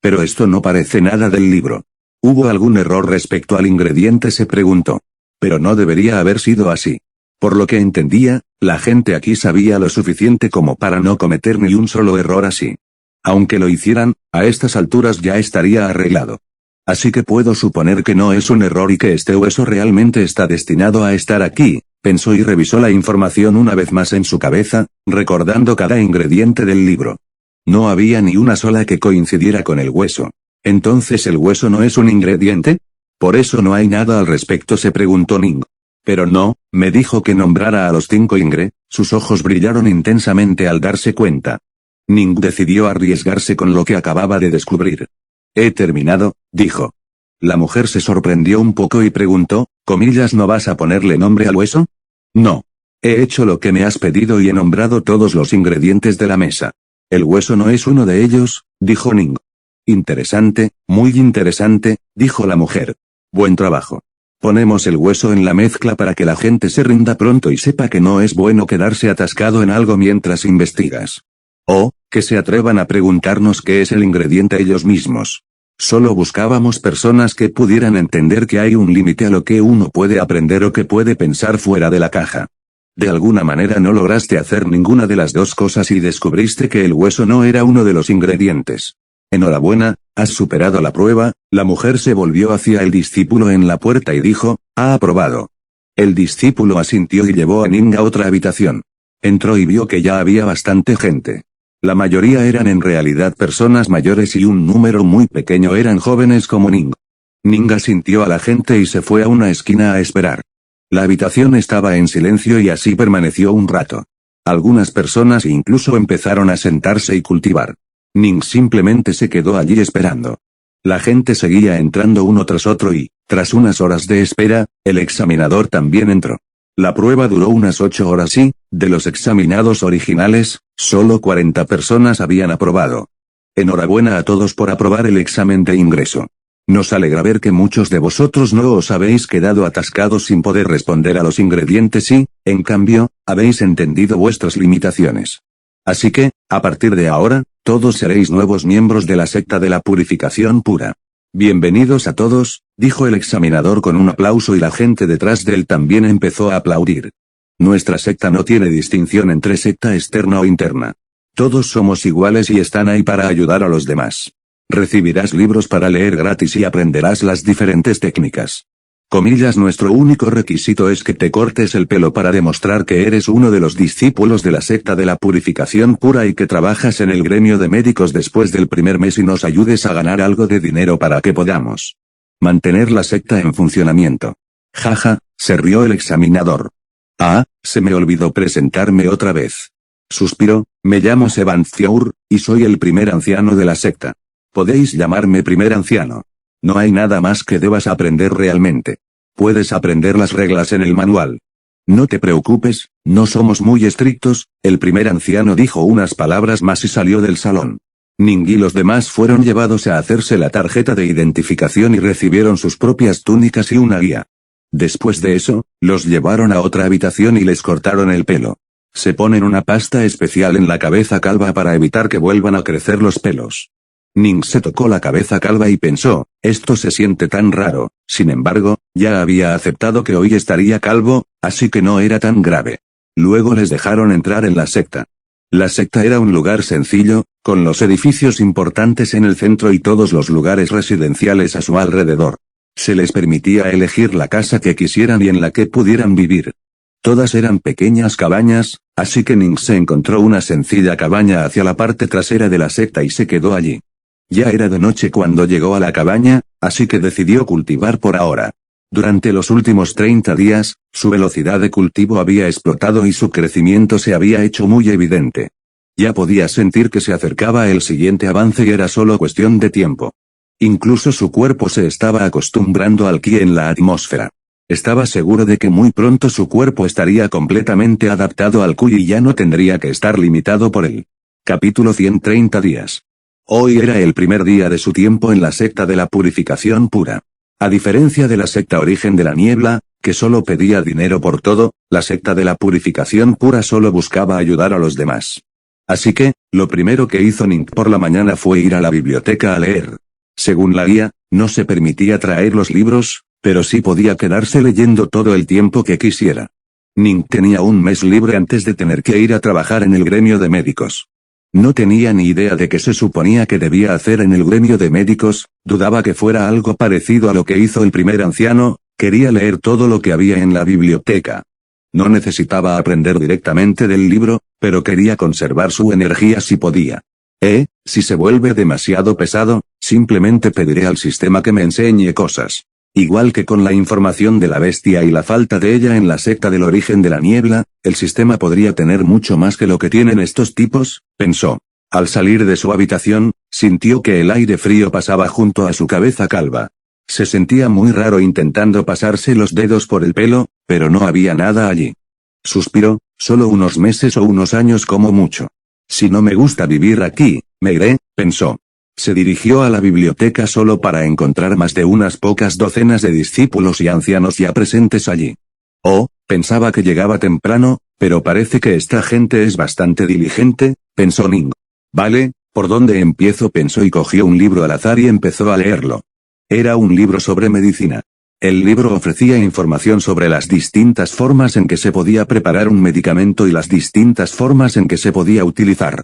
Pero esto no parece nada del libro. ¿Hubo algún error respecto al ingrediente?, se preguntó. Pero no debería haber sido así. Por lo que entendía, la gente aquí sabía lo suficiente como para no cometer ni un solo error así. Aunque lo hicieran, a estas alturas ya estaría arreglado. Así que puedo suponer que no es un error y que este hueso realmente está destinado a estar aquí, pensó y revisó la información una vez más en su cabeza, recordando cada ingrediente del libro. No había ni una sola que coincidiera con el hueso. ¿Entonces el hueso no es un ingrediente? ¿Por eso no hay nada al respecto?, se preguntó Ning. Pero no, me dijo que nombrara a los 5 sus ojos brillaron intensamente al darse cuenta. Ning decidió arriesgarse con lo que acababa de descubrir. He terminado, dijo. La mujer se sorprendió un poco y preguntó, ¿comillas, no vas a ponerle nombre al hueso? No. He hecho lo que me has pedido y he nombrado todos los ingredientes de la mesa. El hueso no es uno de ellos, dijo Ning. Interesante, muy interesante, dijo la mujer. Buen trabajo. Ponemos el hueso en la mezcla para que la gente se rinda pronto y sepa que no es bueno quedarse atascado en algo mientras investigas. O, que se atrevan a preguntarnos qué es el ingrediente ellos mismos. Solo buscábamos personas que pudieran entender que hay un límite a lo que uno puede aprender o que puede pensar fuera de la caja. De alguna manera no lograste hacer ninguna de las dos cosas y descubriste que el hueso no era uno de los ingredientes. Enhorabuena, has superado la prueba. La mujer se volvió hacia el discípulo en la puerta y dijo, ha aprobado. El discípulo asintió y llevó a Ning a otra habitación. Entró y vio que ya había bastante gente. La mayoría eran en realidad personas mayores y un número muy pequeño eran jóvenes como Ning. Ning asintió a la gente y se fue a una esquina a esperar. La habitación estaba en silencio y así permaneció un rato. Algunas personas incluso empezaron a sentarse y cultivar. Ning simplemente se quedó allí esperando. La gente seguía entrando uno tras otro y, tras unas horas de espera, el examinador también entró. La prueba duró unas 8 horas y, de los examinados originales, solo 40 personas habían aprobado. Enhorabuena a todos por aprobar el examen de ingreso. Nos alegra ver que muchos de vosotros no os habéis quedado atascados sin poder responder a los ingredientes y, en cambio, habéis entendido vuestras limitaciones. Así que, a partir de ahora, todos seréis nuevos miembros de la secta de la purificación pura. Bienvenidos a todos, dijo el examinador con un aplauso y la gente detrás de él también empezó a aplaudir. Nuestra secta no tiene distinción entre secta externa o interna. Todos somos iguales y están ahí para ayudar a los demás. Recibirás libros para leer gratis y aprenderás las diferentes técnicas. Comillas, nuestro único requisito es que te cortes el pelo para demostrar que eres uno de los discípulos de la secta de la purificación pura y que trabajas en el gremio de médicos después del primer mes y nos ayudes a ganar algo de dinero para que podamos mantener la secta en funcionamiento. Jaja, se rió el examinador. Ah, se me olvidó presentarme otra vez. Suspiró, me llamo Seban Thiour, y soy el primer anciano de la secta. Podéis llamarme primer anciano. No hay nada más que debas aprender realmente. Puedes aprender las reglas en el manual. No te preocupes, no somos muy estrictos. El primer anciano dijo unas palabras más y salió del salón. Ning y los demás fueron llevados a hacerse la tarjeta de identificación y recibieron sus propias túnicas y una guía. Después de eso, los llevaron a otra habitación y les cortaron el pelo. Se ponen una pasta especial en la cabeza calva para evitar que vuelvan a crecer los pelos. Ning se tocó la cabeza calva y pensó, esto se siente tan raro. Sin embargo, ya había aceptado que hoy estaría calvo, así que no era tan grave. Luego les dejaron entrar en la secta. La secta era un lugar sencillo, con los edificios importantes en el centro y todos los lugares residenciales a su alrededor. Se les permitía elegir la casa que quisieran y en la que pudieran vivir. Todas eran pequeñas cabañas, así que Ning se encontró una sencilla cabaña hacia la parte trasera de la secta y se quedó allí. Ya era de noche cuando llegó a la cabaña, así que decidió cultivar por ahora. Durante los últimos 30 días, su velocidad de cultivo había explotado y su crecimiento se había hecho muy evidente. Ya podía sentir que se acercaba el siguiente avance y era solo cuestión de tiempo. Incluso su cuerpo se estaba acostumbrando al ki en la atmósfera. Estaba seguro de que muy pronto su cuerpo estaría completamente adaptado al ki y ya no tendría que estar limitado por él. Capítulo 130 días. Hoy era el primer día de su tiempo en la secta de la purificación pura. A diferencia de la secta Origen de la Niebla, que solo pedía dinero por todo, la secta de la purificación pura solo buscaba ayudar a los demás. Así que, lo primero que hizo Ning por la mañana fue ir a la biblioteca a leer. Según la guía, no se permitía traer los libros, pero sí podía quedarse leyendo todo el tiempo que quisiera. Ning tenía un mes libre antes de tener que ir a trabajar en el gremio de médicos. No tenía ni idea de qué se suponía que debía hacer en el gremio de médicos, dudaba que fuera algo parecido a lo que hizo el primer anciano, quería leer todo lo que había en la biblioteca. No necesitaba aprender directamente del libro, pero quería conservar su energía si podía. Si se vuelve demasiado pesado, simplemente pediré al sistema que me enseñe cosas. Igual que con la información de la bestia y la falta de ella en la secta del Origen de la Niebla, el sistema podría tener mucho más que lo que tienen estos tipos, pensó. Al salir de su habitación, sintió que el aire frío pasaba junto a su cabeza calva. Se sentía muy raro intentando pasarse los dedos por el pelo, pero no había nada allí. Suspiró, solo unos meses o unos años como mucho. Si no me gusta vivir aquí, me iré, pensó. Se dirigió a la biblioteca solo para encontrar más de unas pocas docenas de discípulos y ancianos ya presentes allí. Oh, pensaba que llegaba temprano, pero parece que esta gente es bastante diligente, pensó Ning. Vale, ¿por dónde empiezo? Pensó y cogió un libro al azar y empezó a leerlo. Era un libro sobre medicina. El libro ofrecía información sobre las distintas formas en que se podía preparar un medicamento y las distintas formas en que se podía utilizar.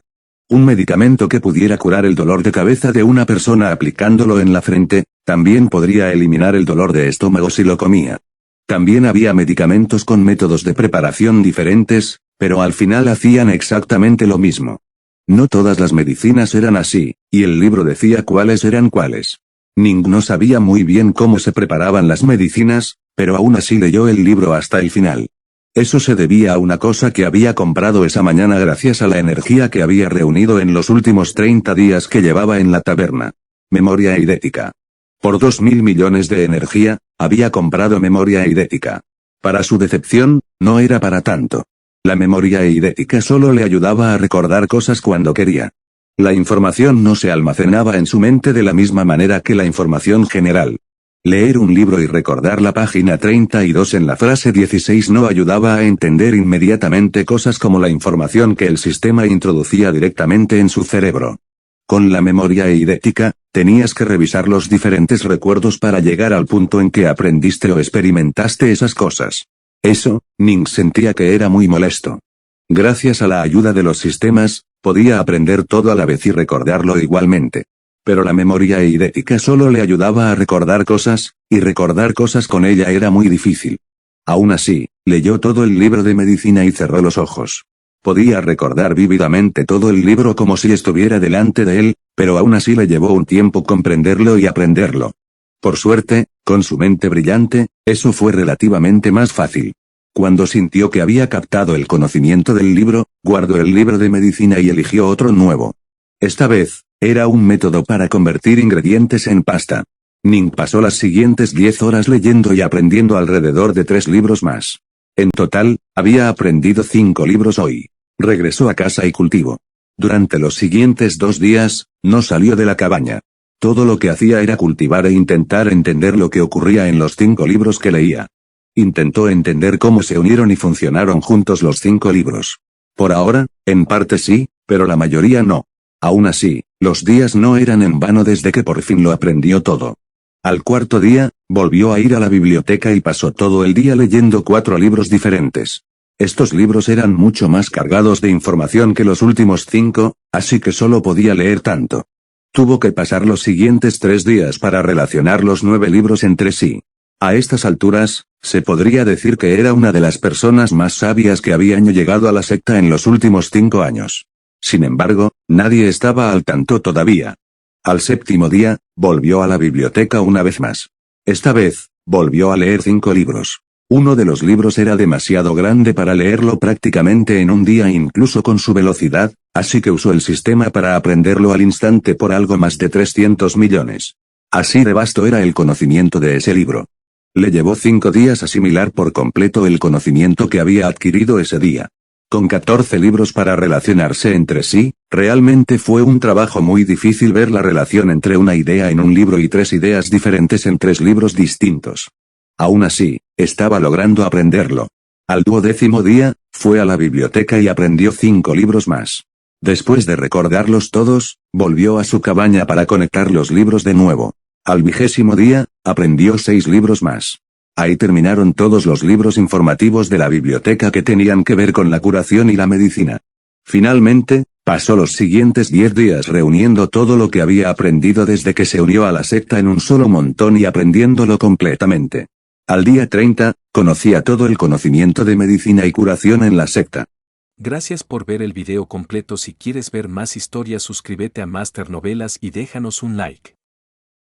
Un medicamento que pudiera curar el dolor de cabeza de una persona aplicándolo en la frente, también podría eliminar el dolor de estómago si lo comía. También había medicamentos con métodos de preparación diferentes, pero al final hacían exactamente lo mismo. No todas las medicinas eran así, y el libro decía cuáles eran cuáles. Ning no sabía muy bien cómo se preparaban las medicinas, pero aún así leyó el libro hasta el final. Eso se debía a una cosa que había comprado esa mañana gracias a la energía que había reunido en los últimos 30 días que llevaba en la taberna. Memoria eidética. Por 2.000 millones de energía, había comprado memoria eidética. Para su decepción, no era para tanto. La memoria eidética solo le ayudaba a recordar cosas cuando quería. La información no se almacenaba en su mente de la misma manera que la información general. Leer un libro y recordar la página 32 en la frase 16 no ayudaba a entender inmediatamente cosas como la información que el sistema introducía directamente en su cerebro. Con la memoria eidética, tenías que revisar los diferentes recuerdos para llegar al punto en que aprendiste o experimentaste esas cosas. Eso, Ning sentía que era muy molesto. Gracias a la ayuda de los sistemas, podía aprender todo a la vez y recordarlo igualmente. Pero la memoria eidética solo le ayudaba a recordar cosas, y recordar cosas con ella era muy difícil. Aún así, leyó todo el libro de medicina y cerró los ojos. Podía recordar vívidamente todo el libro como si estuviera delante de él, pero aún así le llevó un tiempo comprenderlo y aprenderlo. Por suerte, con su mente brillante, eso fue relativamente más fácil. Cuando sintió que había captado el conocimiento del libro, guardó el libro de medicina y eligió otro nuevo. Esta vez, era un método para convertir ingredientes en pasta. Ning pasó las siguientes 10 horas leyendo y aprendiendo alrededor de 3 libros más. En total, había aprendido 5 libros hoy. Regresó a casa y cultivó. Durante los siguientes 2 días, no salió de la cabaña. Todo lo que hacía era cultivar e intentar entender lo que ocurría en los 5 libros que leía. Intentó entender cómo se unieron y funcionaron juntos los 5 libros. Por ahora, en parte sí, pero la mayoría no. Aún así, los días no eran en vano desde que por fin lo aprendió todo. Al cuarto día, volvió a ir a la biblioteca y pasó todo el día leyendo 4 libros diferentes. Estos libros eran mucho más cargados de información que los últimos 5, así que solo podía leer tanto. Tuvo que pasar los siguientes 3 días para relacionar los 9 libros entre sí. A estas alturas, se podría decir que era una de las personas más sabias que habían llegado a la secta en los últimos 5 años. Sin embargo, nadie estaba al tanto todavía. Al 7º día, volvió a la biblioteca una vez más. Esta vez, volvió a leer 5 libros. Uno de los libros era demasiado grande para leerlo prácticamente en un día incluso con su velocidad, así que usó el sistema para aprenderlo al instante por algo más de 300 millones. Así de vasto era el conocimiento de ese libro. Le llevó 5 días asimilar por completo el conocimiento que había adquirido ese día. Con 14 libros para relacionarse entre sí, realmente fue un trabajo muy difícil ver la relación entre una idea en un libro y 3 ideas diferentes en 3 libros distintos. Aún así, estaba logrando aprenderlo. Al 12º día, fue a la biblioteca y aprendió 5 libros más. Después de recordarlos todos, volvió a su cabaña para conectar los libros de nuevo. Al 20º día, aprendió 6 libros más. Ahí terminaron todos los libros informativos de la biblioteca que tenían que ver con la curación y la medicina. Finalmente, pasó los siguientes 10 días reuniendo todo lo que había aprendido desde que se unió a la secta en un solo montón y aprendiéndolo completamente. Al día 30, conocía todo el conocimiento de medicina y curación en la secta. Gracias por ver el video completo. Si quieres ver más historias, suscríbete a Master Novelas y déjanos un like.